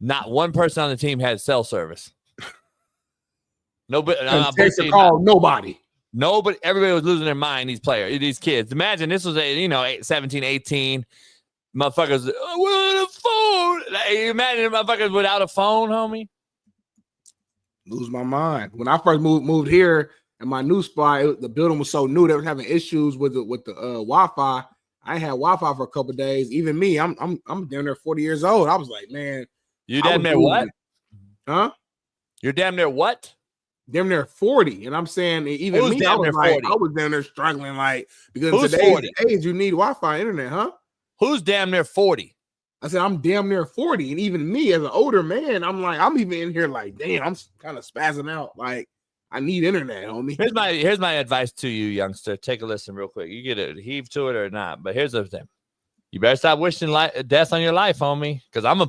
Not one person on the team had cell service. Nobody. Nobody. Nobody. Everybody was losing their mind. These kids. Imagine this was 17, 18 motherfuckers. We're on a phone. Like, imagine motherfuckers without a phone, homie. Lose my mind. When I first moved here in my new spot, the building was so new. They were having issues with the Wi-Fi. I ain't had Wi-Fi for a couple of days. Even me, I'm down there 40 years old. I was like, man. You damn near what? Huh? You're damn near what? Damn near 40. And I'm saying even Who's me, I was down there struggling, because in today's age, you need Wi-Fi internet, huh? Who's damn near 40? I said, I'm damn near 40. And even me as an older man, I'm even in here like, damn, I'm kind of spazzing out. Like, I need internet, homie. Here's my advice to you, youngster. Take a listen real quick. You get it, heave to it or not. But here's the thing. You better stop wishing death on your life, homie. Because I'm a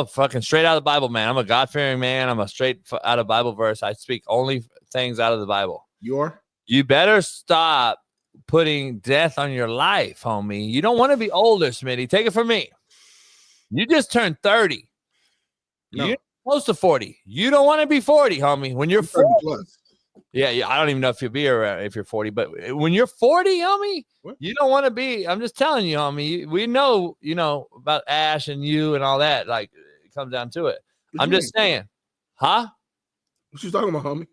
fucking straight out of the Bible, man. I'm a God-fearing man. I'm a straight out of Bible verse. I speak only things out of the Bible. You better stop putting death on your life, homie. You don't want to be older, Smitty. Take it from me. You just turned 30. No. You're close to 40. You don't want to be 40, homie. When you're 40 plus. Yeah. I don't even know if you'll be around if you're 40, but when you're 40, homie, you don't want to be. I'm just telling you, homie. We know, about Ash and you and all that. Like, it comes down to it. I'm just saying, huh? What you talking about, homie?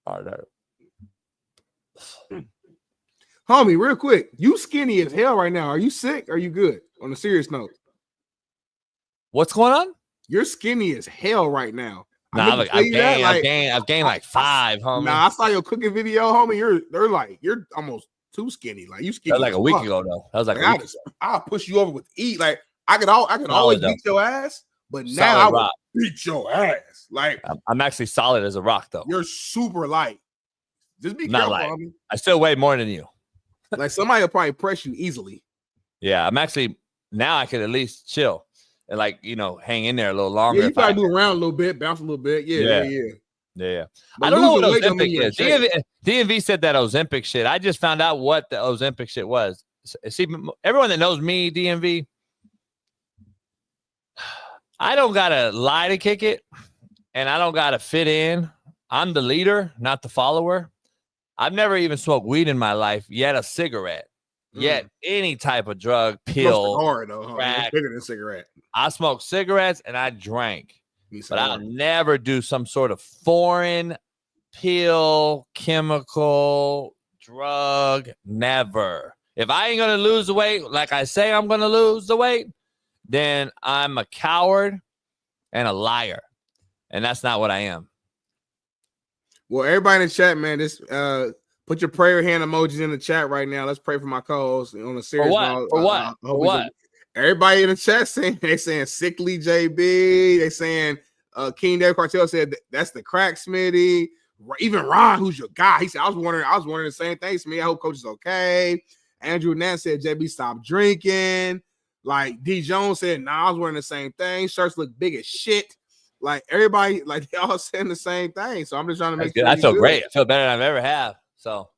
All right. Homie, real quick, you skinny as hell right now. Are you sick? Are you good? On a serious note, what's going on? You're skinny as hell right now. Nah, I've gained like 5, homie. Nah, I saw your cooking video, homie. You're almost too skinny. Like, you skinny. That was like a week ago, though. That was like I'll push you over with eat. Like, I could always beat your ass, but now I will beat your ass. Like, I'm actually solid as a rock, though. You're super light. Just be careful, homie. I still weigh more than you. Like, somebody will probably press you easily. Yeah, I'm actually now I could at least chill and hang in there a little longer. Yeah, you gotta move around a little bit, bounce a little bit. Yeah. I don't know what Ozempic is. DMV said that Ozempic shit. I just found out what the Ozempic shit was. See, everyone that knows me, DMV, I don't gotta lie to kick it, and I don't gotta fit in. I'm the leader, not the follower. I've never even smoked weed in my life, yet a cigarette. Yet any type of drug, pill, crack, bigger than cigarette. I smoked cigarettes and I drank, but I'll never do some sort of foreign pill, chemical, drug. Never. If I ain't gonna lose the weight, like I say I'm gonna lose the weight, then I'm a coward and a liar, and that's not what I am. Well, everybody in the chat, man, this put your prayer hand emojis in the chat right now. Let's pray for my co-host on a serious note. For what? Everybody in the chat saying sickly JB. They saying King Dave Cartel said that's the crack Smitty. Even Ron, who's your guy, he said I was wondering the same thing. Smitty, I hope coach is okay. Andrew Nance said JB stop drinking. Like D Jones said, nah, I was wearing the same thing. Shirts look big as shit. Like everybody, like they all saying the same thing. So I'm just trying to make sure. I feel great. I feel better than I've ever have. So,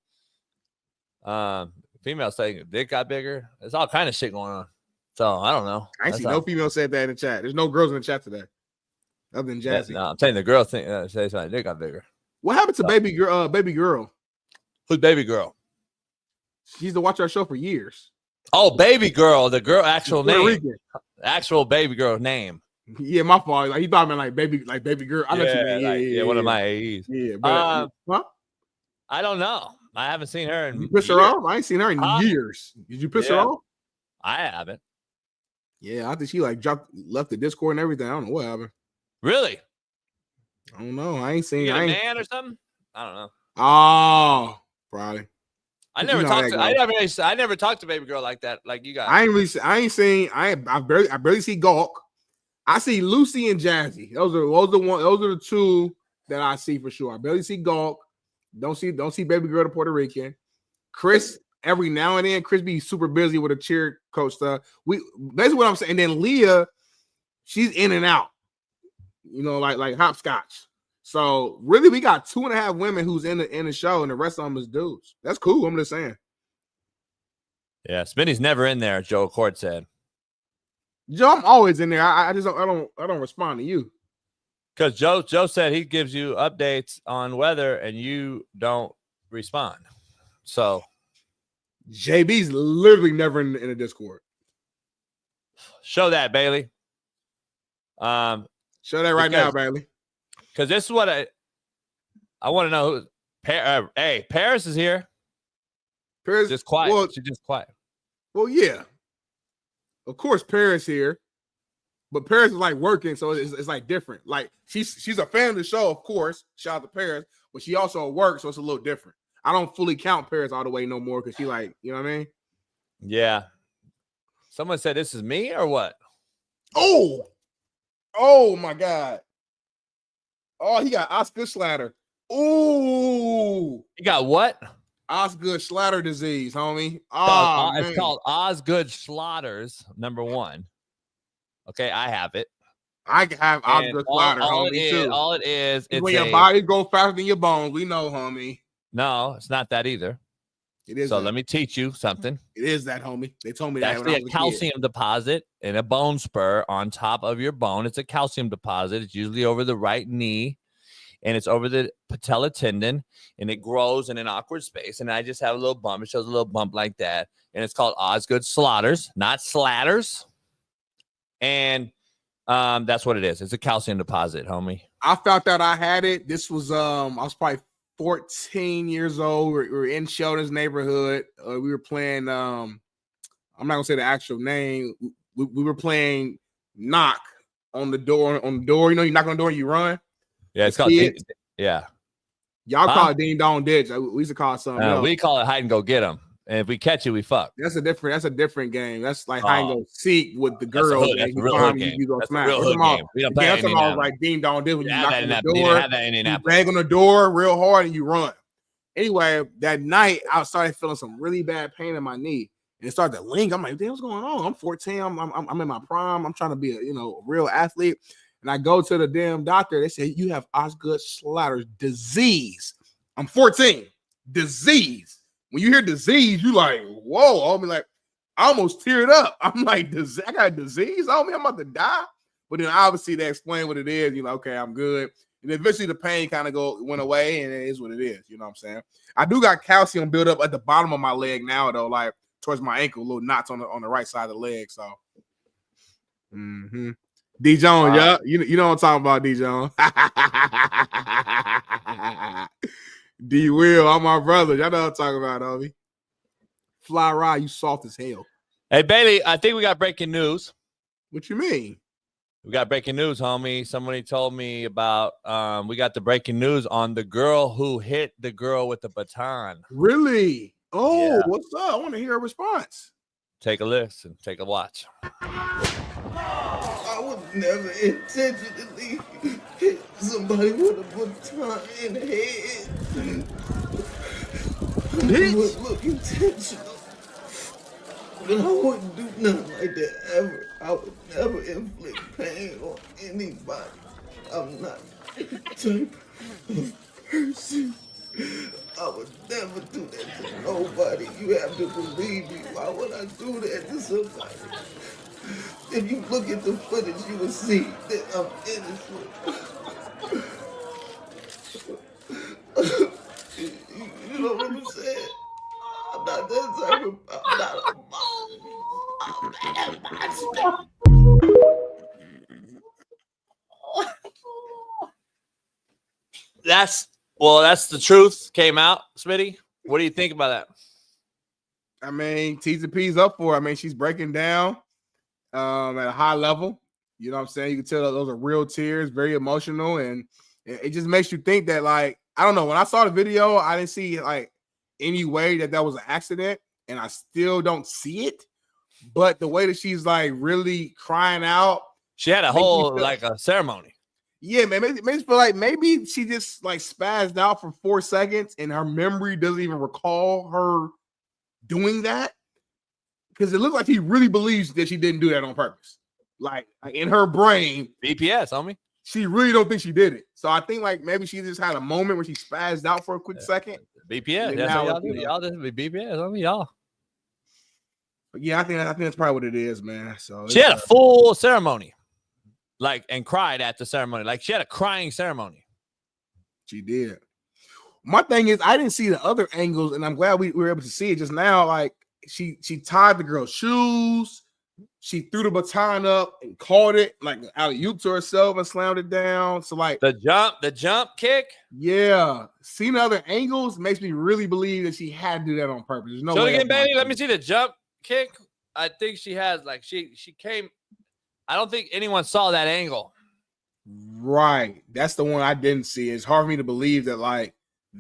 female saying dick got bigger. There's all kind of shit going on. So I don't know. I ain't see no female said that in the chat. There's no girls in the chat today, other than Jazzy. No, I'm saying the girl thing. Say something. They got bigger. What happened to baby girl? Baby girl. Who's baby girl? She used to watch our show for years. Oh, baby girl. The girl actual Puerto name. Rican. Actual baby girl name. Yeah, my fault. Like he thought I meant like baby girl. I know what you mean. Yeah, one of my AEs. Yeah, but huh? I don't know. I haven't seen her in You piss her off? I ain't seen her in years. Did you piss her off? I haven't. Yeah, I think she like left the Discord and everything. I don't know what happened. Really? I don't know. I ain't seen. You I got a ain't, man or something? I don't know. Oh, probably. I never talked to. I never talked to baby girl like that. Like you got. I ain't seen. I barely see Gawk. I see Lucy and Jazzy. Those are the two that I see for sure. I barely see Gawk. Don't see baby girl the Puerto Rican. Chris every now and then. Chris be super busy with a cheer coach stuff. That's what I'm saying. And then Leah, she's in and out. You know, like hopscotch. So really, we got 2.5 women who's in the show, and the rest of them is dudes. That's cool. I'm just saying. Yeah, Smitty's never in there. Joe Court said. Joe, I'm always in there. I don't respond to you. Because Joe said he gives you updates on weather and you don't respond. So JB's literally never in the Discord. Show that, Bailey. Show that right now, Bailey. Because this is what I want to know. Hey, Paris is here. Paris just quiet. Well, She's just quiet. Well, yeah. Of course, Paris here. But Paris is like working, so it's like different. Like she's a fan of the show, of course. Shout out to Paris, but she also works, so it's a little different. I don't fully count Paris all the way no more because she like, you know what I mean? Yeah. Someone said this is me or what? Oh my God. Oh, he got Osgood Schlatter. Ooh. He got what? Osgood Schlatter disease, homie. It's called Osgood Schlatters, number 1. Okay, I have it. I have Osgood Schlatter, homie, too. All it is, it's when your body goes faster than your bones, we know, homie. No, it's not that either. It is. So let me teach you something. It is that, homie. They told me that. It's actually a calcium deposit in a bone spur on top of your bone. It's a calcium deposit. It's usually over the right knee, and it's over the patella tendon, and it grows in an awkward space. And I just have a little bump. It shows a little bump like that, and it's called Osgood Schlatters, not Slatters. And that's what it is. It's a calcium deposit, homie. I found out I had it. This was I was probably 14 years old. We were in Sheldon's neighborhood. We were playing I'm not gonna say the actual name. We were playing knock on the door. You know, you knock on the door and you run. Yeah, it's called yeah. Y'all call it ding dong ditch. We used to call it something else. We call it hide and go get them. And if we catch you, we fuck. That's a different game. That's like hide and go seek with the girl. That's a real hood game. That's a real hood game. We don't play that like ding dong ditch when you knock on the door. door. Have that in you bang on the door real hard and you run. Anyway, that night I started feeling some really bad pain in my knee, and it started to link. I'm like, damn, what's going on? I'm 14. I'm in my prime. I'm trying to be a real athlete. And I go to the damn doctor. They say you have Osgood Schlatter disease. I'm 14. Disease. When you hear disease, you like, whoa. I mean, like, I almost teared up. I'm like, I got a disease on me. I'm about to die. But then obviously they explain what it is. You're like, okay, I'm good. And eventually the pain kind of went away, and it is what it is. You know what I'm saying? I do got calcium built up at the bottom of my leg now, though, like towards my ankle, little knots on the right side of the leg. So, D Jones, yeah, you know what I'm talking about, D Jones. D Will, I'm my brother. Y'all know what I'm talking about, homie. Fly Ride, you soft as hell. Hey, Bailey, I think we got breaking news. What you mean? We got breaking news, homie. Somebody told me about we got the breaking news on the girl who hit the girl with the baton. Really? Oh, yeah. What's up? I want to hear a response. Take a listen. Take a watch. I would never intentionally hit somebody with a baton in the head. It would look intentional. But I wouldn't do nothing like that ever. I would never inflict pain on anybody. I'm not that type of person. I would never do that to nobody. You have to believe me. Why would I do that to somebody? If you look at the footage, you will see that I'm innocent. You know what I'm saying? I'm not that type of. I'm not a That's the truth came out, Smitty. What do you think about that? I mean, T's and P's up for her. I mean, she's breaking down at a high level. You know what I'm saying? You can tell that those are real tears, very emotional, and it just makes you think that, like, I don't know. When I saw the video, I didn't see like any way that was an accident, and I still don't see it. But the way that she's like really crying out, she had a whole like a ceremony. Yeah, man. Makes me feel like maybe she just like spazzed out for 4 seconds, and her memory doesn't even recall her doing that, because it looks like he really believes that she didn't do that on purpose. Like in her brain, BPS, homie. She really don't think she did it. So I think like maybe she just had a moment where she spazzed out for a quick second. BPS, that's what y'all do. Y'all just be BPS, homie, y'all. But yeah, I think that's probably what it is, man. So she had a full ceremony, like, and cried at the ceremony. Like she had a crying ceremony. She did. My thing is, I didn't see the other angles, and I'm glad we were able to see it just now. Like she tied the girl's shoes, she threw the baton up and caught it like out of to herself and slammed it down. So like the jump kick. Yeah, seeing the other angles makes me really believe that she had to do that on purpose. There's no way. Again, baby, let me see the jump kick. I think she has like she came. I don't think anyone saw that angle. Right, that's the one I didn't see. It's hard for me to believe that like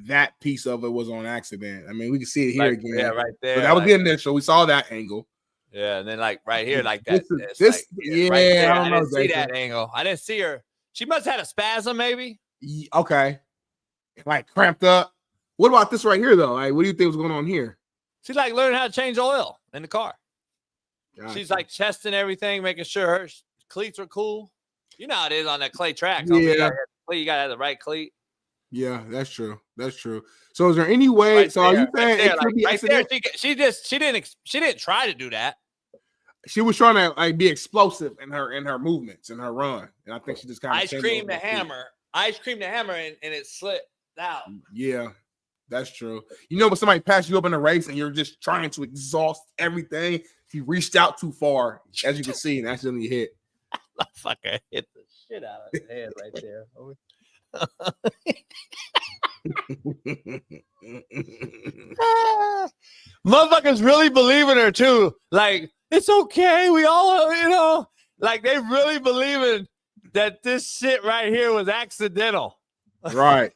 that piece of it was on accident. I mean, we can see it here again. Yeah, right there. But that was the initial. We saw that angle. Yeah, and then like right here, like that. Yeah, right there. I don't know. I didn't see that angle. I didn't see her. She must have had a spasm, maybe. Okay, like cramped up. What about this right here, though? Like, what do you think was going on here? She's like learning how to change oil in the car. Gotcha. She's like testing everything, making sure her cleats are cool. You know how it is on that clay track. Yeah, you gotta have the right cleat. Yeah, that's true. That's true. So, is there any way? Right so, there, are you saying it could be right there? accident? She didn't try to do that. She was trying to like be explosive in her movements and her run, and I think she just kind of ice cream the hammer, and it slipped out. Yeah, that's true. You know, when somebody passed you up in a race and you're just trying to exhaust everything, he reached out too far, as you can see, and accidentally hit. Motherfucker hit the shit out of his head right there. Motherfuckers really believe in her too. Like, it's okay. We all, like they really believing that this shit right here was accidental. Right.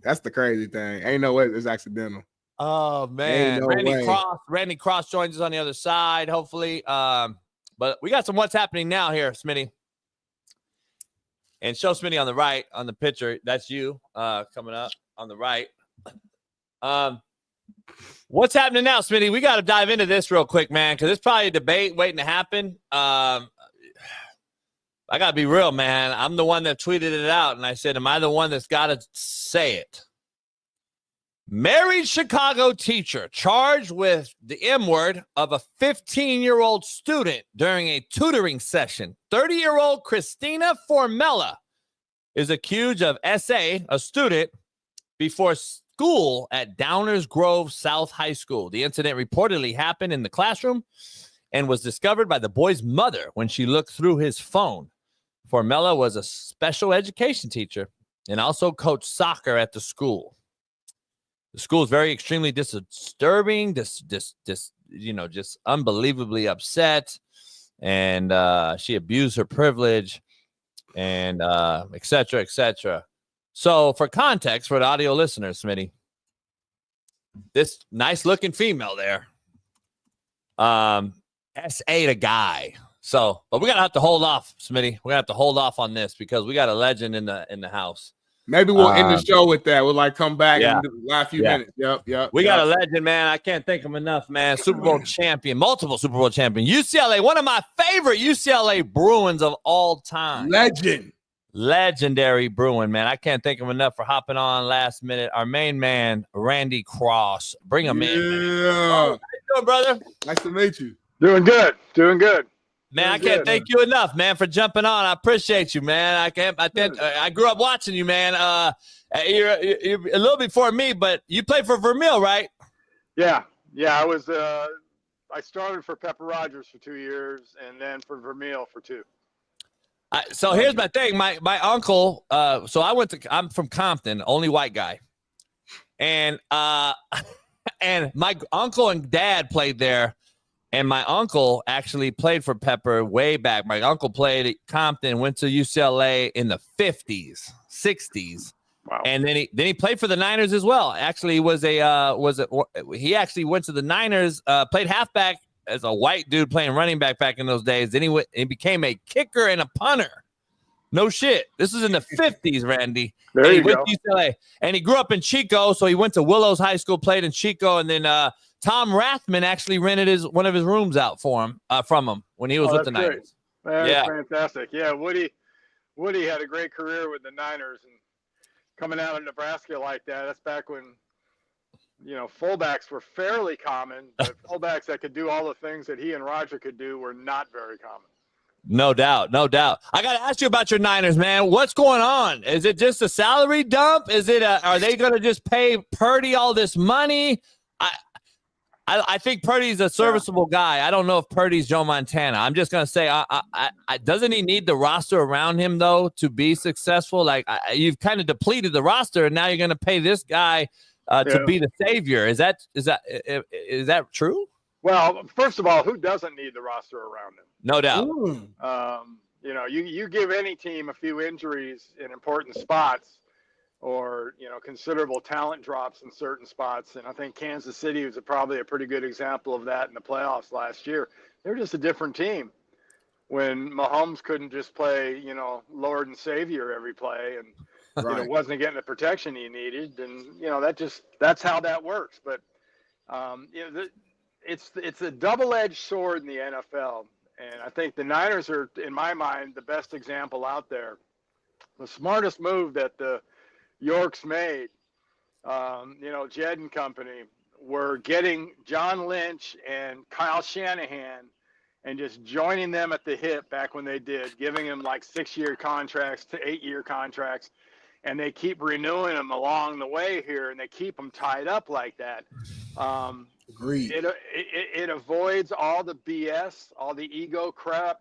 That's the crazy thing. Ain't no way it's accidental. Oh man. No Randy Cross joins us on the other side, hopefully. But we got some what's happening now here, Smitty. And show Smitty on the right on the picture. That's you coming up on the right. What's happening now, Smitty? We got to dive into this real quick, man, because it's probably a debate waiting to happen. I got to be real, man. I'm the one that tweeted it out, and I said, am I the one that's got to say it? Married Chicago teacher charged with the M word of a 15-year-old student during a tutoring session. 30-year-old Christina Formella is accused of SA a student before school at Downers Grove South High School. The incident reportedly happened in the classroom and was discovered by the boy's mother when she looked through his phone. Formella was a special education teacher and also coached soccer at the school. The school is extremely disturbing, just unbelievably upset, and she abused her privilege, and et cetera, et cetera. So, for context, for the audio listeners, Smitty, this nice-looking female there, S.A. the guy. So, but we're gonna have to hold off, Smitty. We're gonna have to hold off on this because we got a legend in the house. Maybe we'll end the show with that. We'll like come back in the last few minutes. Yep. We got a legend, man. I can't thank him enough, man. Super Bowl champion, multiple Super Bowl champion. UCLA, one of my favorite UCLA Bruins of all time. Legendary Bruin, man. I can't thank him enough for hopping on last minute. Our main man, Randy Cross. Bring him in. Yeah. How you doing, brother? Nice to meet you. Doing good. Man, I can't thank you enough, man, for jumping on. I appreciate you, man. I grew up watching you, man. You're a little before me, but you played for Vermeil, right? Yeah. I was. I started for Pepper Rodgers for 2 years, and then for Vermeil for 2. So here's my thing. My uncle. So I'm from Compton, only white guy, and and my uncle and dad played there. And my uncle actually played for Pepper way back. My uncle played at Compton, went to UCLA in the 50s, 60s. Wow. And then he played for the Niners as well. Actually, he actually went to the Niners, played halfback as a white dude playing running back in those days. Then he became a kicker and a punter. No shit. This is in the 50s, Randy. There and he you went go. to UCLA. And he grew up in Chico, so he went to Willows High School, played in Chico, and then Tom Rathman actually rented one of his rooms out for him from him when he was with the Niners. That's fantastic. Yeah, Woody had a great career with the Niners, and coming out of Nebraska like that, that's back when, fullbacks were fairly common, but fullbacks that could do all the things that he and Roger could do were not very common. No doubt. I got to ask you about your Niners, man. What's going on? Is it just a salary dump? Is it are they going to just pay Purdy all this money? I think Purdy's a serviceable guy. I don't know if Purdy's Joe Montana. I'm just going to say, doesn't he need the roster around him, though, to be successful? Like, you've kind of depleted the roster, and now you're going to pay this guy to be the savior. Is that true? Well, first of all, who doesn't need the roster around him? No doubt. You give any team a few injuries in important spots, or considerable talent drops in certain spots, and I think Kansas City was probably a pretty good example of that in the playoffs last year. They're just a different team when Mahomes couldn't just play Lord and Savior every play, and wasn't getting the protection he needed, and that's how that works. But it's a double-edged sword in the NFL, and I think the Niners are, in my mind, the best example out there. The smartest move that the Yorks made, Jed and company, were getting John Lynch and Kyle Shanahan and just joining them at the hip back when they did, giving them like 6-year contracts to 8-year contracts, and they keep renewing them along the way here, and they keep them tied up like that. Agreed. It avoids all the BS, all the ego crap.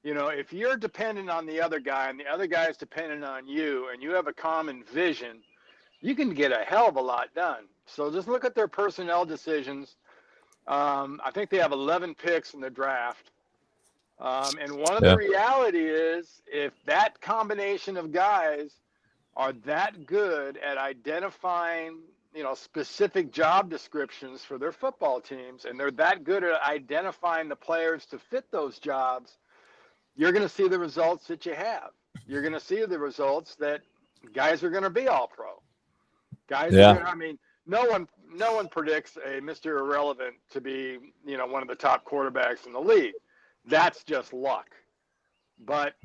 If you're dependent on the other guy and the other guy is dependent on you, and you have a common vision, you can get a hell of a lot done. So just look at their personnel decisions. I think they have 11 picks in the draft. And one of the reality is, if that combination of guys are that good at identifying, specific job descriptions for their football teams, and they're that good at identifying the players to fit those jobs, you're going to see the results that you have. You're going to see the results that guys are going to be all pro. Guys, no one predicts a Mr. Irrelevant to be, one of the top quarterbacks in the league. That's just luck. But,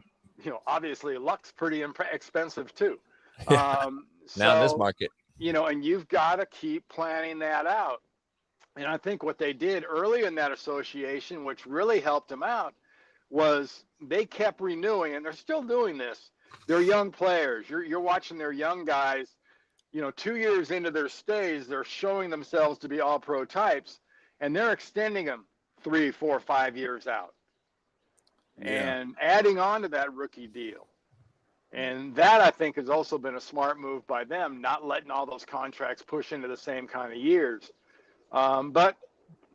obviously luck's pretty expensive too. Now in this market. And you've got to keep planning that out. And I think what they did early in that association, which really helped them out, was they kept renewing, and they're still doing this. They're young players. You're watching their young guys, 2 years into their stays, they're showing themselves to be all pro types, and they're extending them 3, 4, 5 years out and adding on to that rookie deal. And that, I think, has also been a smart move by them, not letting all those contracts push into the same kind of years. But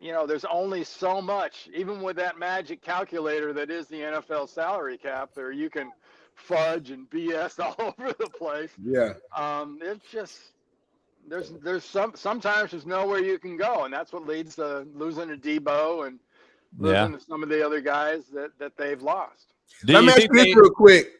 there's only so much, even with that magic calculator that is the NFL salary cap, there you can fudge and BS all over the place. Yeah. It's just sometimes there's nowhere you can go, and that's what leads to losing to Debo and losing to some of the other guys that they've lost. Let me ask you this real quick.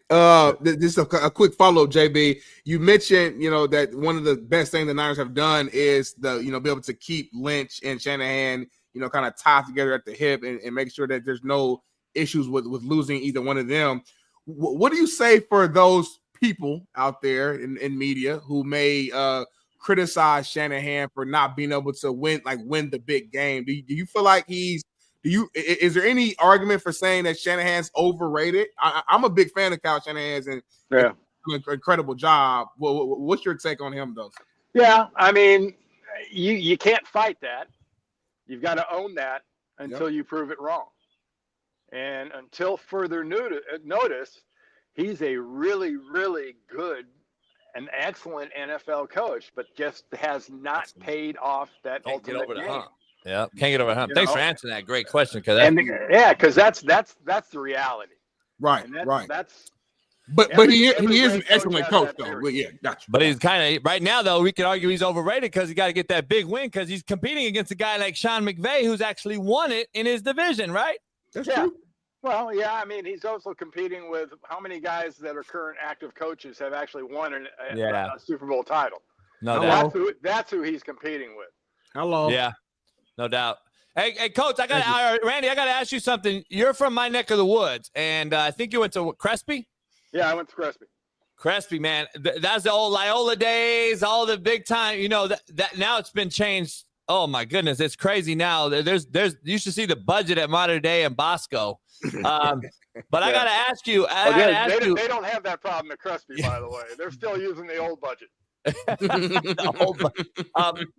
This is a quick follow-up, JB. You mentioned, that one of the best things the Niners have done is be able to keep Lynch and Shanahan, kind of tied together at the hip and make sure that there's no issues with losing either one of them. What do you say for those people out there in media who may criticize Shanahan for not being able to win the big game? Do you feel like he's Is there any argument for saying that Shanahan's overrated? I'm a big fan of Kyle Shanahan's and Yeah. an incredible job. What's your take on him, though? Yeah, I mean, you can't fight that. You've got to own that until you prove it wrong. And until further notice, he's a really, really good and excellent NFL coach, but just has not paid off that ultimate game. Yeah, can't get over the hump. You Thanks know? for answering that. Great question. Because that's the reality. Right, and right. But he is an excellent coach, though. Well, yeah, gotcha. But he's kind of right now, though. We can argue he's overrated because he got to get that big win because he's competing against a guy like Sean McVay, who's actually won it in his division, right? That's true. Well, yeah, I mean, he's also competing with how many guys that are current active coaches have actually won a Super Bowl title. No doubt. That's who he's competing with. Hello. Yeah, no doubt. Hey, Coach, Randy, I got to ask you something. You're from my neck of the woods, and I think you went to Crespi? Yeah, I went to Crespi. Crespi, man. That's the old Loyola days, all the big time. You know, that now it's been changed. Oh, my goodness. It's crazy now. There's you should see the budget at Modern Day and Bosco. But I got to ask you. They don't have that problem at Crespi, by the way. They're still using the old budget.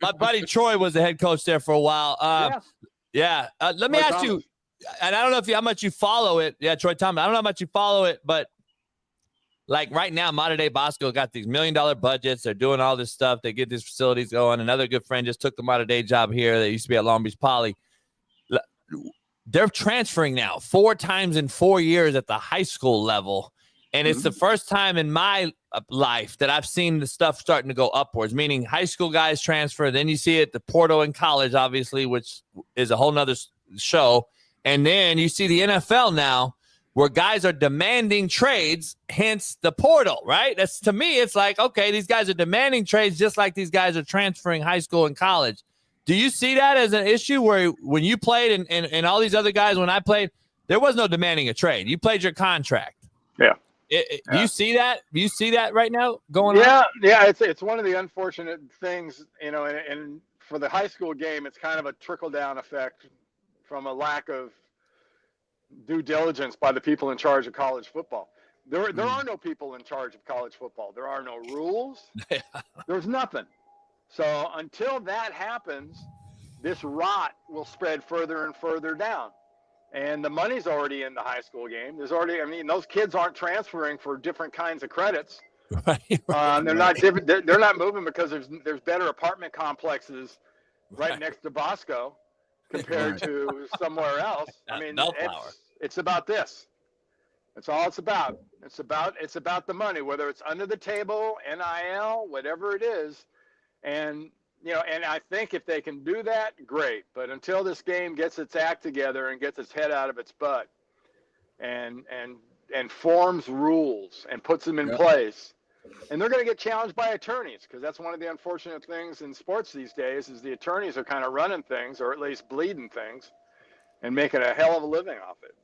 My buddy Troy was the head coach there for a while. Let me ask you, and I don't know how much you follow it. Yeah, Troy Thomas. I don't know how much you follow it, but like right now, Modern Day Bosco got these $1 million budgets. They're doing all this stuff. They get these facilities going. Another good friend just took the Modern Day job here. They used to be at Long Beach Poly. They're transferring now 4 times in 4 years at the high school level. And it's the first time in my life that I've seen the stuff starting to go upwards, meaning high school guys transfer. Then you see it, the portal in college, obviously, which is a whole nother show. And then you see the NFL now where guys are demanding trades, hence the portal, right? That's, to me, it's like, okay, these guys are demanding trades just like these guys are transferring high school and college. Do you see that as an issue where when you played and all these other guys, when I played, there was no demanding a trade. You played your contract. Yeah. Do you see that? Do you see that right now going on? Yeah. It's one of the unfortunate things, and for the high school game, it's kind of a trickle-down effect from a lack of due diligence by the people in charge of college football. There are no people in charge of college football. There are no rules. There's nothing. So until that happens, this rot will spread further and further down. And the money's already in the high school game. Those kids aren't transferring for different kinds of credits. They're not different. They're not moving because there's better apartment complexes right next to Bosco compared to somewhere else. It's about this. That's all it's about. It's about the money, whether it's under the table, NIL, whatever it is. And I think if they can do that, great. But until this game gets its act together and gets its head out of its butt and forms rules and puts them in place, and they're going to get challenged by attorneys, because that's one of the unfortunate things in sports these days is the attorneys are kind of running things, or at least bleeding things, and making a hell of a living off it.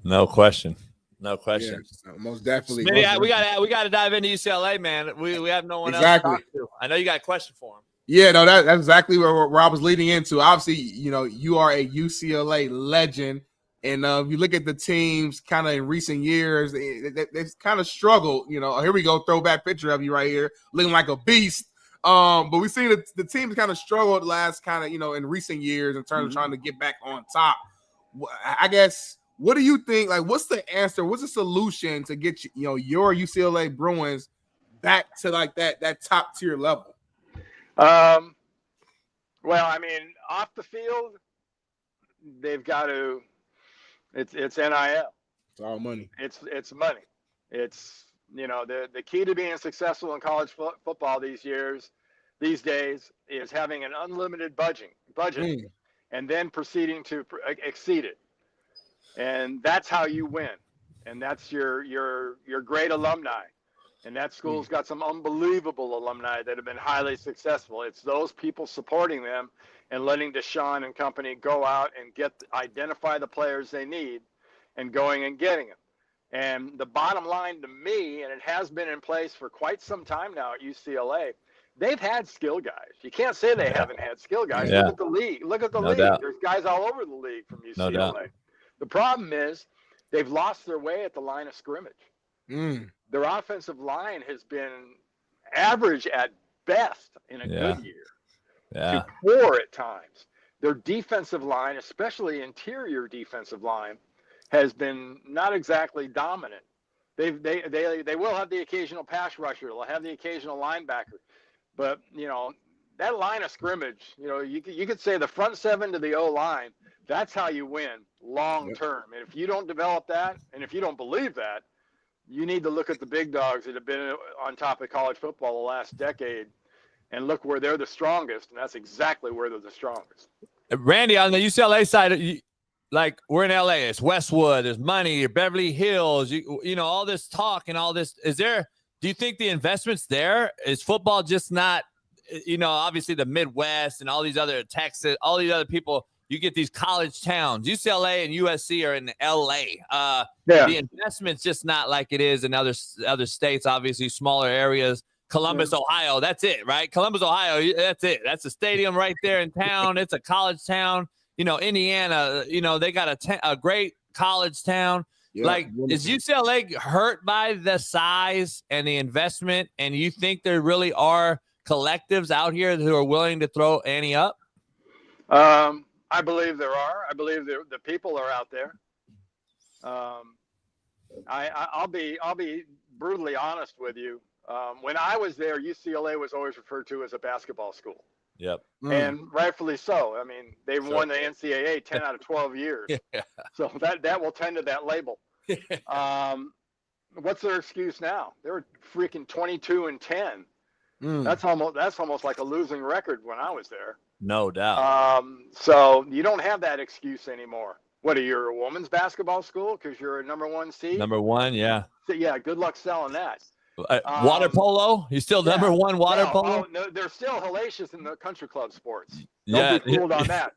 No question. No question. Yeah, most definitely. Smitty, we got to dive into UCLA, man. We have no one else to talk to. I know you got a question for him. Yeah, no, that's exactly where I was leading into. Obviously, you are a UCLA legend, and if you look at the teams kind of in recent years, they've kind of struggled. Here we go, throwback picture of you right here, looking like a beast. But we see the teams kind of struggled last kind of in recent years in terms of trying to get back on top. I guess. What do you think? Like, what's the answer? What's the solution to get your UCLA Bruins back to like that top tier level? Well, off the field, they've got to. It's NIL. It's all money. It's money. It's the key to being successful in college football these days is having an unlimited budget, and then proceeding to exceed it. And that's how you win. And that's your great alumni. And that school's got some unbelievable alumni that have been highly successful. It's those people supporting them and letting Deshaun and company go out and identify the players they need and going and getting them. And the bottom line to me, and it has been in place for quite some time now at UCLA, they've had skill guys. You can't say they haven't had skill guys. Yeah. Look at the league. Look at the No league. doubt. There's guys all over the league from UCLA. No doubt. The problem is they've lost their way at the line of scrimmage. Their offensive line has been average at best in a good year. To poor at times. Their defensive line, especially interior defensive line, has been not exactly dominant. They will have the occasional pass rusher. They'll have the occasional linebacker. But, you know, that line of scrimmage, you know, you could say the front seven to the O-line, that's how you win long term. And if you don't develop that, and if you don't believe that, you need to look at the big dogs that have been on top of college football the last decade and look where they're the strongest, and that's exactly where they're the strongest. Randy, on the UCLA side, like we're in LA, it's Westwood, there's money, Beverly Hills, you know, all this talk and all this. Do you think the investment's there? Is football just not, you know, obviously the Midwest and all these other Texas, all these other people, you get these college towns. UCLA and USC are in LA. The investment's just not like it is in other states, obviously smaller areas. Columbus, Ohio, that's it, right? Columbus, Ohio, that's it. That's a stadium right there in town. It's a college town. You know, Indiana, you know, they got a great college town. Is UCLA hurt by the size and the investment? And you think there really are collectives out here who are willing to throw Annie up? I believe there are. I believe the people are out there. I'll be brutally honest with you. When I was there, UCLA was always referred to as a basketball school. Yep. And rightfully so. I mean, they've won the NCAA 10 out of 12 years. So that will tend to that label. What's their excuse now? They're freaking 22-10. That's almost like a losing record when I was there. No doubt. So you don't have that excuse anymore. What, are you a women's basketball school because you're a number one seed? Number one, yeah. So, yeah, good luck selling that. Water polo? You still number one water polo? No, they're still hellacious in the country club sports. Don't be fooled on that.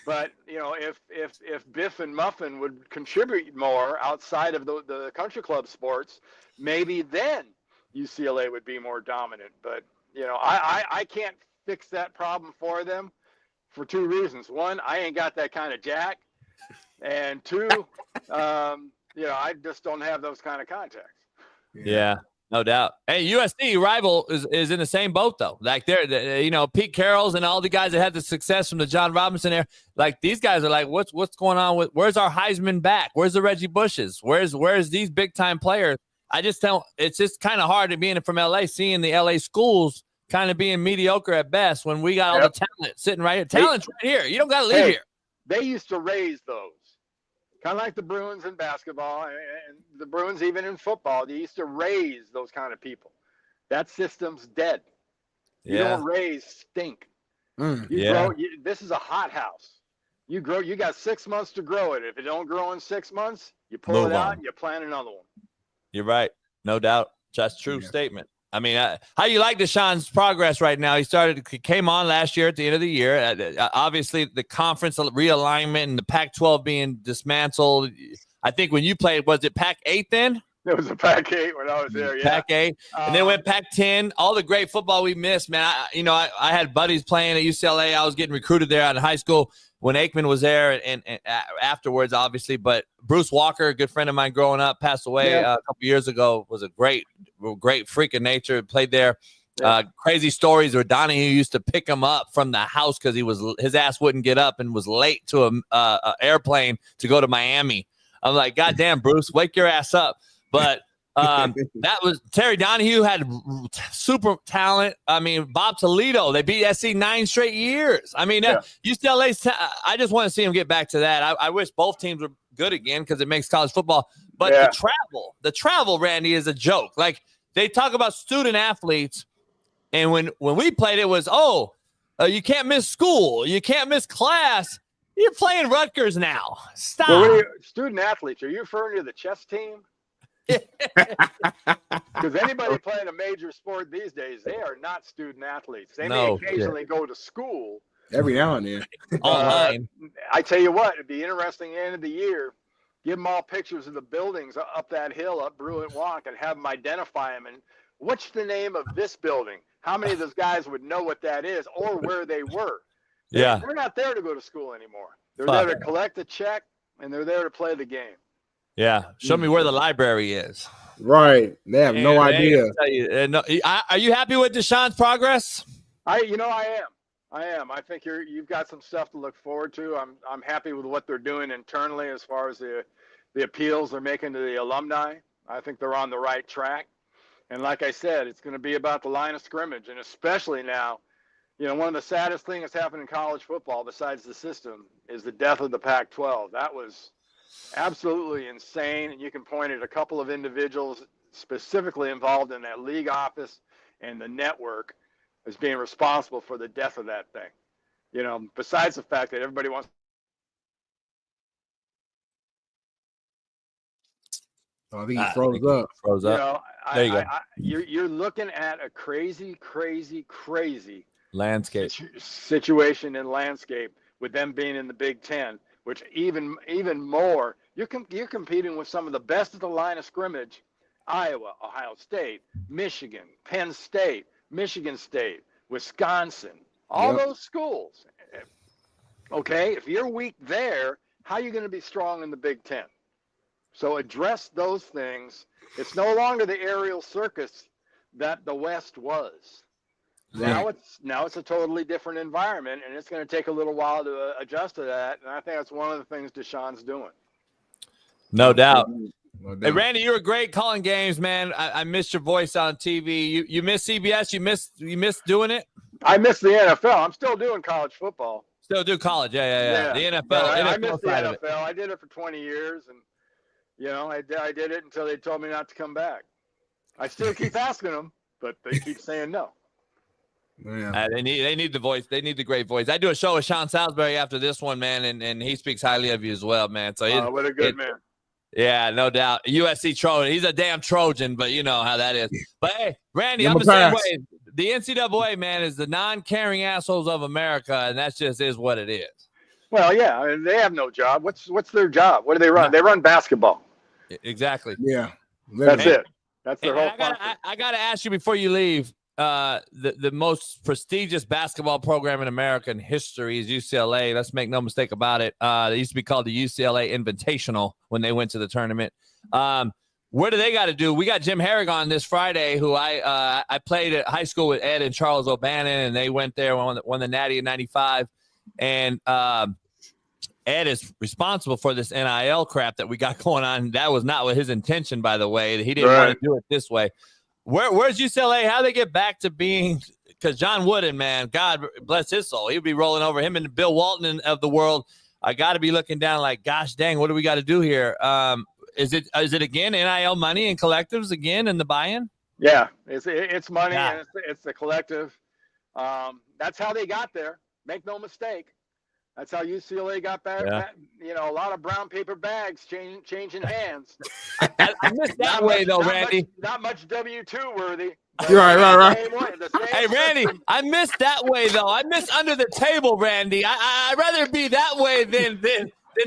But, you know, if Biff and Muffin would contribute more outside of the country club sports, maybe then UCLA would be more dominant. But, you know, I can't fix that problem for them for two reasons. One, I ain't got that kind of jack. And two, you know, I just don't have those kind of contacts. Yeah. No doubt. Hey, USC rival is in the same boat though. Like they're you know, Pete Carroll's and all the guys that had the success from the John Robinson era. Like these guys are like, what's going on with? Where's our Heisman back? Where's the Reggie Bushes? Where's these big time players? I just don't. It's just kind of hard to being from LA, seeing the LA schools kind of being mediocre at best when we got all the talent sitting right here. Talent's right here. You don't got to leave here. They used to raise those. Kind of like the Bruins in basketball and the Bruins even in football. They used to raise those kind of people. That system's dead. You don't raise stink. This is a hot house. You grow. You got 6 months to grow it. If it don't grow in 6 months, you pull it out and you plant another one. You're right. No doubt. Just true statement. I mean, how you like Deshaun's progress right now? He came on last year at the end of the year. Obviously, the conference realignment and the Pac-12 being dismantled. I think when you played, was it Pac-8 then? It was a Pac-8 when I was there, yeah. Pac-8. And then went Pac-10. All the great football we missed, man. I had buddies playing at UCLA. I was getting recruited there out of high school when Aikman was there and afterwards, obviously. But Bruce Walker, a good friend of mine growing up, passed away a couple years ago. Was a great freak of nature. Played there. Crazy stories where Donahue used to pick him up from the house because his ass wouldn't get up and was late to a airplane to go to Miami. I'm like, God damn, Bruce, wake your ass up. But that was Terry Donahue had super talent. I mean, Bob Toledo, they beat SC 9 straight years. I mean, UCLA's I just want to see him get back to that. I wish both teams were good again because it makes college football. But the travel, Randy, is a joke. Like they talk about student athletes, and when we played, it was you can't miss school, you can't miss class. You're playing Rutgers now. Stop. Well, student athletes, are you referring to the chess team? Because anybody playing a major sport these days, they are not student athletes. They may occasionally go to school. Every now and then. Online. I tell you what, it'd be interesting at the end of the year, give them all pictures of the buildings up that hill, up Bruin Walk, and have them identify them. And What's the name of this building? How many of those guys would know what that is or where they were? Yeah. They're not there to go to school anymore. They're Fuck. there to collect a check, and they're there to play the game. Yeah. Show me where the library is. Right. They have no And they idea. ain't gonna tell you. Are you happy with Deshaun's progress? I am. I think you've got some stuff to look forward to. I'm happy with what they're doing internally as far as the appeals they're making to the alumni. I think they're on the right track. And like I said, it's going to be about the line of scrimmage, and especially now, one of the saddest things that's happened in college football besides the system is the death of the Pac-12. That was absolutely insane, and you can point at a couple of individuals specifically involved in that league office and the network as being responsible for the death of that thing. Besides the fact that everybody wants. I think he froze up. Froze up. There you go. You're looking at a crazy Landscape situation and landscape with them being in the Big Ten, which even more, you're competing with some of the best at the line of scrimmage: Iowa, Ohio State, Michigan, Penn State, Michigan State, Wisconsin, all those schools. Okay, if you're weak there, how are you going to be strong in the Big Ten? So address those things. It's no longer the aerial circus that the West was. Right. Now it's a totally different environment, and it's going to take a little while to adjust to that. And I think that's one of the things Deshaun's doing. No doubt. Hey, Randy, you were great calling games, man. I missed your voice on TV. You missed CBS. You missed doing it. I missed the NFL. I'm still doing college football. Still do college, yeah. The NFL. I missed the NFL. I did it for 20 years, and I did it until they told me not to come back. I still keep asking them, but they keep saying no. Yeah. They need the voice. They need the great voice. I do a show with Shaun Salisbury after this one, man, and he speaks highly of you as well, man. So what a good man. Yeah, no doubt. USC Trojan. He's a damn Trojan, but you know how that is. But hey, Randy, I'm the same way. The NCAA, man, is the non-caring assholes of America, and that just is what it is. Well, yeah, I mean, they have no job. What's their job? What do they run? They run basketball. Exactly. Yeah. That's it. That's their whole function. I got to ask you before you leave, the most prestigious basketball program in American history is UCLA. Let's make no mistake about it. They used to be called the UCLA Invitational when they went to the tournament. What do they got to do? We got Jim Herrig on this Friday, who I played at high school with Ed and Charles O'Bannon, and they went there, won the Natty in '95. And Ed is responsible for this NIL crap that we got going on. That was not his intention, by the way. He didn't want to do it this way. Where's UCLA? How they get back to being – because John Wooden, man, God bless his soul. He'd be rolling over him and Bill Walton of the world. I got to be looking down like, gosh dang, what do we got to do here? Is it again NIL money and collectives again in the buy-in? Yeah, it's money and it's the collective. That's how they got there. Make no mistake. That's how UCLA got back. Yeah. A lot of brown paper bags changing hands. I missed that way, though, Randy. Not much W-2 worthy. Right. Hey, Randy, I missed that way, though. I missed under the table, Randy. I'd rather be that way than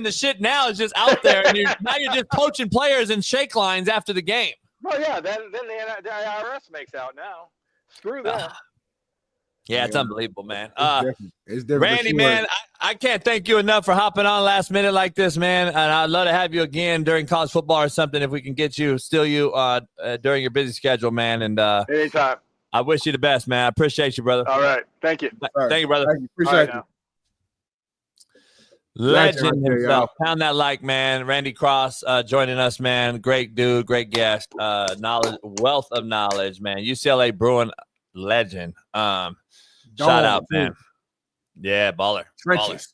the shit now is just out there, and now you're just poaching players and shake lines after the game. Well, yeah, then the IRS makes out now. Screw that. Yeah, it's unbelievable, man. It's different. Randy, man, I can't thank you enough for hopping on last minute like this, man. And I'd love to have you again during college football or something if we can get you, during your busy schedule, man. And anytime. I wish you the best, man. I appreciate you, brother. All right. Thank you. Thank you, brother. Thank you. Appreciate you. Legend right himself. Pound that like, man. Randy Cross joining us, man. Great dude, great guest. Knowledge, wealth of knowledge, man. UCLA Bruin legend. Shout out, man. Yeah, baller. Trenches.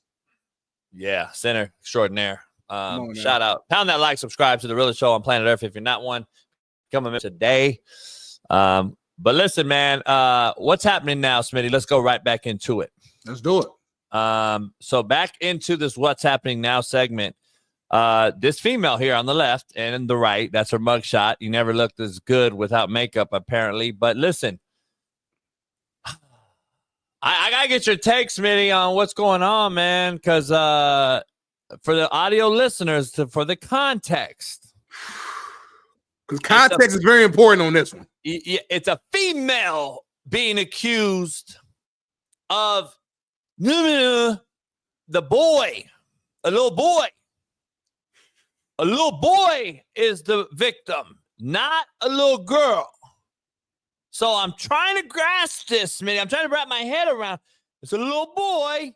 Yeah, center extraordinaire. Shout out. Pound that like, subscribe to The Realest Show on Planet Earth if you're not one. Come on today. But listen, man, what's happening now, Smitty? Let's go right back into it. Let's do it. So back into this What's Happening Now segment. This female here on the left and the right, that's her mugshot. You never looked as good without makeup, apparently. But listen, I got to get your take, Smitty, on what's going on, man, because for the audio listeners, for the context, Because context is very important on this one. It's a female being accused of the boy, a little boy. A little boy is the victim, not a little girl. So I'm trying to grasp this, Smitty. I'm trying to wrap my head around. It's a little boy,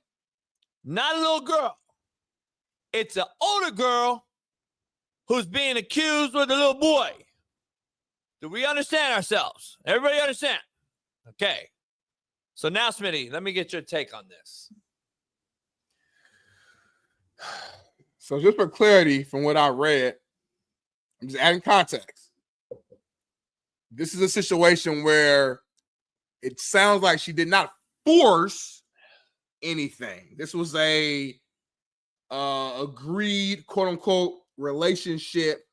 not a little girl. It's an older girl who's being accused with a little boy. Do we understand ourselves? Everybody understand? Okay. So now, Smitty, let me get your take on this. So just for clarity from what I read, I'm just adding context. This is a situation where it sounds like she did not force anything. This was a agreed, quote unquote, relationship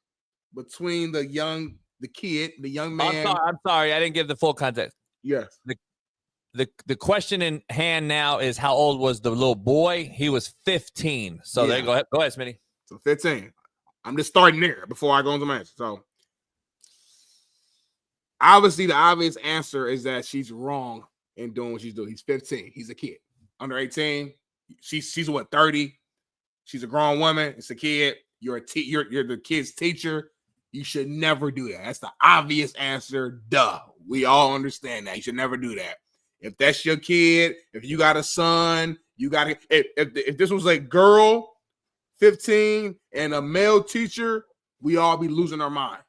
between the young man. I'm sorry. I didn't give the full context. Yes. The question in hand now is how old was the little boy? He was 15. So there you go. Go ahead, Smitty. So 15. I'm just starting there before I go into my answer. So obviously the obvious answer is that she's wrong in doing what she's doing. He's 15. He's a kid. Under 18. She's what, 30? She's a grown woman. It's a kid. You're the kid's teacher. You should never do that. That's the obvious answer. Duh. We all understand that. You should never do that. If that's your kid, if you got a son, you got to. If this was a girl, 15, and a male teacher, we all be losing our minds.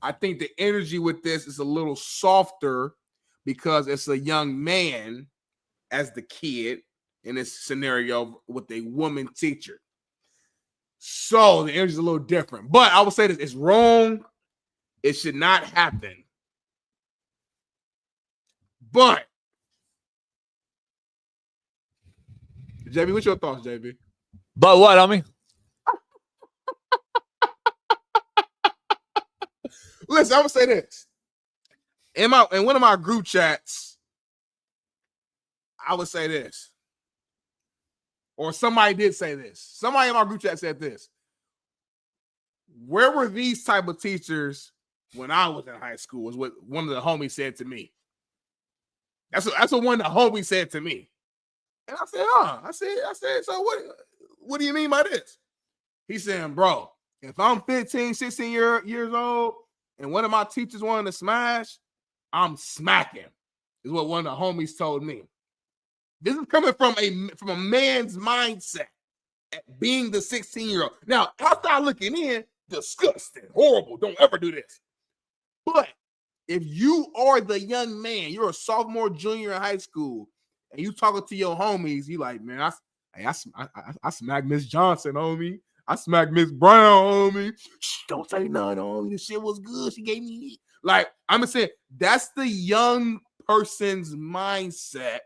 I think the energy with this is a little softer because it's a young man as the kid in this scenario with a woman teacher. So the energy is a little different. But I would say this: it's wrong. It should not happen. But JB, what's your thoughts, JB? But what, homie? Listen, I would say this. In one of my group chats, I would say this. Or somebody did say this. Somebody in my group chat said this. Where were these type of teachers when I was in high school? Was what one of the homies said to me. That's what one of the homies said to me. And I said, I said, so what do you mean by this? He said, bro, if I'm 15, 16 years old and one of my teachers wanted to smash, I'm smacking, is what one of the homies told me. This is coming from a man's mindset at being the 16-year-old. Now, outside looking in, disgusting, horrible, don't ever do this. But if you are the young man, you're a sophomore, junior in high school, and you talking to your homies, you like, man, I smacked Miss Johnson, homie. I smacked Miss Brown, homie. Shh, don't say nothing, homie. The shit was good. She gave me like, I'm gonna say that's the young person's mindset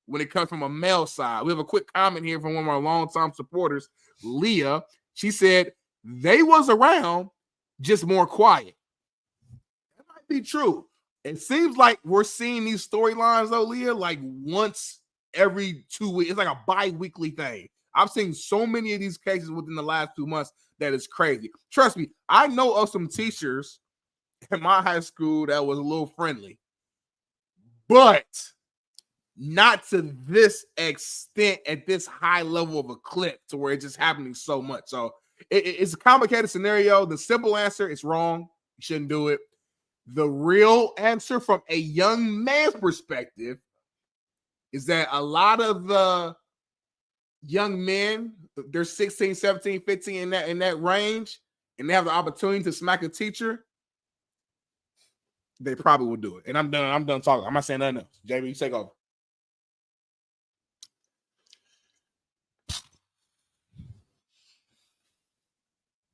when it comes from a male side. We have a quick comment here from one of our longtime supporters, Leah. She said they was around, just more quiet. That might be true. It seems like we're seeing these storylines, though, Leah, like once every 2 weeks. It's like a bi-weekly thing. I've seen so many of these cases within the last 2 months that is crazy. Trust me, I know of some teachers in my high school that was a little friendly, but not to this extent at this high level of a clip to where it's just happening so much. So it's a complicated scenario. The simple answer is wrong. You shouldn't do it. The real answer from a young man's perspective is that a lot of the young men, they're 16, 17, 15 in that range, and they have the opportunity to smack a teacher, they probably will do it. And I'm done talking. I'm not saying nothing else. JB, you take over.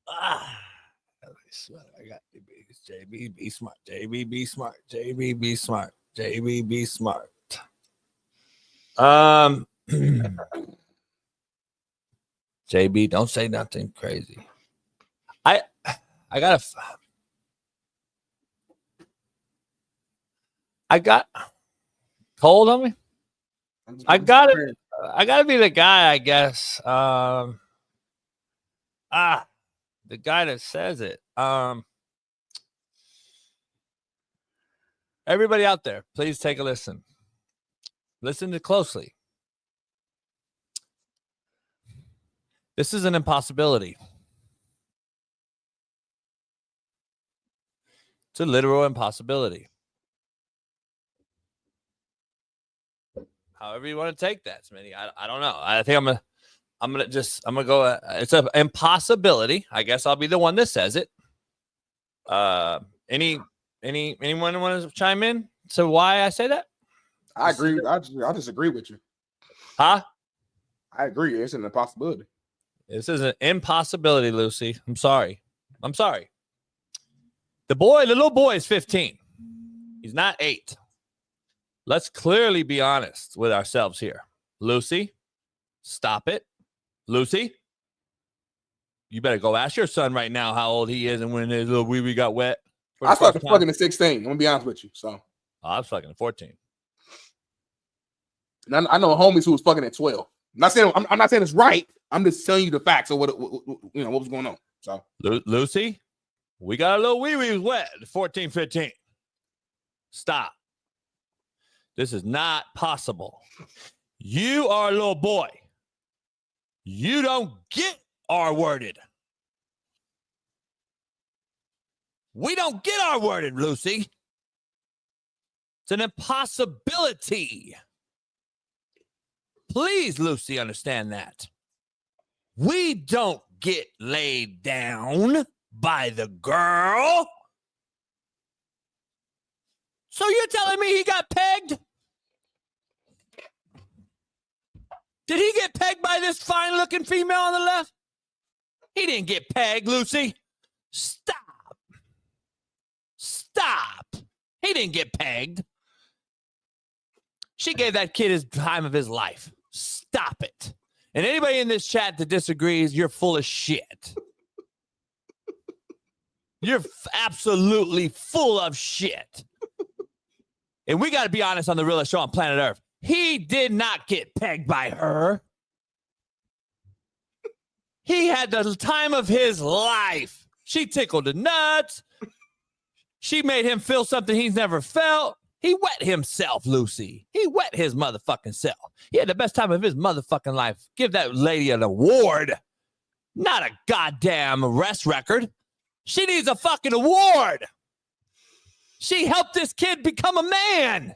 I got JB, be smart. JB, be smart. JB, be smart. JB, be smart. JB, don't say nothing crazy. I got cold on me. I gotta be the guy, I guess. The guy that says it. Everybody out there, please take a listen. Listen to closely. This is an impossibility. It's a literal impossibility. However you want to take that, Smitty. I don't know. I think I'm gonna go. It's an impossibility. I guess I'll be the one that says it. Anyone want to chime in to why I say that? I agree. I disagree with you. Huh? I agree. It's an impossibility. This is an impossibility, Lucy. I'm sorry. The little boy is 15. He's not 8. Let's clearly be honest with ourselves here. Lucy, stop it. Lucy, you better go ask your son right now how old he is and when his little wee-wee got wet. I started fucking at 16. I'm going to be honest with you. So I was fucking at 14. And I know homies who was fucking at 12. I'm not saying it's right. I'm just telling you the facts of what was going on. So Lucy, we got a little wee-wee wet at 14, 15. Stop. This is not possible. You are a little boy. You don't get R-worded. We don't get R-worded, Lucy. It's an impossibility. Please, Lucy, understand that. We don't get laid down by the girl. So you're telling me he got pegged? Did he get pegged by this fine-looking female on the left? He didn't get pegged, Lucy. Stop. He didn't get pegged. She gave that kid his time of his life. Stop it. And anybody in this chat that disagrees, you're full of shit. You're absolutely full of shit. And we got to be honest on the realest show on planet Earth. He did not get pegged by her. He had the time of his life. She tickled the nuts. She made him feel something he's never felt. He wet himself, Lucy. He wet his motherfucking self. He had the best time of his motherfucking life. Give that lady an award. Not a goddamn arrest record. She needs a fucking award. She helped this kid become a man.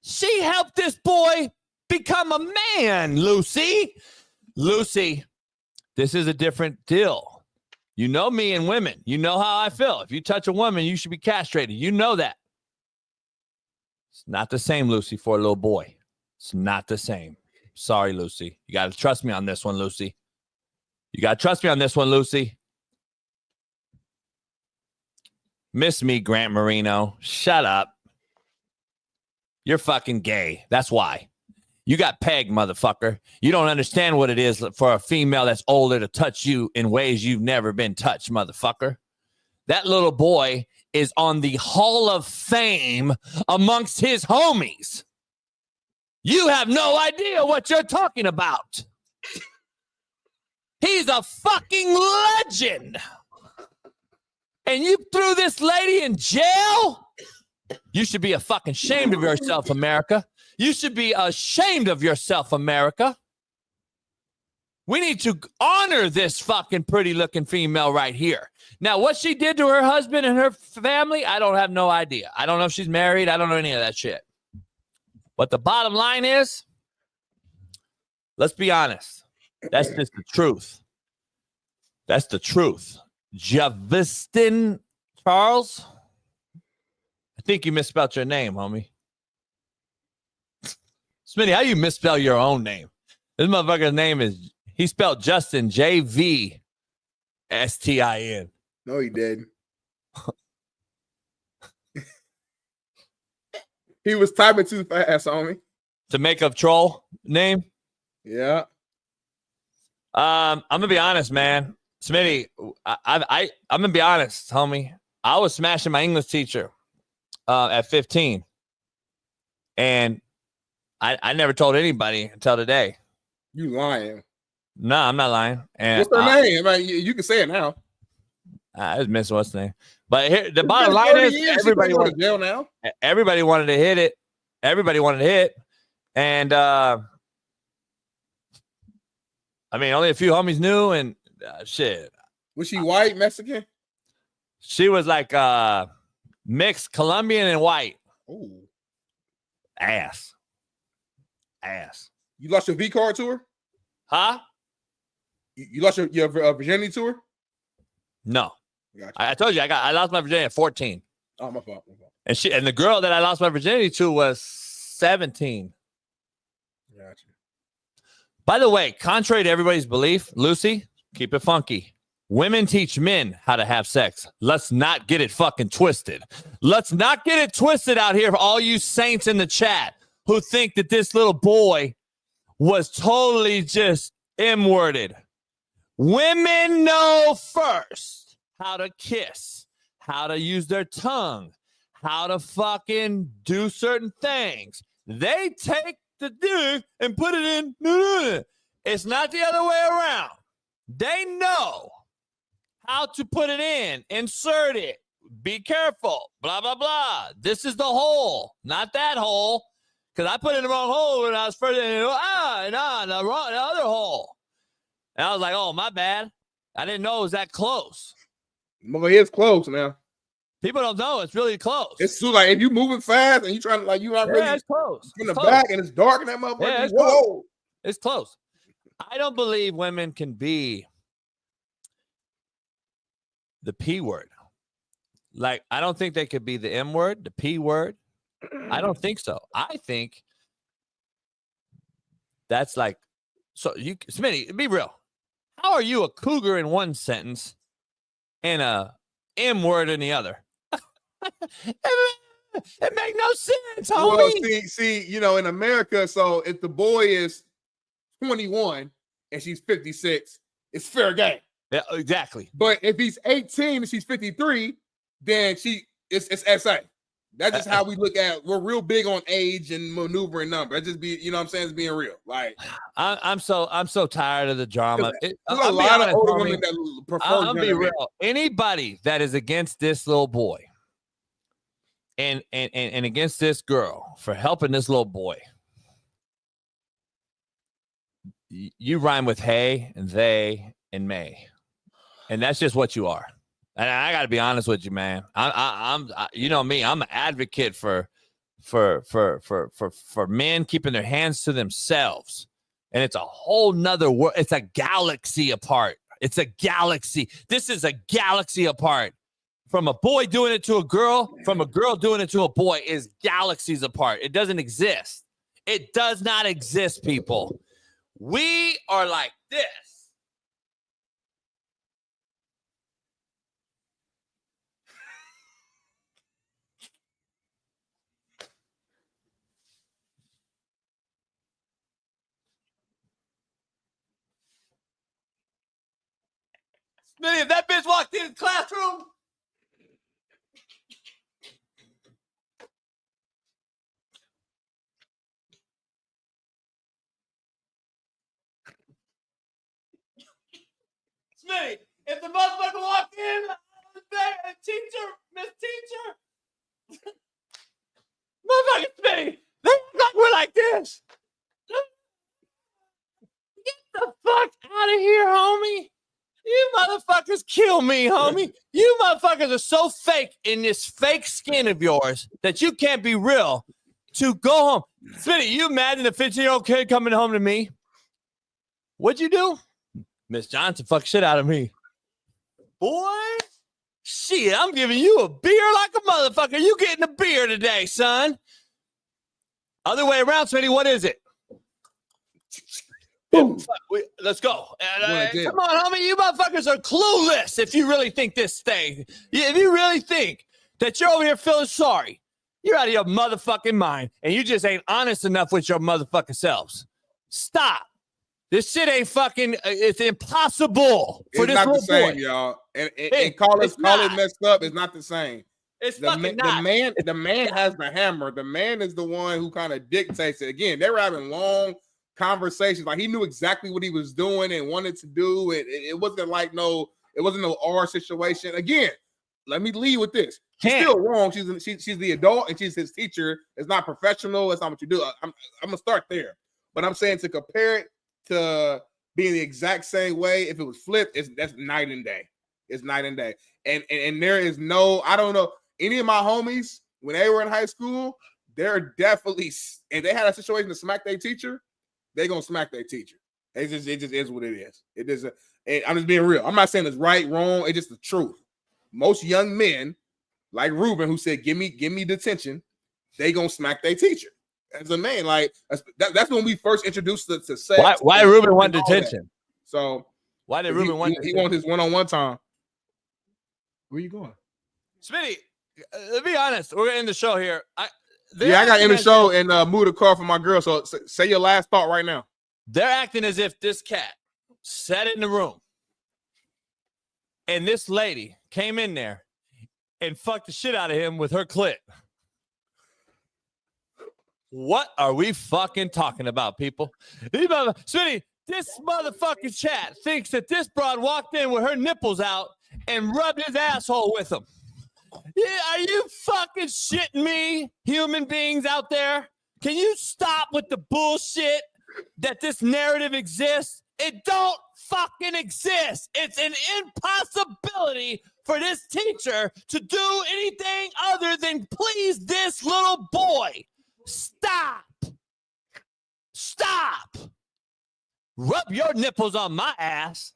She helped this boy become a man, Lucy. Lucy, this is a different deal. You know me and women. You know how I feel. If you touch a woman, you should be castrated. You know that. It's not the same, Lucy, for a little boy. It's not the same. Sorry, Lucy. You got to trust me on this one, Lucy. Miss me, Grant Marino. Shut up. You're fucking gay. That's why. You got pegged, motherfucker. You don't understand what it is for a female that's older to touch you in ways you've never been touched, motherfucker. That little boy is on the Hall of Fame amongst his homies. You have no idea what you're talking about. He's a fucking legend. And you threw this lady in jail? You should be fucking ashamed of yourself, America. You should be ashamed of yourself, America. We need to honor this fucking pretty looking female right here. Now, what she did to her husband and her family, I don't have no idea. I don't know if she's married. I don't know any of that shit. But the bottom line is, let's be honest. That's just the truth. That's the truth. Javistin Charles, I think you misspelled your name, homie. Smitty, how you misspell your own name? This motherfucker's name is, he spelled Justin, J-V-S-T-I-N. No, he didn't. He was typing too fast, homie. To make a troll name? Yeah. I'm going to be honest, man. Smitty, I'm going to be honest, homie. I was smashing my English teacher at 15. And I never told anybody until today. You lying. No, I'm not lying. And what's her name? I mean, you can say it now. I was missing what's the name. But here, the It's bottom been line 30 is years. everybody She been wanted going to jail now. Everybody wanted to hit it. Everybody wanted to hit. And I mean, only a few homies knew, and shit. Was she white, Mexican? She was like mixed Colombian and white. Ooh. Ass. You lost your V card to her? Huh? You lost your virginity to her? No. Gotcha. I told you I lost my virginity at 14. Oh, my fault. And the girl that I lost my virginity to was 17. Gotcha. By the way, contrary to everybody's belief, Lucy, keep it funky. Women teach men how to have sex. Let's not get it fucking twisted. Let's not get it twisted out here for all you saints in the chat who think that this little boy was totally just M-worded. Women know first how to kiss, how to use their tongue, how to fucking do certain things. They take the dick and put it in. It's not the other way around. They know how to put it in, insert it, be careful, blah, blah, blah. This is the hole, not that hole. Because I put it in the wrong hole when I was first in the other hole. And I was like, oh, my bad. I didn't know it was that close. Well, it's close now. People don't know it's really close. It's too like if you moving fast and you trying to like you not really it's close. in the back and it's dark in that motherfucker. Yeah, it's whoa. close. It's close. I don't believe women can be the P word. Like, I don't think they could be the M word, the P word. I don't think so. I think that's like, so you, Smitty, be real. How are you a cougar in one sentence and a M word in the other? It make no sense, homie. Well, see, you know, in America, so if the boy is 21 and she's 56, it's fair game. Yeah, exactly. But if he's 18 and she's 53, then it's SA. That's just how we look at. We're real big on age and maneuver and number. That just be, you know what I'm saying, it's being real. Like I'm so tired of the drama. There's a lot of older women that prefer. I'll be real. Anybody that is against this little boy and against this girl for helping this little boy, you rhyme with hey and they and may, and that's just what you are. And I got to be honest with you, man. I'm you know me. I'm an advocate for men keeping their hands to themselves, and it's a whole nother world. It's a galaxy apart. It's a galaxy. This is a galaxy apart. From a boy doing it to a girl, from a girl doing it to a boy is galaxies apart. It doesn't exist. It does not exist, people. We are like this. Smitty, if that bitch walked in the classroom, Smitty, if the motherfucker walked in, Miss Teacher, motherfucker Smitty, they act like we're like this. Get the fuck out of here, homie. You motherfuckers kill me, homie. You motherfuckers are so fake in this fake skin of yours that you can't be real to go home. Smitty, you imagine a 15-year-old kid coming home to me? What'd you do? Miss Johnson fuck shit out of me. Boy, shit, I'm giving you a beer like a motherfucker. You getting a beer today, son. Other way around, Smitty, what is it? Let's go. Come on, homie. You motherfuckers are clueless if you really think this thing. If you really think that you're over here feeling sorry, you're out of your motherfucking mind, and you just ain't honest enough with your motherfucking selves. Stop. This shit ain't fucking, it's impossible for this little boy. It's not the same, y'all. And call it messed up. It's not the same. It's fucking not. The man has the hammer. The man is the one who kind of dictates it. Again, they were having long conversations. Like, he knew exactly what he was doing and wanted to do. It wasn't like no It wasn't no R situation. Again, let me lead with this. She's still wrong. She's the adult and she's his teacher. It's not professional. It's not what you do. I'm gonna start there. But I'm saying to compare it to being the exact same way, if it was flipped, that's night and day. It's night and day. And there is no, I don't know, any of my homies when they were in high school, they're definitely, if they had a situation to smack their teacher, they're gonna smack their teacher. It just is what it is. It is. I'm just being real. I'm not saying it's right, wrong. It's just the truth. Most young men, like Ruben, who said, "Give me detention," they gonna smack their teacher. As a man, like that's when we first introduced to sex. Why Ruben want detention? So why did Ruben want? He wants his one-on-one time. Where you going, Smitty? Let's be honest. We're gonna end the show here. I got to end the show and move the car for my girl. So say your last thought right now. They're acting as if this cat sat in the room and this lady came in there and fucked the shit out of him with her clit. What are we fucking talking about, people? Smitty, this motherfucking chat thinks that this broad walked in with her nipples out and rubbed his asshole with them. Yeah, are you fucking shitting me, human beings out there? Can you stop with the bullshit that this narrative exists? It don't fucking exist. It's an impossibility for this teacher to do anything other than please this little boy. Stop. Rub your nipples on my ass.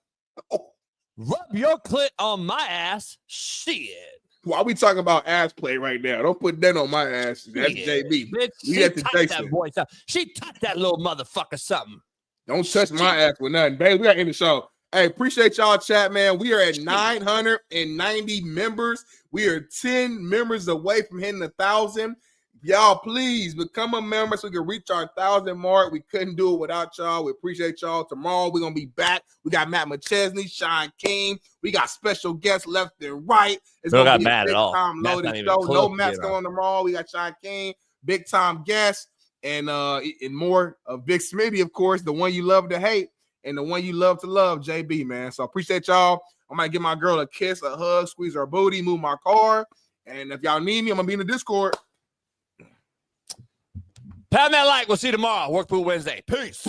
Rub your clit on my ass. Shit. Why we talking about ass play right now? Don't put that on my ass. That's JB. Bitch, she touched that little motherfucker something. Don't touch my ass with nothing, baby. We got to end the show. Hey, appreciate y'all, chat, man. We are at 990 members. We are 10 members away from hitting 1,000. Y'all, please become a member so we can reach our 1,000 mark. We couldn't do it without y'all. We appreciate y'all. Tomorrow we're gonna be back. We got Matt McChesney, Shaun King. We got special guests left and right. It's gonna be a big time loaded show. No Matt's going tomorrow. We got Shaun King, big time guests, and more of Big Smitty, of course, the one you love to hate and the one you love to love, JB, man. So appreciate y'all. I might give my girl a kiss, a hug, squeeze her booty, move my car, and if y'all need me, I'm gonna be in the Discord. Pound that like. We'll see you tomorrow. Work Boot Wednesday. Peace.